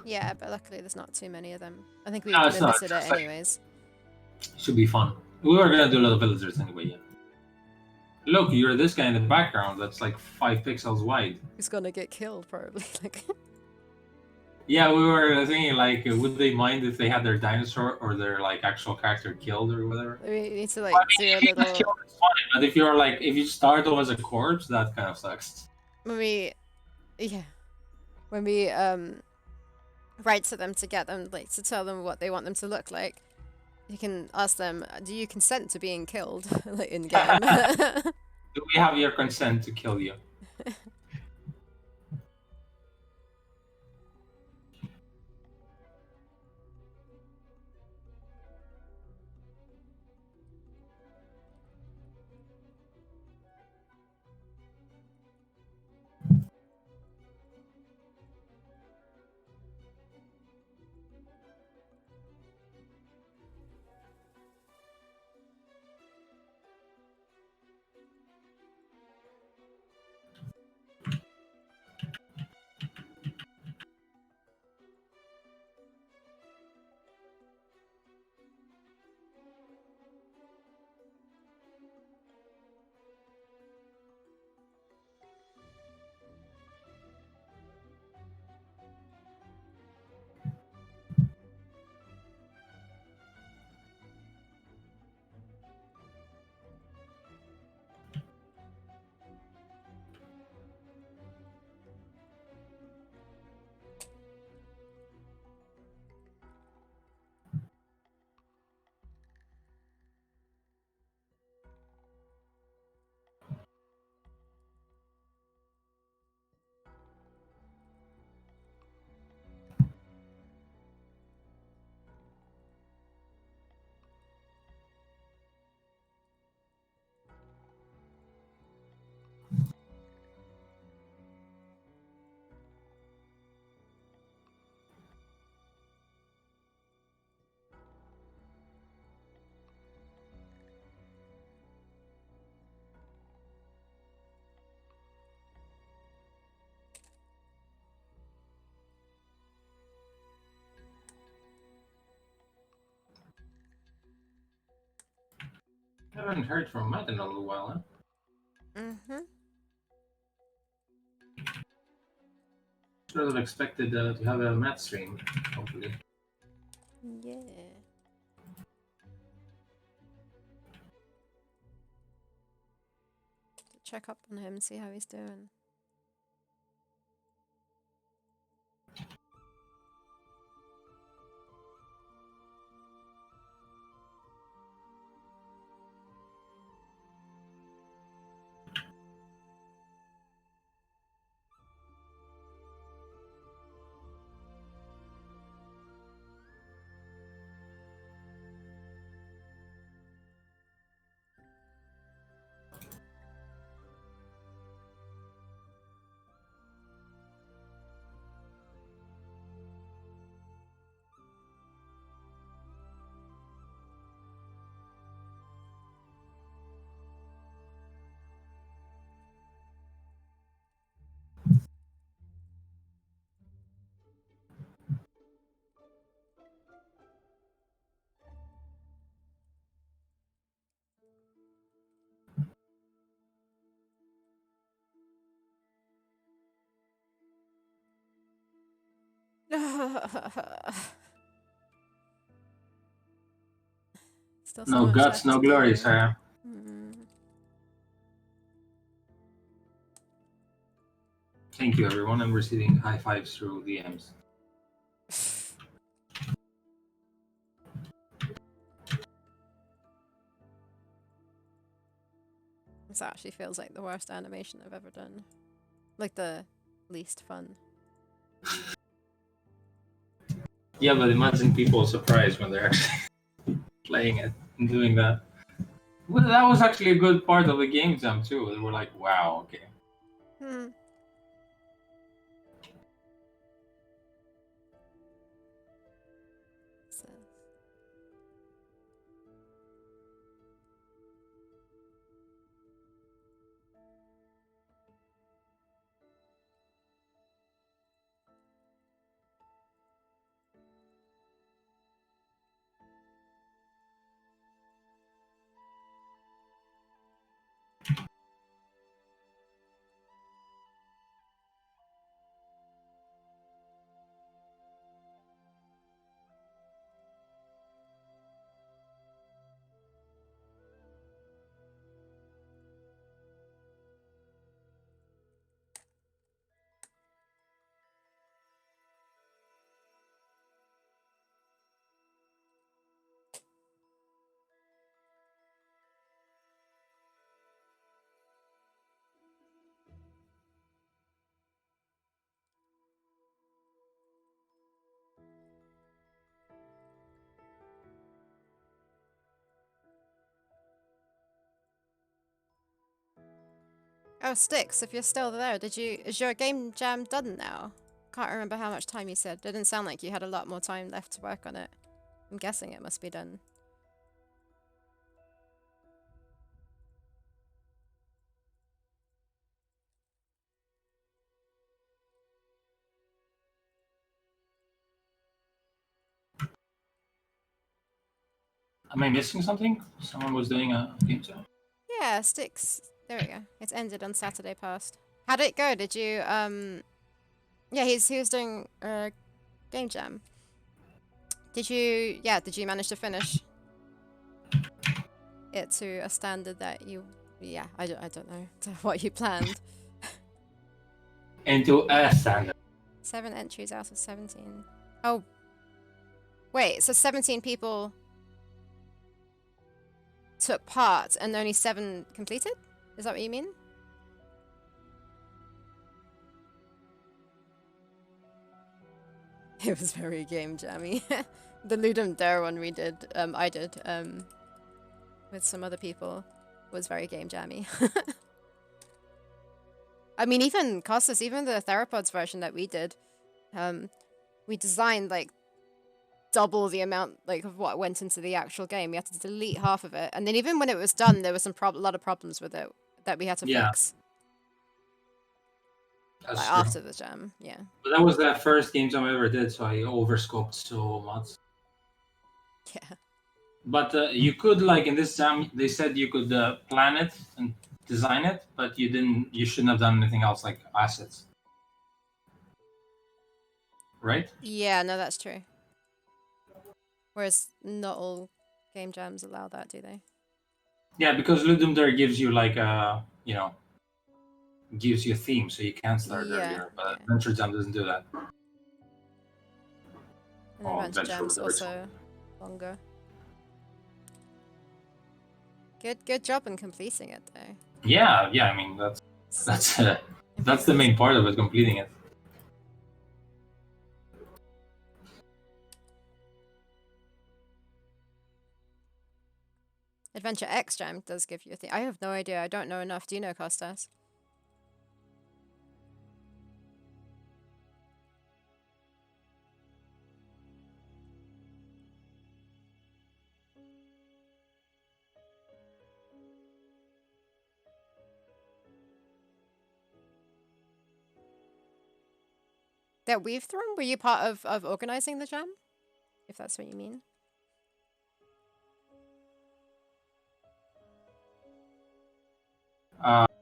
Yeah, but luckily there's not too many of them. I think we No, it's not. limited it anyways. Should be fun. We were gonna do a lot of villagers anyway. Yeah. Look, you're this guy in the background that's like 5 pixels wide. Who's gonna get killed probably? Like. Yeah, we were thinking like, would they mind if they had their dinosaur or their like actual character killed or whatever? We need to like Well, I do mean, a if you get little. killed, it's fine. But if you start off as a corpse, that kind of sucks. When we write to them to get them like to tell them what they want them to look like, you can ask them, do you consent to being killed like in game? Do we have your consent to kill you? haven't heard from Matt in a little while, huh? Mm-hmm. Sort of expected to have a Matt stream, hopefully. Yeah. Check up on him, see how he's doing. Still so No much guts, left no to glory, do. Sarah. Thank you, everyone. I'm receiving high fives through DMs. This actually feels like the worst animation I've ever done. Like the least fun. Yeah, but imagine people surprised when they're actually playing it and doing that. Well, that was actually a good part of the game jam too. They were like, "Wow, okay." Hmm. So. Oh, Sticks, if you're still there, is your game jam done now? Can't remember how much time you said. Didn't sound like you had a lot more time left to work on it. I'm guessing it must be done. Am I missing something? Someone was doing a game jam. Yeah, Sticks. There we go. It's ended on Saturday past. How did it go? Did you yeah, he was doing a game jam. Did you manage to finish it to a standard that you I don't know to what you planned. Into a standard. 7 entries out of 17. Oh. Wait, so 17 people took part and only 7 completed? Is that what you mean? It was very game jammy. The Ludum Dare one we did, I did, with some other people, was very game jammy. I mean, even Costas, even the Theropods version that we did, we designed like double the amount like of what went into the actual game. We had to delete half of it, and then even when it was done, there was a lot of problems with it that we had to fix. That's like, true. after the jam, yeah. But that was the first game jam I ever did, so I overscoped so much. Yeah. But you could, like, in this jam, they said you could plan it and design it, but you didn't. You shouldn't have done anything else like assets, right? Yeah, no, that's true. Whereas not all game jams allow that, do they? Yeah, because Ludum Dare gives you like a, gives you a theme, so you can start Yeah, earlier. But yeah. Adventure Jam doesn't do that. And Oh, Adventure Jam's Resorts. also longer. Good job in completing it, though. Yeah. I mean, that's the main part of it, completing it. Adventure X Jam does give you a thing. I have no idea. I don't know enough. Do you know, Costas? That we've thrown? Were you part of organizing the jam? If that's what you mean.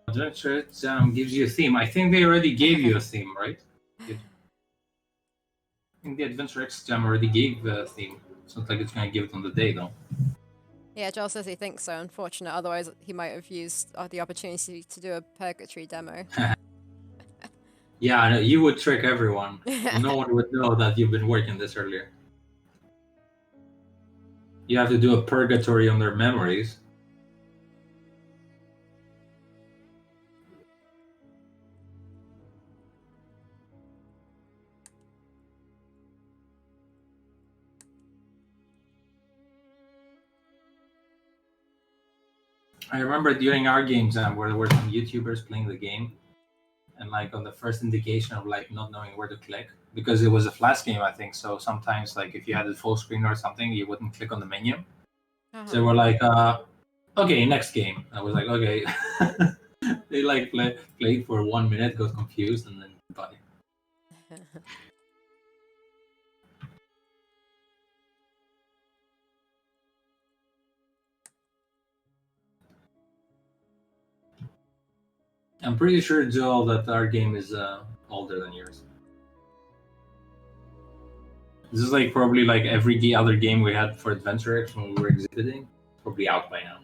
Adventure Jam gives you a theme. I think they already gave you a theme, right? I think the Adventure X Jam already gave the theme. It's not like it's gonna give it on the day, though. Yeah, Joel says he thinks so. Unfortunate. Otherwise, he might have used the opportunity to do a purgatory demo. Yeah, you would trick everyone. No one would know that you've been working this earlier. You have to do a purgatory on their memories. I remember during our game jam where there were some YouTubers playing the game, and like on the first indication of like not knowing where to click, because it was a flash game, I think. So sometimes like if you had it full screen or something, you wouldn't click on the menu. So they were like, okay, next game. I was like, okay. They like played for 1 minute, got confused, and then goodbye. I'm pretty sure, Joel, that our game is older than yours. This is like probably like every other game we had for Adventure X when we were exhibiting. Probably out by now.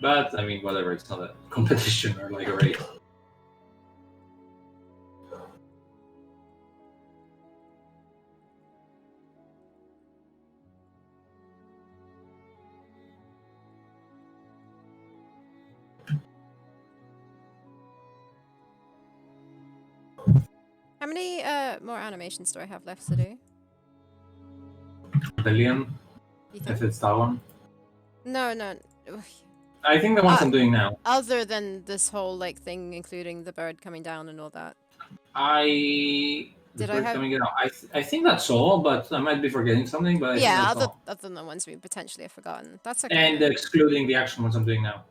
But I mean, whatever. It's not a competition or like a race. How many more animations do I have left to do? A billion, You think? if it's that one. No. I think the ones I'm doing now. Other than this whole like thing, including the bird coming down and all that. Did I have? Coming in, I think that's all, but I might be forgetting something. But yeah, other than the ones we potentially have forgotten. That's okay. And excluding the action ones I'm doing now.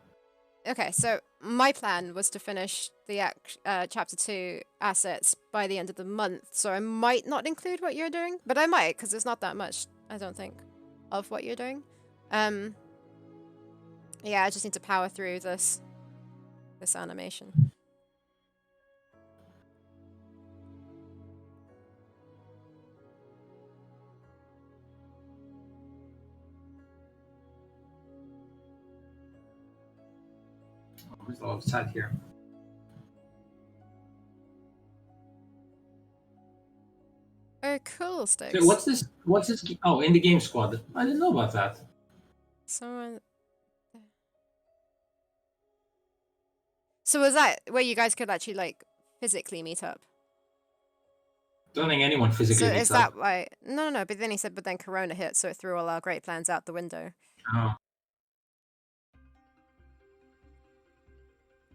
Okay, so my plan was to finish the chapter 2 assets by the end of the month, so I might not include what you're doing, but I might, because it's not that much, I don't think, of what you're doing. Yeah, I just need to power through this animation. Where's all sat here? Oh, cool, Sticks. So what's this? Oh, in the game squad. I didn't know about that. Someone. So was that where you guys could actually like physically meet up? Don't think anyone physically meets up. So is that why? No. But then he said, but then Corona hit, so it threw all our great plans out the window. Oh.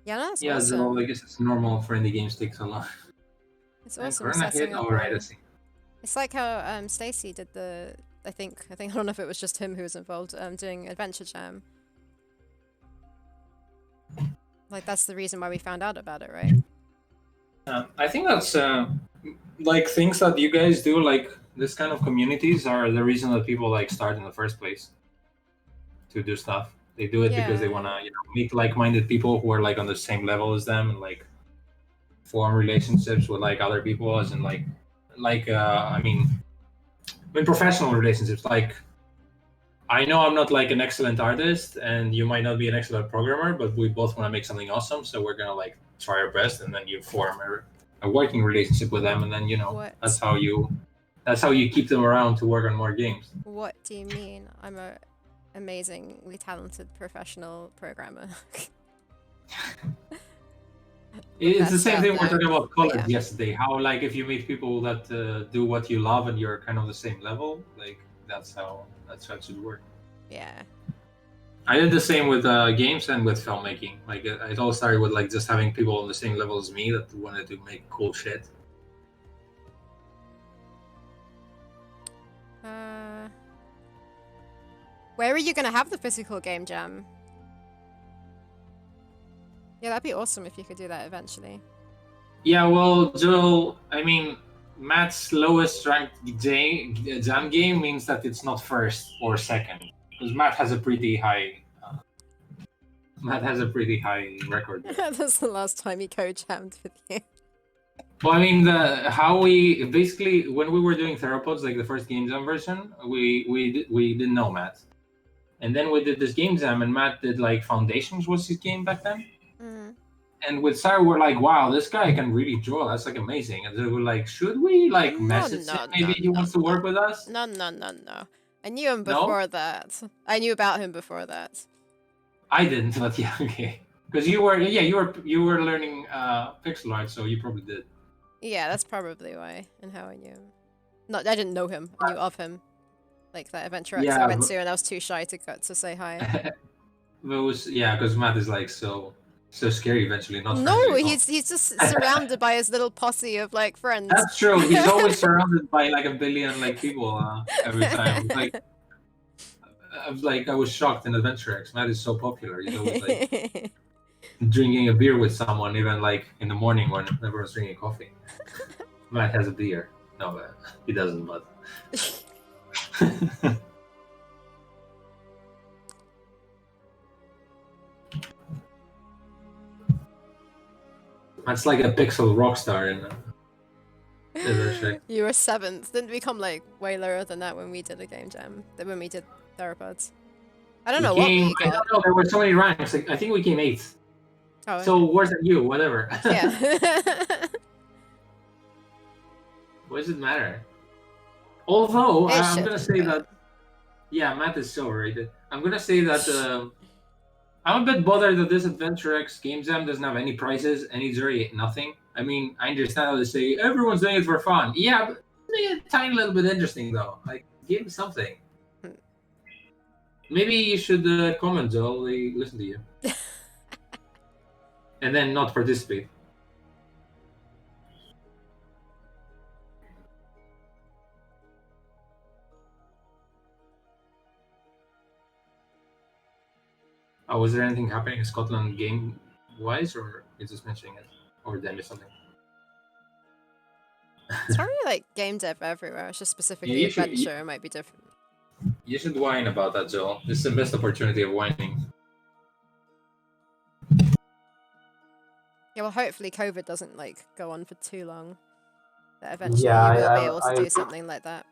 Yeah, no, that's yeah, awesome. So I guess it's normal for indie games takes a lot. It's awesome. Corona hit. All right, I see. It's like how Stacy did the. I think I don't know if it was just him who was involved. Doing Adventure Jam. Like that's the reason why we found out about it, right? I think that's like things that you guys do, like this kind of communities, are the reason that people like start in the first place to do stuff. They do it because they want to, meet like-minded people who are like on the same level as them, and like form relationships with like other people, as in I mean professional relationships. Like, I know I'm not like an excellent artist, and you might not be an excellent programmer, but we both want to make something awesome, so we're gonna like try our best, and then you form a working relationship with them, and then that's how you keep them around to work on more games. What do you mean? I'm a amazingly talented professional programmer. It's the same thing we were talking about college yeah. yesterday. How like if you meet people that do what you love and you're kind of the same level, like that's how it should work. Yeah. I did the same with games and with filmmaking. Like it all started with like just having people on the same level as me that wanted to make cool shit. Where are you gonna have the physical game jam? Yeah, that'd be awesome if you could do that eventually. Yeah, well, Joel, I mean, Matt's lowest ranked jam game means that it's not first or second, because Matt has a pretty high. Matt has a pretty high record. That's the last time he co-jammed with you. Well, I mean, how we basically when we were doing Theropods, like the first game jam version, we didn't know Matt, and then we did this game jam, and Matt did like Foundations was his game back then. And with Sarah, we're like, wow, this guy can really draw. That's like amazing. And then we're like, should we like message him? Maybe he wants to work with us? No. I knew him before that. I knew about him before that. I didn't, but yeah, okay. Because you were learning pixel art, so you probably did. Yeah, that's probably why and how I knew him. I didn't know him. I knew of him. Like that Adventure X I went to, and I was too shy to say hi. Because Matt is like so scary eventually. He's just surrounded by his little posse of like friends. That's true. He's always surrounded by like a billion like people every time. I was shocked in Adventure X. Matt is so popular. He's always like drinking a beer with someone, even like in the morning when everyone's drinking coffee. Matt has a beer. No, he doesn't. But Matt's like a pixel rock star in. You were 7th. Didn't become like way lower than that when we did the game jam. When we did Theropods. I don't know what we got. I don't know. There were so many ranks. Like, I think we came 8th. Oh, so worse than you, whatever. Yeah. What does it matter? Although I'm gonna say that, yeah, Matt is so rated. I'm gonna say that I'm a bit bothered that this Adventure X Game Jam doesn't have any prizes and it's very nothing. I mean, I understand how they say everyone's doing it for fun. Yeah, but make it a tiny little bit interesting though. Like, give them something. Maybe you should comment, Joel. They listen to you. And then not participate. Oh, was there anything happening in Scotland game-wise, or is just mentioning it? Or did I miss something? It's probably like game dev everywhere. It's just specifically Adventure might be different. You should whine about that, Joel. This is the best opportunity of whining. Yeah, well, hopefully COVID doesn't like go on for too long. That eventually we'll be able to do something like that.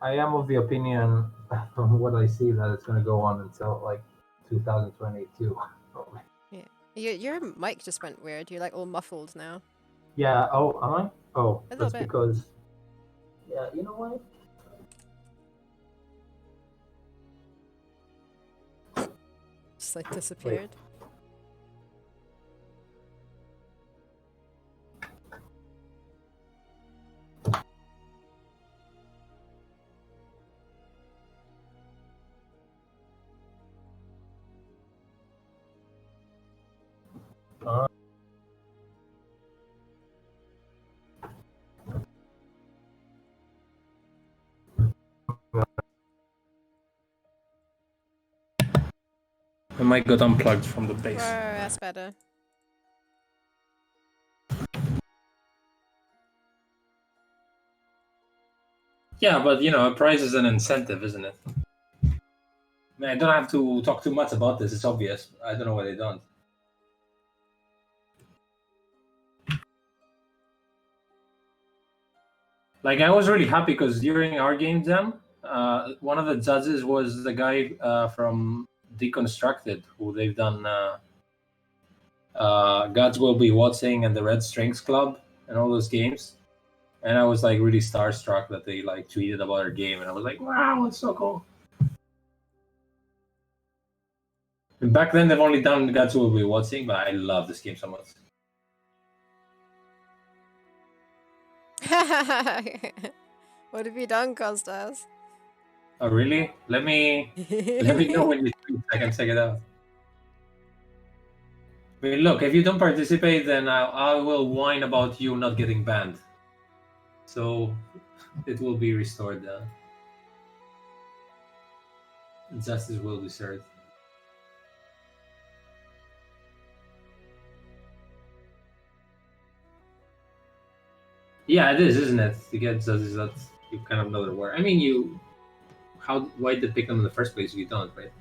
I am of the opinion, from what I see, that it's going to go on until like 2022, probably. Yeah, your mic just went weird. You're like all muffled now. Yeah. Oh, am I? Oh, that's bit. because. Yeah, you know what? Just like disappeared. Wait. The mic got unplugged from the base. Oh, that's better. Yeah, but a prize is an incentive, isn't it? I don't have to talk too much about this. It's obvious. I don't know why they don't. Like, I was really happy because during our game jam, one of the judges was the guy from Deconstructed, who they've done Gods Will Be Watching and the Red Strings Club and all those games. And I was like really starstruck that they like tweeted about our game, and I was like, wow, it's so cool. And back then they've only done Gods Will Be Watching, but I love this game so much. What have you done, Costas? Oh really? Let me know when you tweet. I can check it out. I mean, look, if you don't participate, then I will whine about you not getting banned. So it will be restored. Justice will be served. Yeah, it is, isn't it? To get judges that you kind of know their work. I mean, why did they pick them in the first place if you don't, right?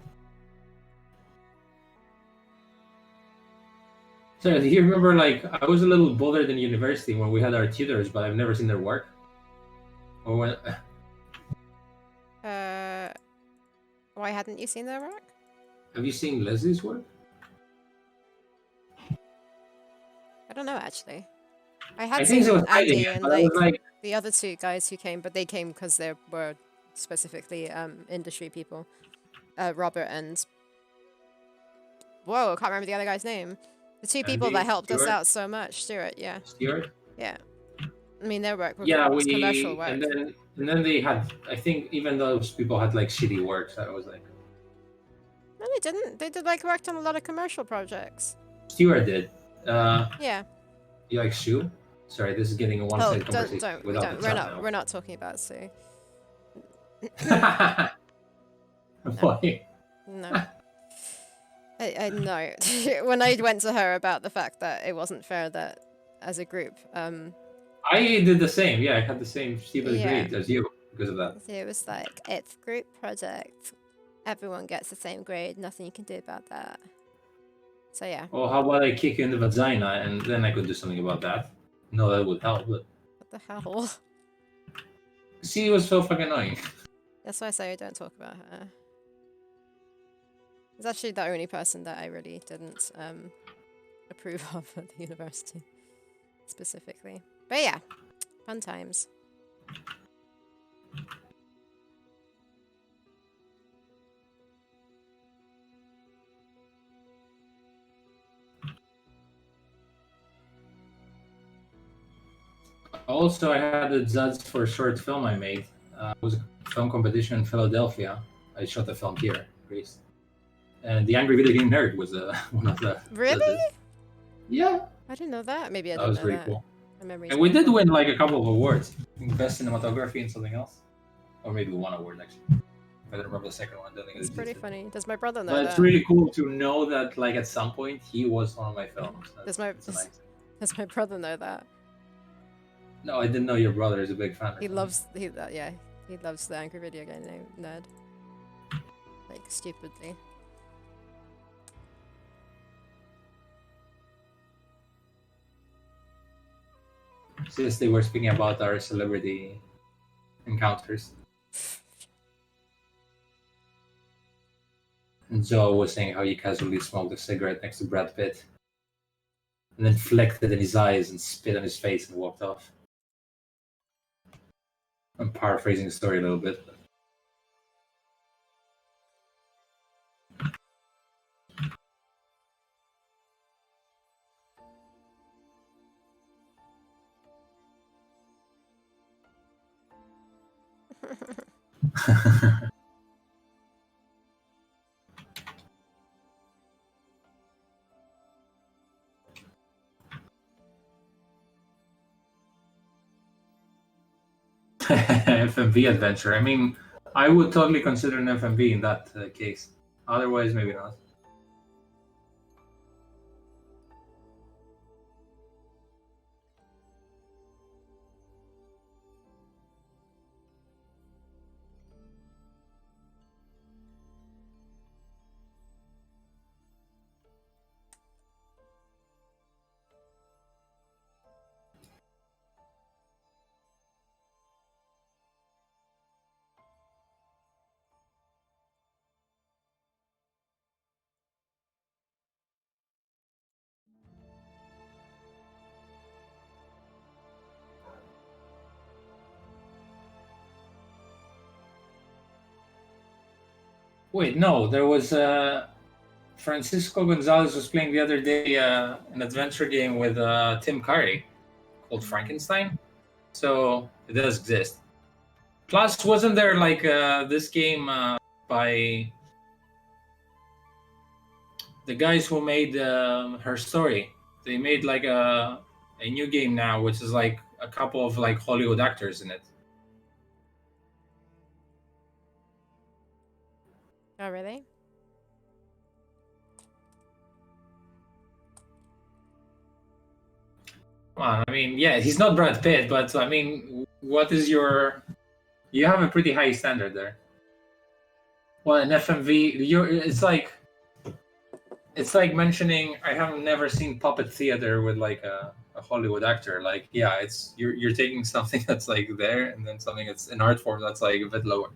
So do you remember, like, I was a little bothered in university when we had our tutors, but I've never seen their work. Or when Why hadn't you seen their work? have you seen Leslie's work? I don't know, actually. I I had think seen she was hiding Andy it, and but I was like, the other two guys who came, but they came because they were specifically industry people. Robert and whoa, I can't remember the other guy's name. The two people Andy, that helped us Stuart? out so much. Stuart, yeah, Stuart? yeah. I mean, their work Yeah, was commercial work. and then they had. I think even those people had like shitty work. So I was like, No, they didn't. They did like worked on a lot of commercial projects. Stuart did. Yeah. You like Sue? Sorry, this is getting a Oh, one-sided conversation we without don't. the chat We're not talking about Sue. now. Why? No. I no. When I went to her about the fact that it wasn't fair that as a group, I did the same. Yeah, I had the same stupid Yeah. grades as you because of that. it was like it's group project. Everyone gets the same grade. Nothing you can do about that. So yeah. Or how about I kick you in the vagina and then I could do something about that? No, that would help. But What the hell? she was so fucking annoying. That's why I say I don't talk about her. It's actually the only person that I really didn't approve of at the university, specifically. But yeah, fun times. Also, I had a judge for a short film I made. It was a film competition in Philadelphia. I shot the film here, Greece. And the Angry Video Game Nerd was one of the Really? judges. Yeah, I didn't know that. Maybe I that didn't was know pretty that. cool. My memory's And we did awful. win like a couple of awards. Best cinematography and something else. Or maybe one award actually. I don't remember the second one. I don't think it It's pretty existed. funny. Does my brother know But that? it's really cool to know that like at some point he was one of my films. Does my does my brother know that? No, I didn't know your brother is a big fan. He loves he loves the Angry Video Game Nerd. Like stupidly. Since they were speaking about our celebrity encounters. And Joe was saying how he casually smoked a cigarette next to Brad Pitt. And then flicked it in his eyes and spit on his face and walked off. I'm paraphrasing the story a little bit. FMV adventure. I mean, I would totally consider an FMV in that case. Otherwise, maybe not. Wait, no, there was Francisco Gonzalez was playing the other day an adventure game with Tim Curry called Frankenstein. So it does exist. Plus, wasn't there like this game by the guys who made Her Story? They made like a new game now, which is like a couple of like Hollywood actors in it. Oh, really? Come on, I mean, yeah, he's not Brad Pitt, but I mean, what is your? You have a pretty high standard there. Well, an FMV, it's like mentioning I have never seen puppet theater with like a Hollywood actor. Like, yeah, it's you're taking something that's like there, and then something that's an art form that's like a bit lower.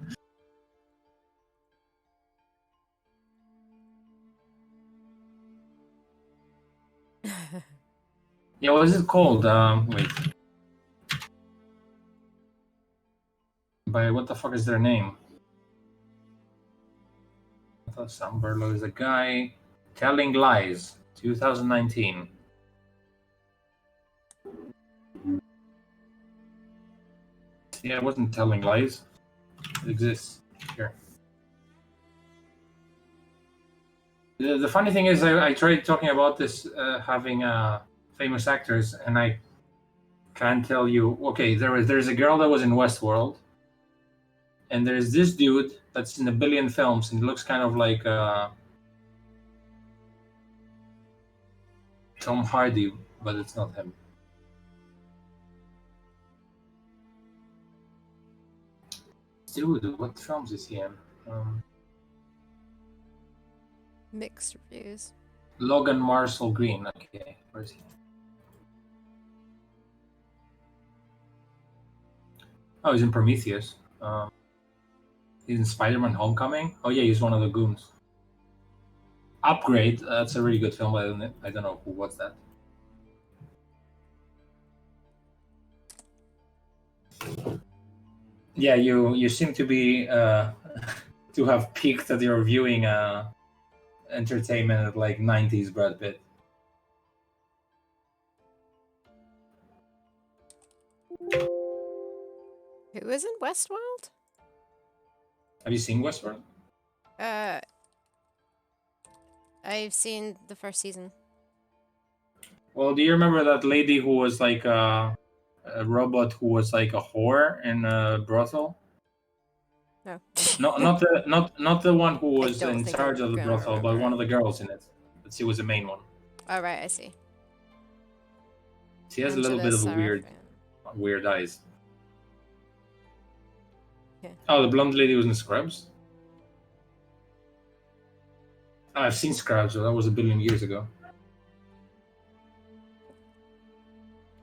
Yeah, what is it called? Wait. By what the fuck is their name? I thought Samberlo is a guy. Telling Lies, 2019. Yeah, it wasn't Telling Lies. It exists here. The funny thing is, I tried talking about this having famous actors, and I can't tell you. Okay, there's a girl that was in Westworld, and there's this dude that's in a billion films, and he looks kind of like Tom Hardy, but it's not him. Dude, what films is he in? Mixed reviews. Logan Marshall Green. Okay, where is he? Oh, he's in Prometheus. He's in Spider-Man: Homecoming. Oh yeah, he's one of the goons. Upgrade. That's a really good film. I don't know who was that. Yeah, you seem to be to have peaked at your viewing entertainment at like 90s Brad Pitt. Who is in Westworld? Have you seen Westworld? I've seen the first season. Well, do you remember that lady who was like a robot who was like a whore in a brothel? No. Not the one who I was don't in think charge I'm of the gonna brothel, but remember. one of the girls in it. But she was the main one. Oh, right, I see. She has a little bit of a Angela weird eyes. Yeah. Oh, the blonde lady was in Scrubs? Oh, I've seen Scrubs, so that was a billion years ago.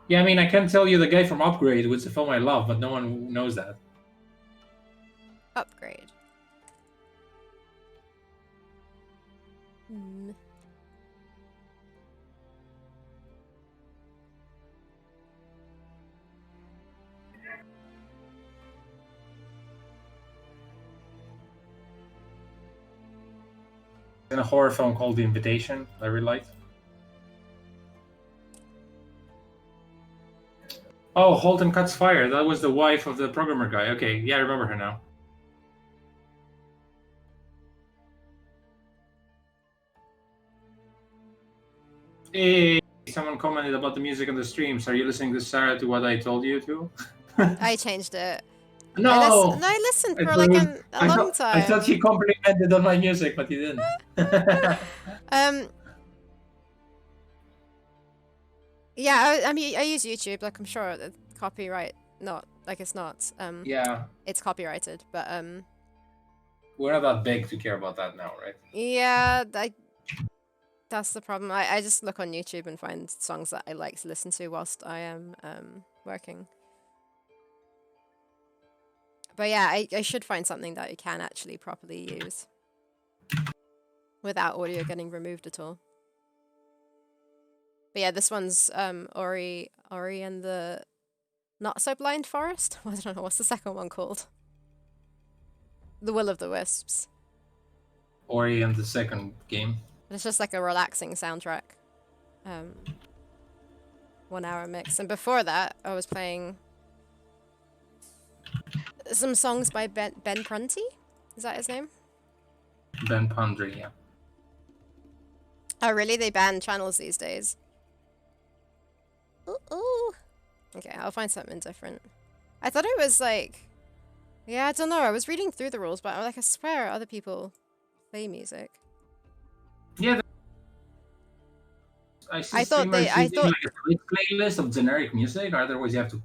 Yeah, I mean, I can tell you the guy from Upgrade, which is a film I love, but no one knows that. Upgrade. Hmm. In a horror film called The Invitation, I really liked. Oh, Holton Cuts Fire. That was the wife of the programmer guy. Okay, yeah, I remember her now. Hey, someone commented about the music on the streams. Are you listening to Sarah to what I told you to? I changed it. No! I listened for like a long time. I thought he complimented on my music, but he didn't. Yeah, I mean, I use YouTube. Like, I'm sure that copyright, not like it's not. Yeah, It's copyrighted, but we're not that big to care about that now, right? yeah, that's the problem. I just look on YouTube and find songs that I like to listen to whilst I am working. But yeah, I should find something that you can actually properly use without audio getting removed at all. But yeah, this one's Ori and the Not So Blind Forest. I don't know what's the second one called. The Will of the Wisps. Ori and the second game. It's just like a relaxing soundtrack. 1 hour mix. And before that, I was playing some songs by Ben Prunty. Is that his name? Ben Pondry, yeah. Oh, really? They ban channels these days? Ooh. Okay, I'll find something different. I thought it was like... Yeah, I don't know. I was reading through the rules, but I swear other people play music. Yeah, I see I thought streamers they- I using thought- like a Twitch playlist of generic music, otherwise you have to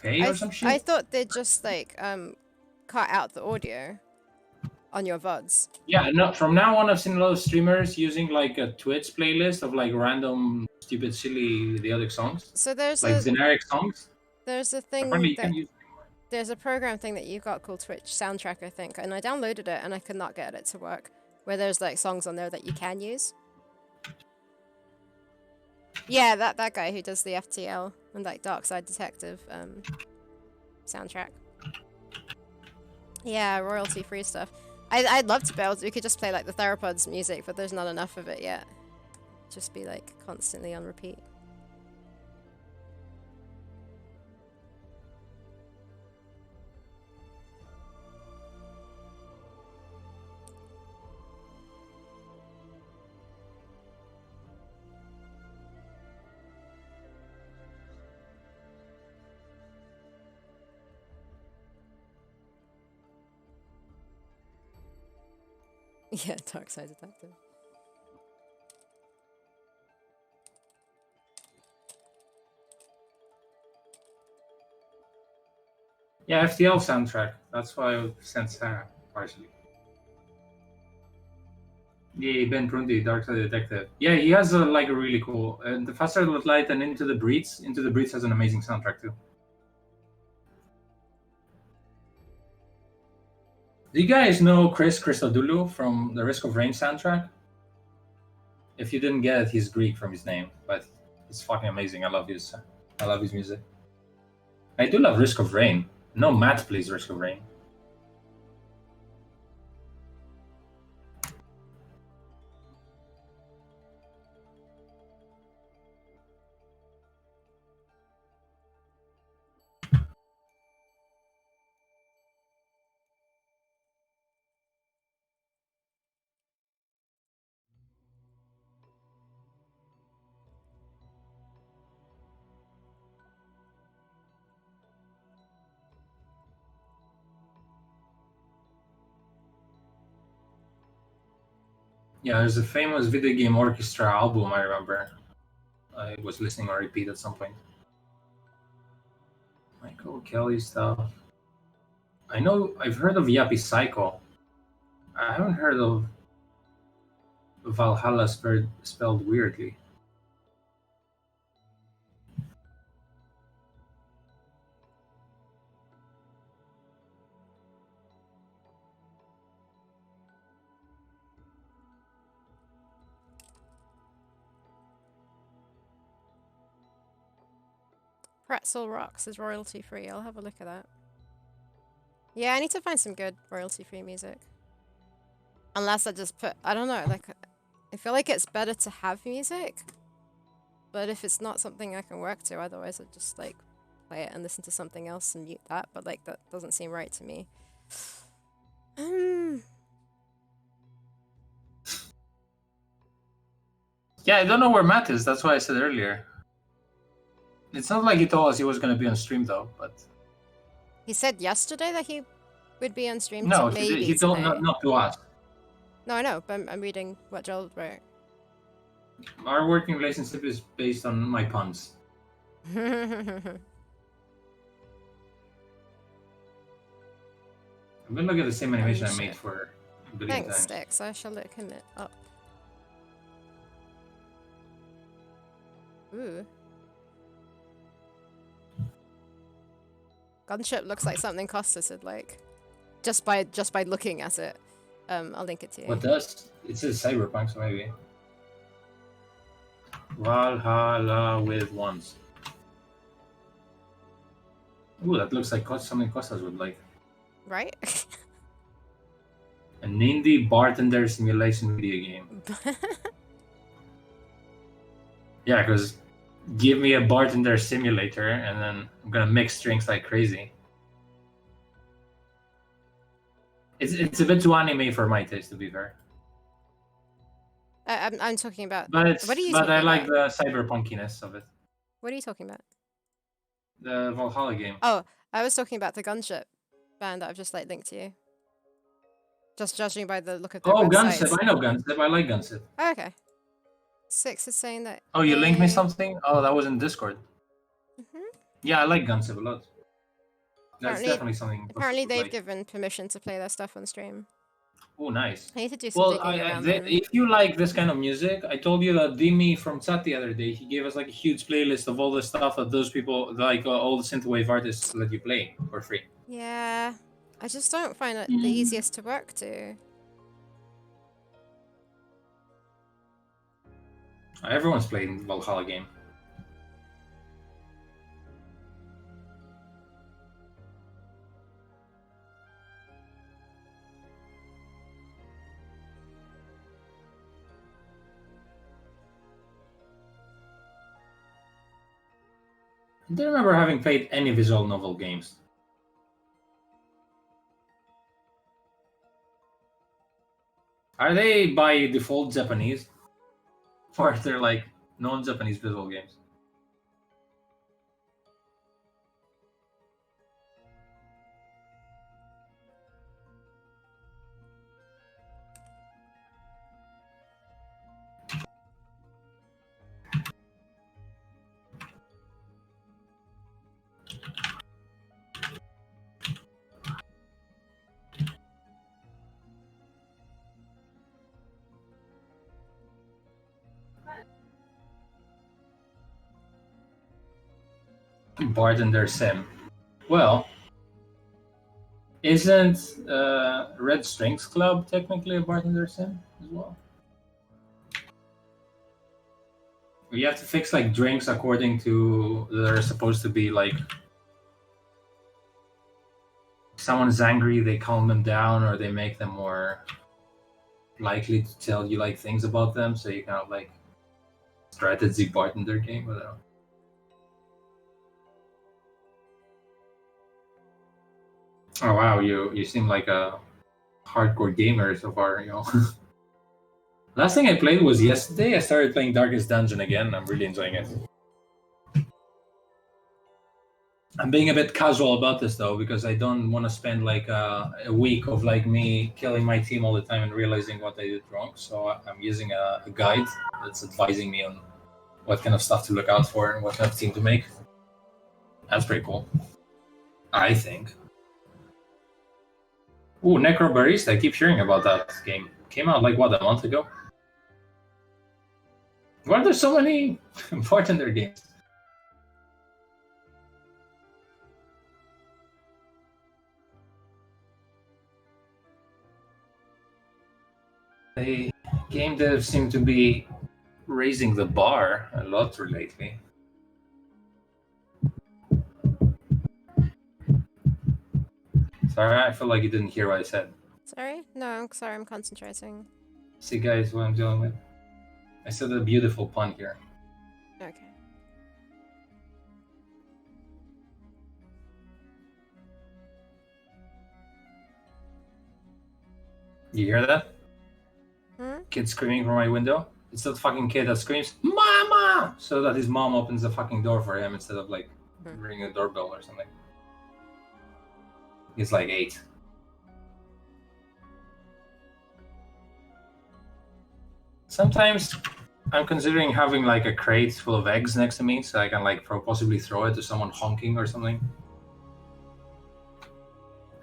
pay or some shit. I thought they'd just like cut out the audio on your VODs. Yeah, no. From now on, I've seen a lot of streamers using like a Twitch playlist of like random, stupid, silly, idiotic songs, So there's like generic songs. there's a thing Apparently, you that can use. there's a program thing that you got called Twitch Soundtrack, I think, and I downloaded it and I could not get it to work. Where there's like songs on there that you can use. Yeah, that guy who does the FTL and like Dark Side Detective soundtrack. Yeah, royalty free stuff. I'd love to be able to. We could just play like the Theropods music, but there's not enough of it yet. Just be like constantly on repeat. Yeah, Dark Side Detective. Yeah, FTL soundtrack. That's why I sent Sarah partially. Yeah, Ben Prunty, Dark Side Detective. Yeah, he has like a really cool. The Faster Light and Into the Breeds. Into the Breeds has an amazing soundtrack too. Do you guys know Chris Christodoulou from the Risk of Rain soundtrack? If you didn't get it, he's Greek from his name, but it's fucking amazing. I love his music. I do love Risk of Rain. No, Matt plays Risk of Rain. Yeah, there's a famous video game orchestra album I remember. I was listening on repeat at some point. Michael Kelly stuff. I know I've heard of Yappy Psycho. I haven't heard of Valhalla spelled weirdly. Pretzel Rocks is royalty free. I'll have a look at that. Yeah, I need to find some good royalty free music. Unless I just put, I don't know, like, I feel like it's better to have music. But if it's not something I can work to, otherwise I just like play it and listen to something else and mute that. But like that doesn't seem right to me. Yeah, I don't know where Matt is. That's why I said earlier. It's not like he told us he was going to be on stream though, but He said yesterday that he would be on stream. no, Maybe he told today. not to us. No, I know, but I'm reading what Joel wrote. Our working relationship is based on my puns. I've been looking at the same animation I made shit. for a billion Thanks, times. Stix. I shall look him up. Ooh. Gunship looks like something Costas would like. Just by looking at it. I'll link it to you. What does? It says Cyberpunk, so maybe. Valhalla with ones. Ooh, that looks like something Costas would like. Right? And An indie bartender simulation video game. Yeah, because give me a bartender simulator and then I'm gonna mix drinks like crazy. It's a bit too anime for my taste, to be fair. I'm talking about. But What are you I talking like about? the cyberpunkiness of it. What are you talking about? The Valhalla game. Oh, I was talking about the gunship band that I've just like linked to you. Just judging by the look of their Oh, websites. Gunsip. I know Gunsip. I like Gunsip. Oh, okay. Six is saying that. Oh, you linked me they- something? Oh, that was in Discord. Mhm. Yeah, I like Gunsip a lot. That's Apparently- definitely something. Apparently, they've like. given permission to play their stuff on stream. Oh, nice. I need to do some Well, digging around them. if you like this kind of music, I told you that Dimi from Chat the other day, he gave us like a huge playlist of all the stuff that those people, like all the synthwave artists, let you play for free. Yeah, I just don't find it the easiest to work to. Everyone's playing the Valhalla game. I don't remember having played any visual novel games. Are they by default Japanese? Or are they like non-Japanese visual games? Bartender Sim. Well, isn't Red Strings Club technically a bartender sim as well? You have to fix like drinks according to they're supposed to be like someone's angry, they calm them down, or they make them more likely to tell you like things about them. So you kind of like strategy bartender game, whatever. Oh wow, you seem like a hardcore gamer so far, you know. Last thing I played was yesterday. I started playing Darkest Dungeon again. I'm really enjoying it. I'm being a bit casual about this though, because I don't want to spend like a week of like me killing my team all the time and realizing what I did wrong. So I'm using a guide that's advising me on what kind of stuff to look out for and what kind of team to make. That's pretty cool, I think. Ooh, Necrobarista. I keep hearing about that game. Came out like what, a month ago? Why are there so many bartender games? The game devs seem to be raising the bar a lot lately. Sorry, I feel like you didn't hear what I said. Sorry? No, I'm sorry, I'm concentrating. See, guys, what I'm dealing with? I said a beautiful pun here. Okay. You hear that? Hmm? Kid screaming from my window? It's that fucking kid that screams, "Mama!" so that his mom opens the fucking door for him instead of like ringing a doorbell or something. He's like 8. Sometimes I'm considering having like a crate full of eggs next to me so I can like possibly throw it to someone honking or something.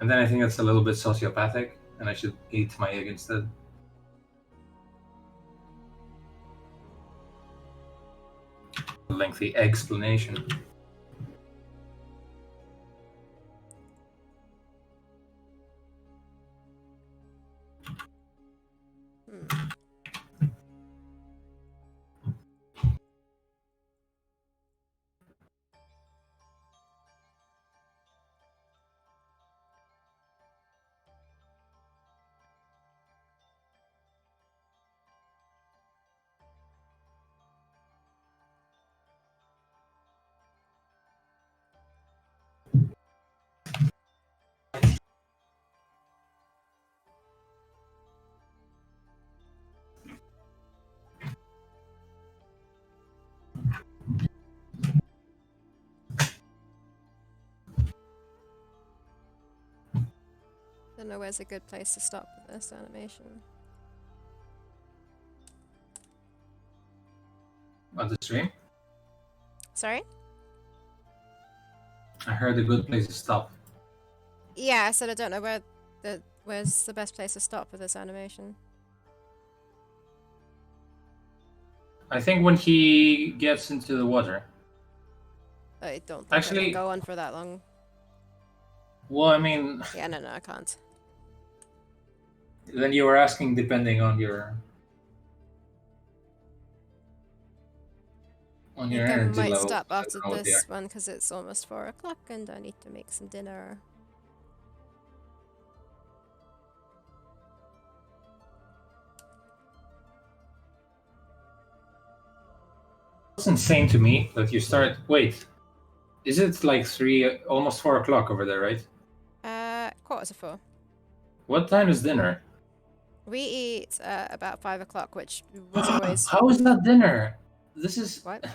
And then I think that's a little bit sociopathic and I should eat my egg instead. Lengthy explanation. don't know where's a good place to stop with this animation. On the stream? Sorry? I heard a good place to stop. Yeah, I said I don't know where's the best place to stop with this animation. I think when he gets into the water. I don't think I Actually- can go on for that long. Well, I mean, Yeah, no, I can't. then you were asking depending on your I think I energy might level. stop I don't after know what they this are. one because it's almost 4 o'clock and I need to make some dinner. It's insane to me that you start. Wait, is it like 3, almost 4 o'clock over there, right? 4:45. What time is dinner? We eat about 5 o'clock, which was always How is that dinner? This is what?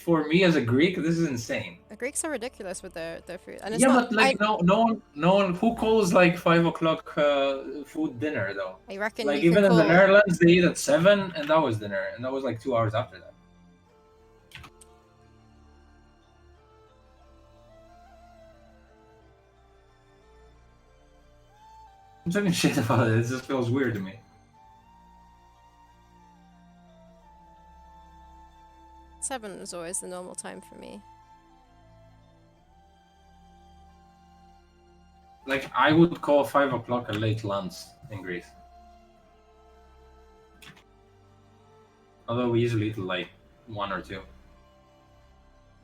for me as a Greek. This is insane. The Greeks are ridiculous with their food, and it's Yeah, not. but like no one who calls like 5 o'clock food dinner though. I reckon Like you even can in the call. Netherlands, they eat at 7, and that was dinner, and that was like 2 hours after that. I'm talking shit about it. It just feels weird to me. 7 is always the normal time for me. Like I would call 5 o'clock a late lunch in Greece. Although we usually eat like 1 or 2.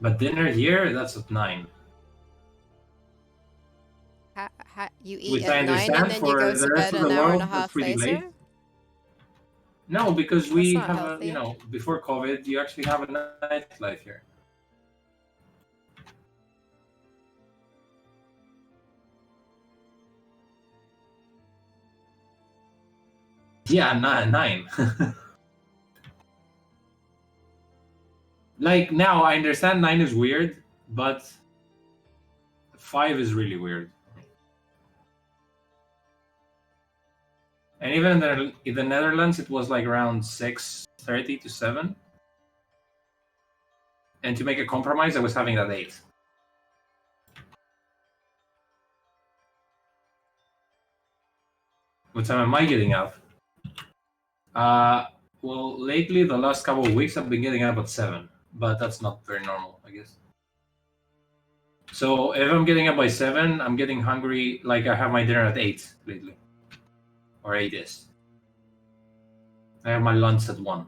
But dinner here, that's at 9. You eat Which I at 9 understand and then you for go the to rest bed of an the hour and world, a that's half pretty later. late. No, because we That's not have healthy. you know, before COVID, you actually have a nightlife here. Yeah, 9. Like now, I understand 9 is weird, but 5 is really weird. And even in the Netherlands, it was like around 6:30 to 7. And to make a compromise, I was having it at 8. What time am I getting up? Well, lately, the last couple of weeks, I've been getting up at 7, but that's not very normal, I guess. So if I'm getting up by 7, I'm getting hungry. Like I have my dinner at 8 lately, or 8 is. I have my lunch at 1.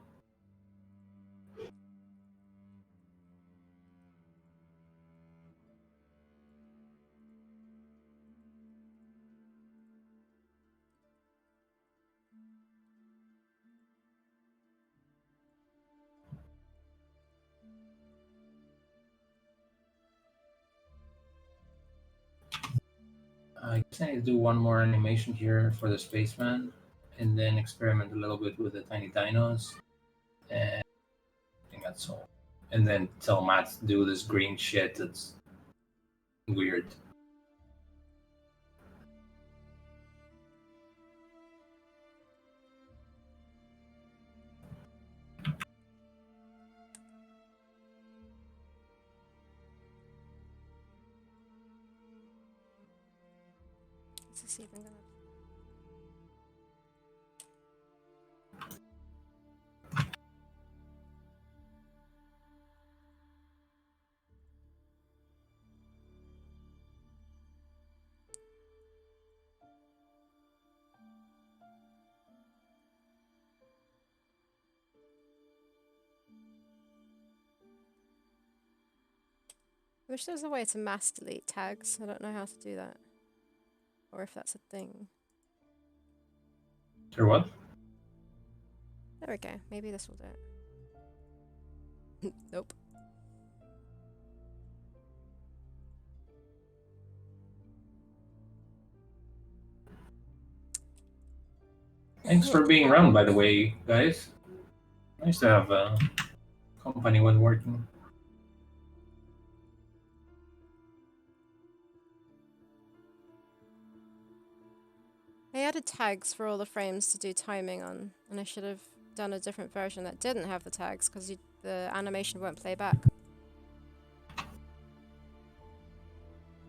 I guess I need to do one more animation here for the spaceman, and then experiment a little bit with the tiny dinos, and I think that's all. And then tell Matt to do this green shit that's weird. Is this even gonna? I wish there was a way to mass delete tags. I don't know how to do that. Or if that's a thing. Sure, what? There we go. Maybe this will do it. Nope. Thanks for being around, by the way, guys. Nice to have company when working. I added tags for all the frames to do timing on, and I should have done a different version that didn't have the tags because the animation won't play back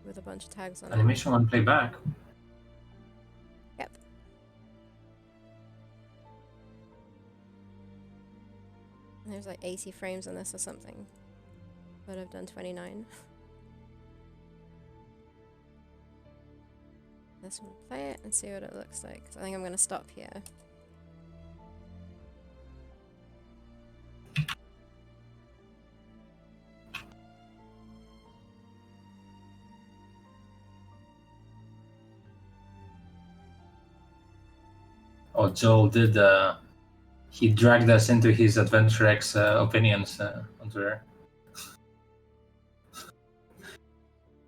with a bunch of tags on it. Animation won't play back. Yep. And there's like 80 frames on this or something, but I've done 29. This one, play it and see what it looks like. I think I'm going to stop here. Oh, Joel did. He dragged us into his Adventure X opinions on Twitter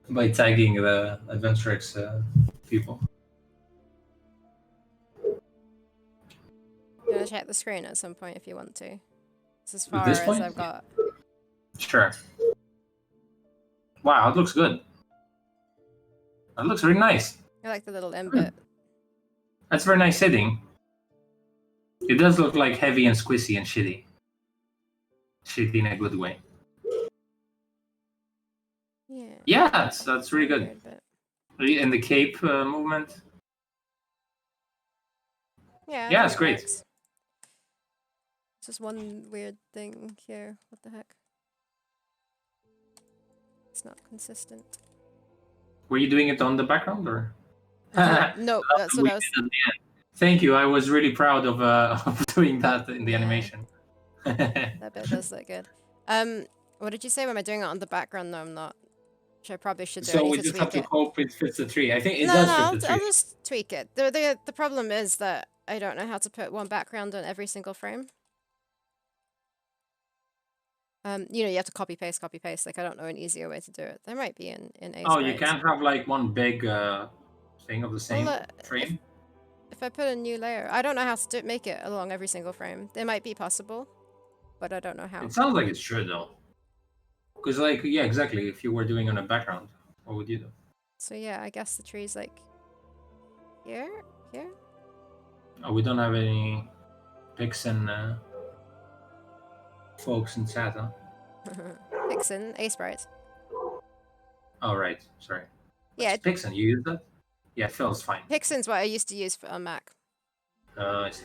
by tagging the Adventure X people. You want to check the screen at some point if you want to. It's as far this as point? I've got. Sure. Wow, it looks good. That looks really nice. I like the little embed. That's very nice setting. It does look like heavy and squishy and shitty. Shitty in a good way. Yeah. Yeah, that's really good. Weird, but... And the cape movement. Yeah, Yeah, I it's think it great. works. It's just one weird thing here. What the heck? It's not consistent. Were you doing it on the background or? No, that's what I was. Thank you. I was really proud of, of doing that in the Yeah. animation. That bit does look good. What did you say? Am I doing it on the background? No, I'm not. Which I probably should do. I So need we to just tweak have to it. hope it fits the tree. I think it No, does no, fit the I'll tree. just tweak it. The problem is that I don't know how to put one background on every single frame. You know, you have to copy paste. Like I don't know an easier way to do it. There might be in A. Oh, you can't have like one big thing of the same Well, frame? If I put a new layer, I don't know how to make it along every single frame. It might be possible, but I don't know how. It sounds like it should though. Because like, yeah, exactly. If you were doing on a background, what would you do? So yeah, I guess the tree's like here. Oh, we don't have any Pixen folks in chat, huh? Pixen, A sprite. Oh, right. Sorry. Yeah, Pixen, you use that? Yeah, it feels fine. Pixen's what I used to use for on Mac. I see.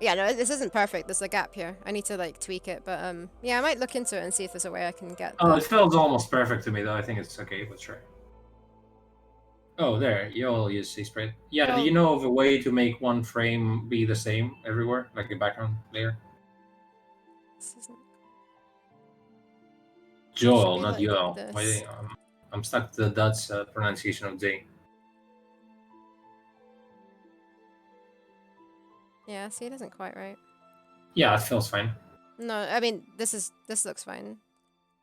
Yeah, no, this isn't perfect. There's a gap here. I need to like tweak it, but yeah, I might look into it and see if there's a way I can get. Oh, that. it feels almost perfect to me, though. I think it's okay, but sure. Oh, there. You all use C-Sprite. Yeah, Well- do you know of a way to make one frame be the same everywhere? Like a background layer? This isn't... Joel, be not like Joel. this. Wait, I'm stuck to the Dutch pronunciation of J. Yeah, see, it isn't quite right. Yeah, it feels fine. No, I mean this looks fine.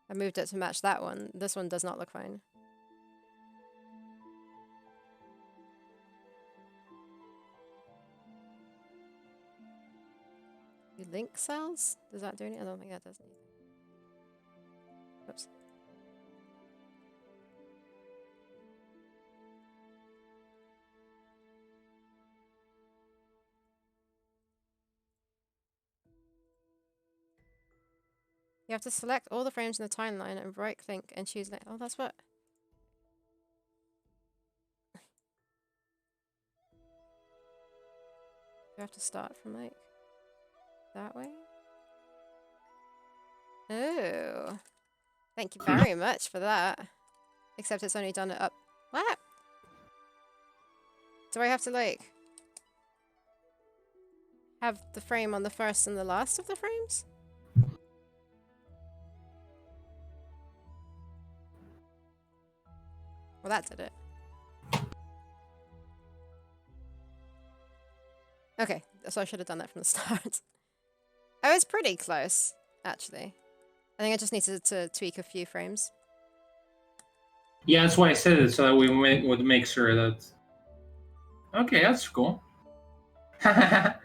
I moved it to match that one. This one does not look fine. You link cells? Does that do anything? I don't think that does anything. Oops. You have to select all the frames in the timeline and right click and choose like, oh, that's what. You have to start from like that way. Oh, thank you very much for that. Except it's only done it up. What? Do I have to like have the frame on the first and the last of the frames? Well, that did it. Okay, so I should have done that from the start. I was pretty close, actually. I think I just needed to tweak a few frames. Yeah, that's why I said it, so that we would make sure that... Okay, that's cool. That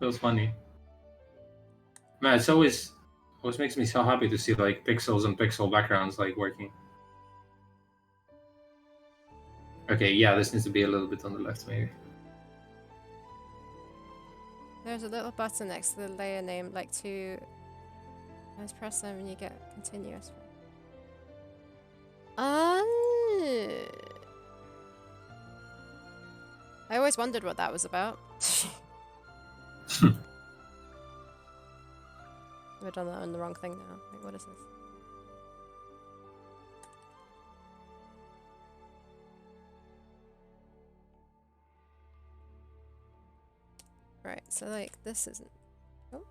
was funny. Man, it's always makes me so happy to see like pixels and pixel backgrounds like working. Okay, yeah, this needs to be a little bit on the left, maybe. There's a little button next to the layer name, like to... Let's press them and you get continuous. Oh. I always wondered what that was about. We've done that on the wrong thing now. Like, what is this? Right, so like this isn't. Oh.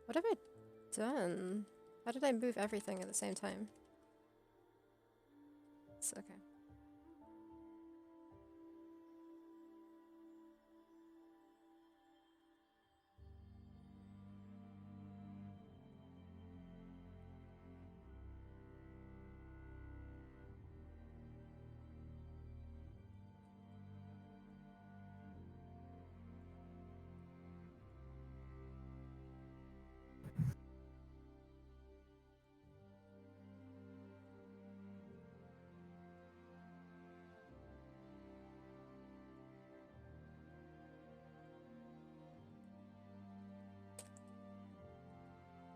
What have I done? How did I move everything at the same time? It's okay.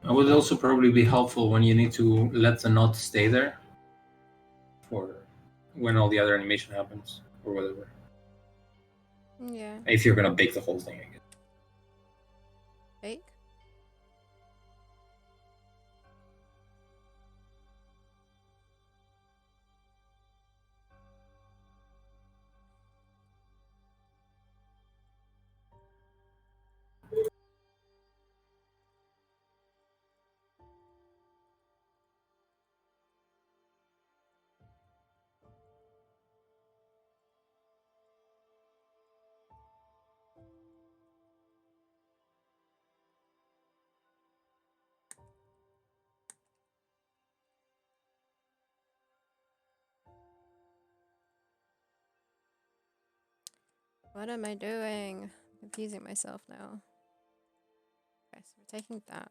It would also probably be helpful when you need to let the knot stay there for when all the other animation happens or whatever. Yeah. If you're gonna bake the whole thing, I guess. Bake? What am I doing? I'm confusing myself now. Okay, so we're taking that.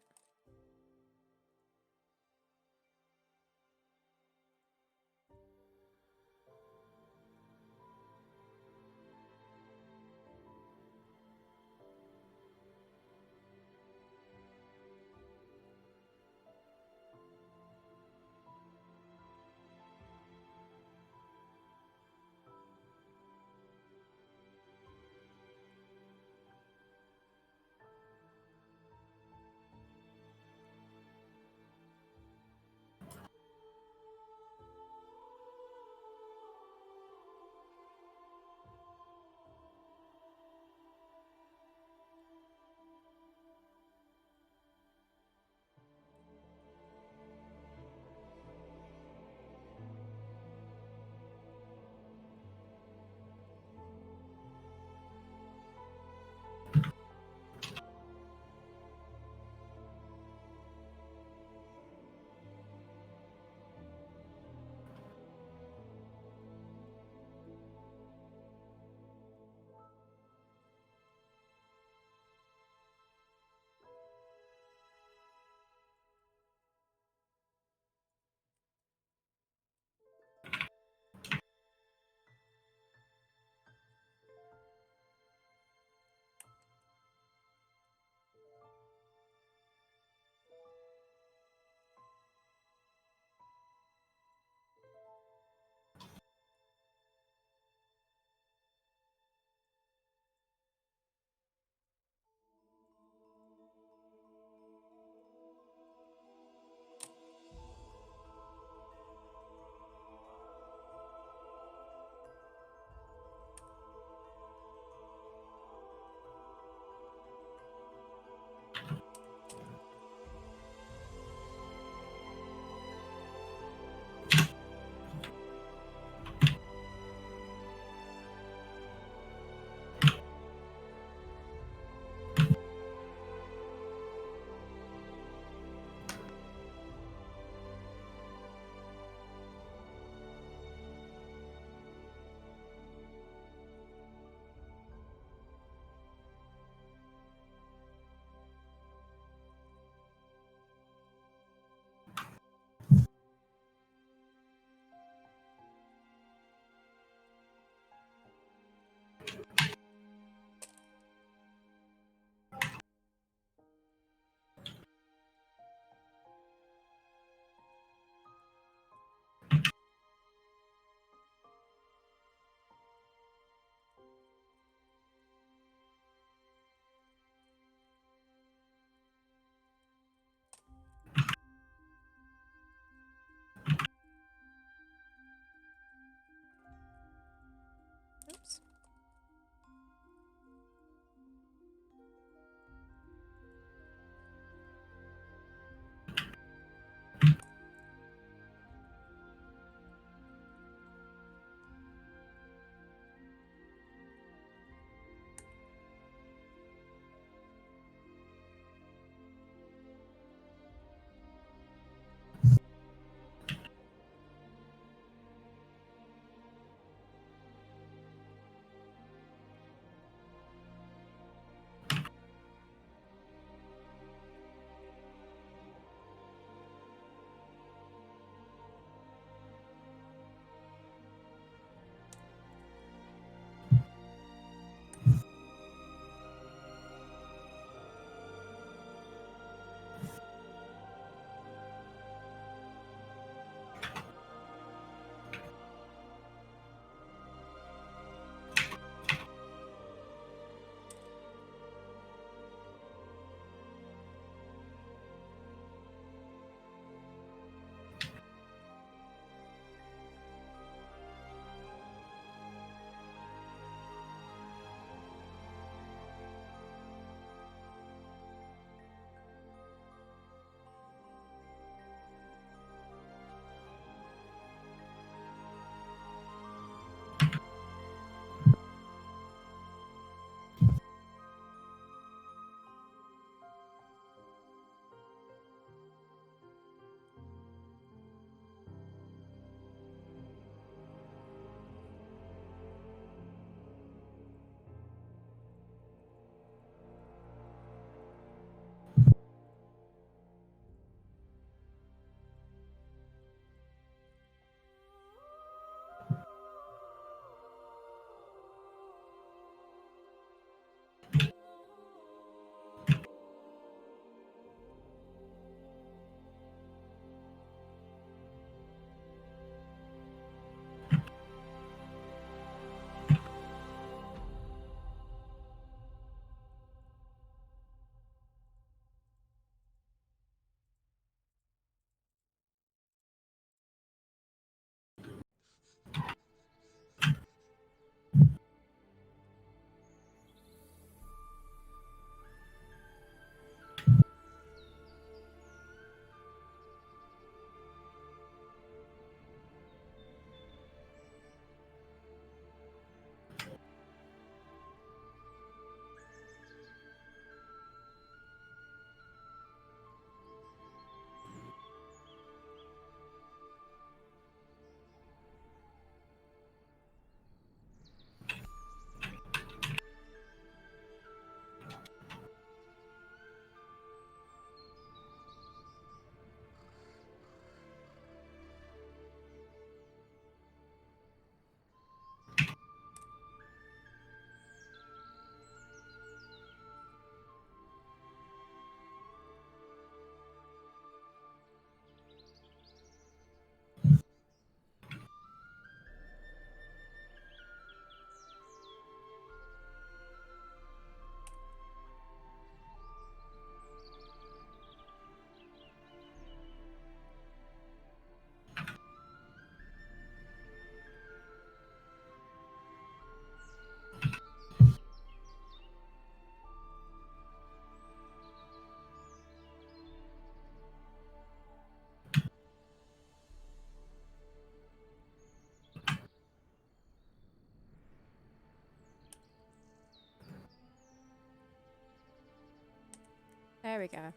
There we go.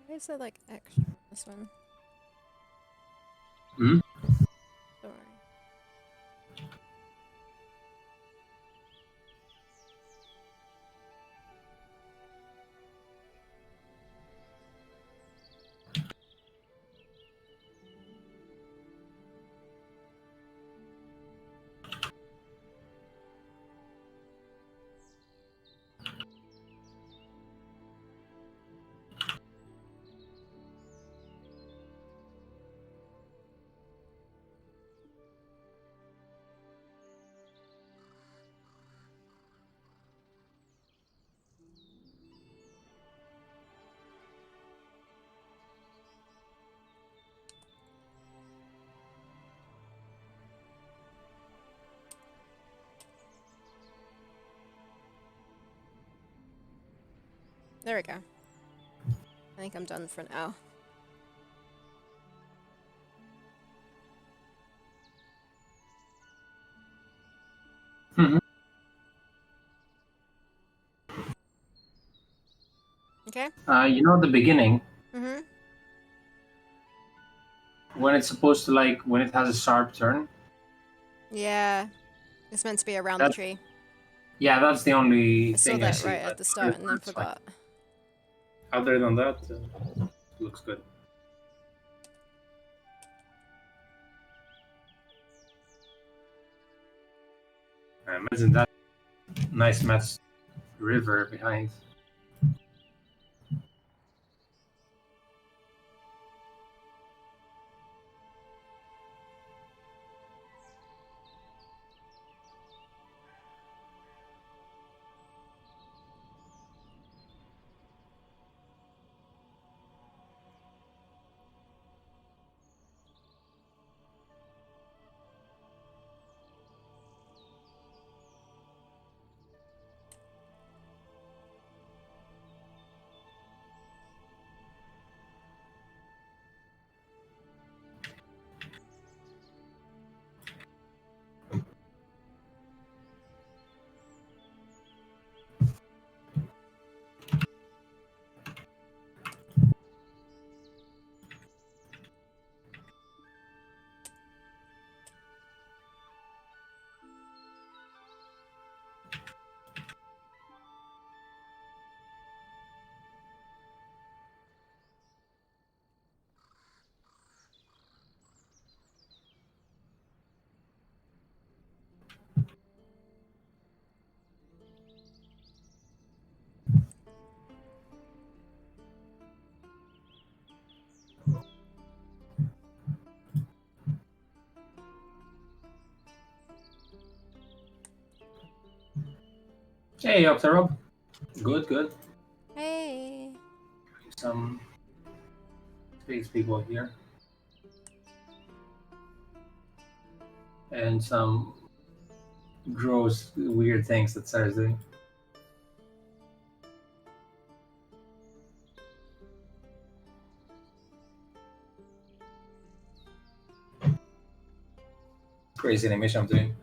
Why is there like extra on this one? Hmm? Sorry. There we go. I think I'm done for now. Mhm. Okay? You know the beginning Mm-hmm. when it's supposed to like when it has a sharp turn. Yeah. It's meant to be around the That tree. yeah, that's the only I saw thing I that see. right at But the other start than and that, then it's fine. forgot. Other than that, looks good. I imagine that nice match river behind. Hey, Octorob. Good, good. Hey. Some space people here. And some gross, weird things that Sarah's doing. Crazy animation I'm doing.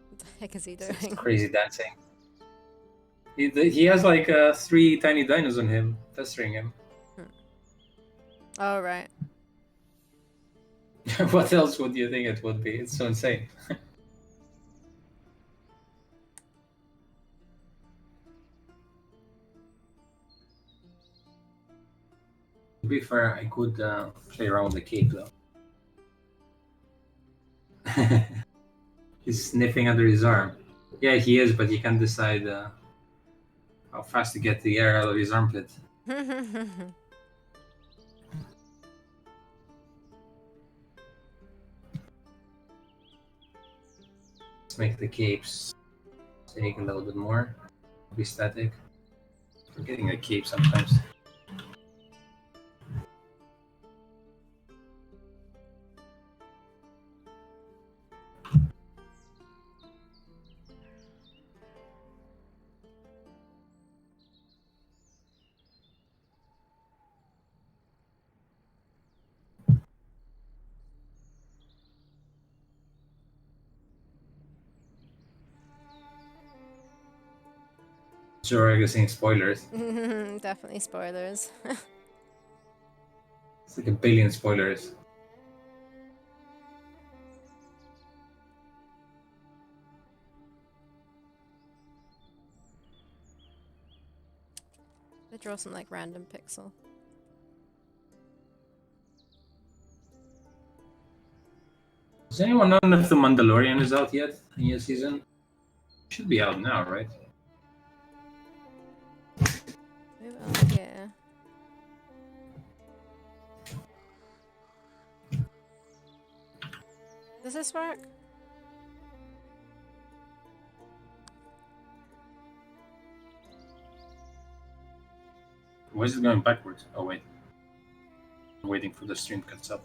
What the heck is he It's doing? crazy dancing. He has like 3 tiny dinos on him, pestering him. Oh, right. What else would you think it would be? It's so insane. To be fair, I could play around with the cape though. He's sniffing under his arm. Yeah, he is, but he can't decide how fast to get the air out of his armpit. Let's make the capes take a little bit more. Be static. Forgetting the cape sometimes. Sure, I'm guessing spoilers. Definitely spoilers. It's like a billion spoilers. They draw some like random pixel. Does anyone know if The Mandalorian is out yet? New season? Should be out now, right? Move on, yeah. Does this work? Why is it going backwards? Oh wait. I'm waiting for the stream to catch up.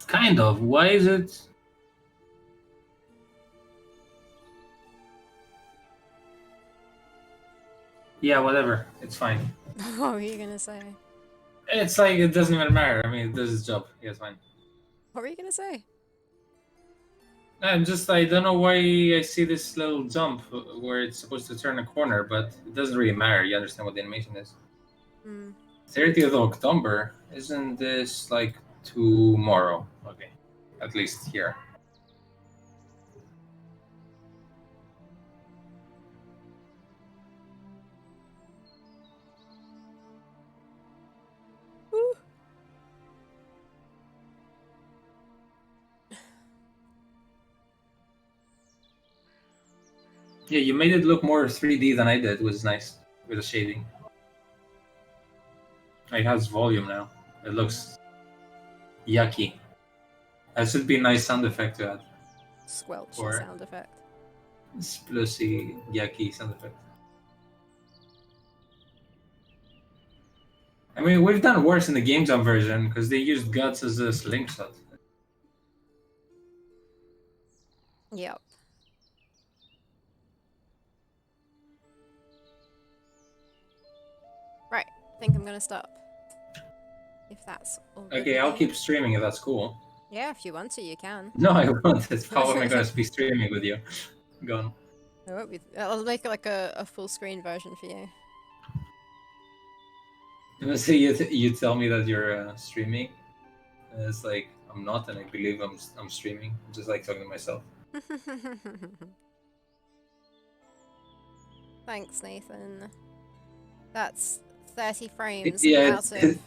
Kind of. Why is it? Yeah, whatever. It's fine. What were you gonna say? It's like it doesn't even matter. I mean, it does its job. Yeah, it's fine. What were you gonna say? I don't know why I see this little jump where it's supposed to turn a corner, but it doesn't really matter. You understand what the animation is. 30th of October? Isn't this like tomorrow? Okay. At least here. Woo. Yeah, you made it look more 3D than I did, which is nice with the shading. It has volume now. It looks yucky. That should be a nice sound effect to add. Squelch Or- sound effect. Splushy, yucky sound effect. I mean, we've done worse in the Game Jam version because they used guts as a slingshot. Yep. Right. I think I'm gonna stop. If that's all good Okay, with I'll you. keep streaming if that's cool. Yeah, if you want to, you can. No, I won't. How am I going to be streaming with you? Gone. I won't be. I'll make like a full screen version for you. Let's say you tell me that you're streaming. And it's like I'm not, and I believe I'm streaming. I'm just like talking to myself. Thanks, Nathan. That's 30 frames Yeah, out of...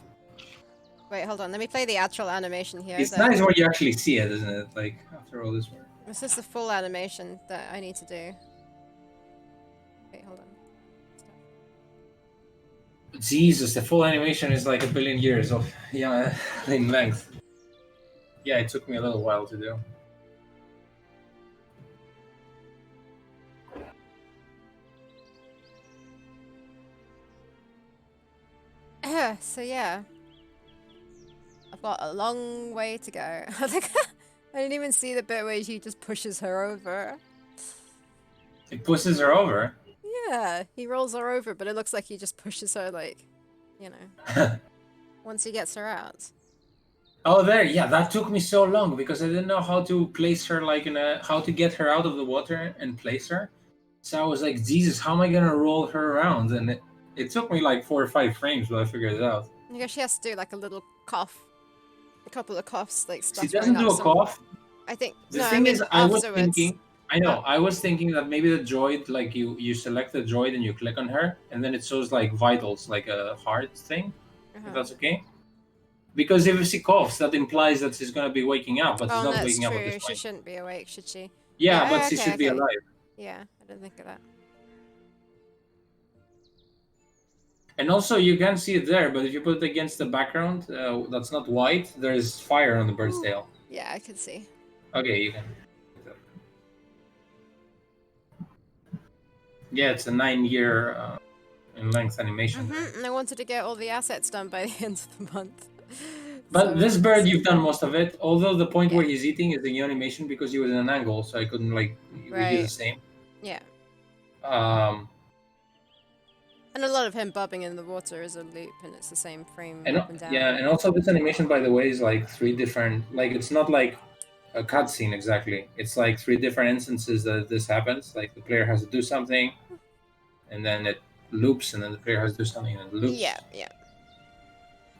Wait, hold on. Let me play the actual animation here. It's nice when you actually see it, isn't it? Like, after all this work. This is the full animation that I need to do. Wait, hold on. Jesus, the full animation is like a billion years of in length. Yeah, it took me a little while to do. So yeah, I've got a long way to go. I think I didn't even see the bit where he just pushes her over. It pushes her over. Yeah, he rolls her over, but it looks like he just pushes her, like, you know, once he gets her out. Oh, there, yeah, that took me so long because I didn't know how to place her, like, how to get her out of the water and place her. So I was like, Jesus, how am I gonna roll her around? And it took me like 4 or 5 frames, but I figured it out. I guess she has to do like a little cough, a couple of coughs, like She splattering doesn't do up a cough. I think. The No, thing I mean is, I was afterwards. thinking. I know. I was thinking that maybe the droid, like you select the droid and you click on her, and then it shows like vitals, like a heart thing. If that's okay. Because if she coughs, that implies that she's gonna be waking up, but she's not waking up at this point. She shouldn't be awake, should she? Yeah, but she should be alive. Yeah, I didn't think of that. And also, you can see it there, but if you put it against the background, that's not white. There's fire on the bird's tail. Yeah, I can see. Okay, you can. Yeah, it's a 9-year in length animation. And I wanted to get all the assets done by the end of the month. But so this bird, you've done most of it. Although the point where he's eating is the new animation because he was in an angle, so I couldn't like redo the same. Yeah. And a lot of him bobbing in the water is a loop, and it's the same frame and, up and down. Yeah, and also this animation, by the way, is like 3 different. Like it's not like a cutscene exactly. It's like 3 different instances that this happens. Like the player has to do something, and then it loops, and then the player has to do something, and it loops. Yeah, yeah.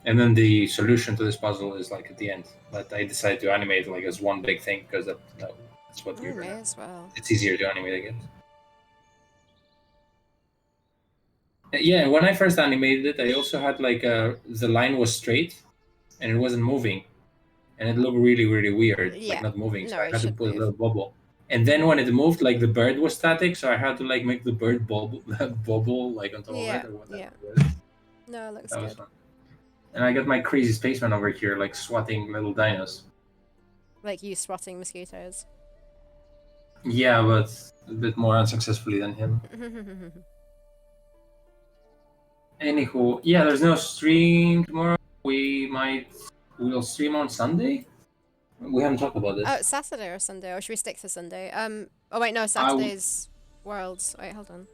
And then the solution to this puzzle is like at the end. But I decided to animate like as one big thing because that's what you're. May as well. It's easier to animate, I guess. Yeah, when I first animated it, I also had like the line was straight, and it wasn't moving, and it looked really, really weird, like not moving. So I had to put a little bubble. And then when it moved, like the bird was static, so I had to like make the bird bubble like on top of it or whatever. Yeah. No, it looks that good. Was fun. And I got my crazy spaceman over here, like swatting little dinos. Like you swatting mosquitoes. Yeah, but a bit more unsuccessfully than him. Anywho, yeah, there's no stream tomorrow. We'll stream on Sunday. We haven't talked about this. Oh, Saturday or Sunday, or should we stick to Sunday? Oh wait, no, Saturday's Worlds. Wait, hold on.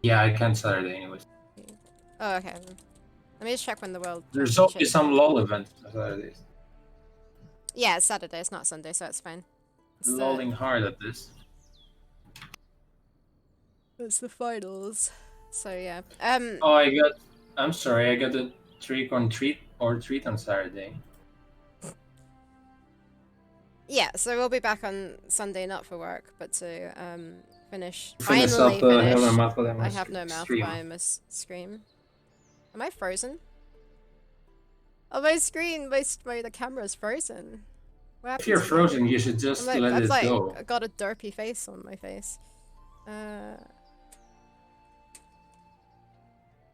Yeah, I can't Saturday anyways. Oh, okay. Let me just check when the World. There's always some LOL event on Saturdays. Yeah, it's Saturday, it's not Sunday, so it's fine. It's lolling hard at this. It's the finals. So yeah. Oh, I'm sorry, I got a trick on treat on Saturday. Yeah, so we'll be back on Sunday, not for work, but to finish. Finish finally up, finish. I have no mouth, but I must scream. Am I frozen? Oh, my screen, the camera's frozen. If you're frozen, you should just let it go. I got a derpy face on my face.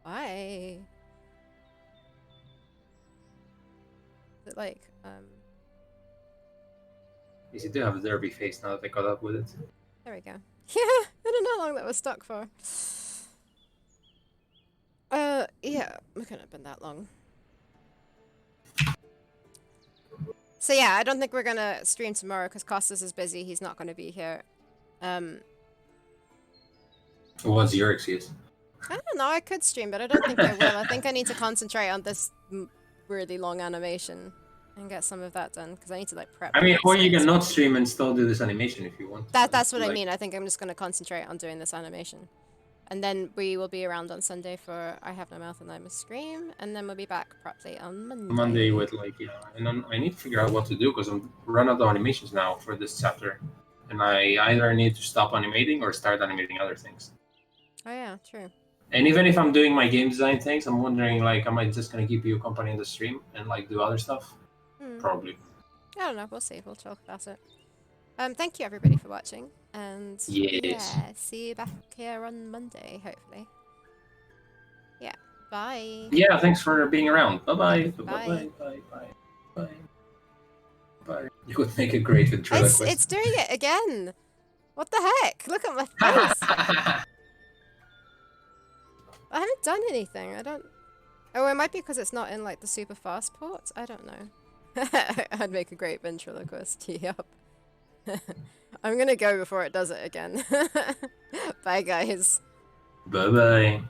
Why? Is it like, Yes, you do have a derby face now that I caught up with it. There we go. Yeah, I don't know how long that was stuck for. Yeah, it couldn't have been that long. So yeah, I don't think we're gonna stream tomorrow because Costas is busy. He's not gonna be here. What's your excuse? I don't know. I could stream, but I don't think I will. I think I need to concentrate on this really long animation and get some of that done because I need to like prep. I mean, or you can not stream and still do this animation if you want. That's what I mean. I think I'm just gonna concentrate on doing this animation. And then we will be around on Sunday for I Have No Mouth and I Must Scream, and then we'll be back properly on Monday. Monday with like, yeah, and then I need to figure out what to do because I'm run out of animations now for this chapter, and I either need to stop animating or start animating other things. Oh yeah, true. And even if I'm doing my game design things, I'm wondering like, am I just gonna keep you company in the stream and like do other stuff? Probably. I don't know. We'll see. We'll talk about it. Thank you everybody for watching, and Yes. yeah, see you back here on Monday, hopefully. Yeah. Bye. Yeah, thanks for being around. Bye-bye. Bye. Bye-bye. Bye-bye. Bye. Bye. You would make a great ventriloquist. It's doing it again. What the heck? Look at my face. I haven't done anything. I don't. Oh, it might be because it's not in like the super fast ports. I don't know. I'd make a great ventriloquist. Yup. I'm gonna go before it does it again. Bye, guys. Bye-bye.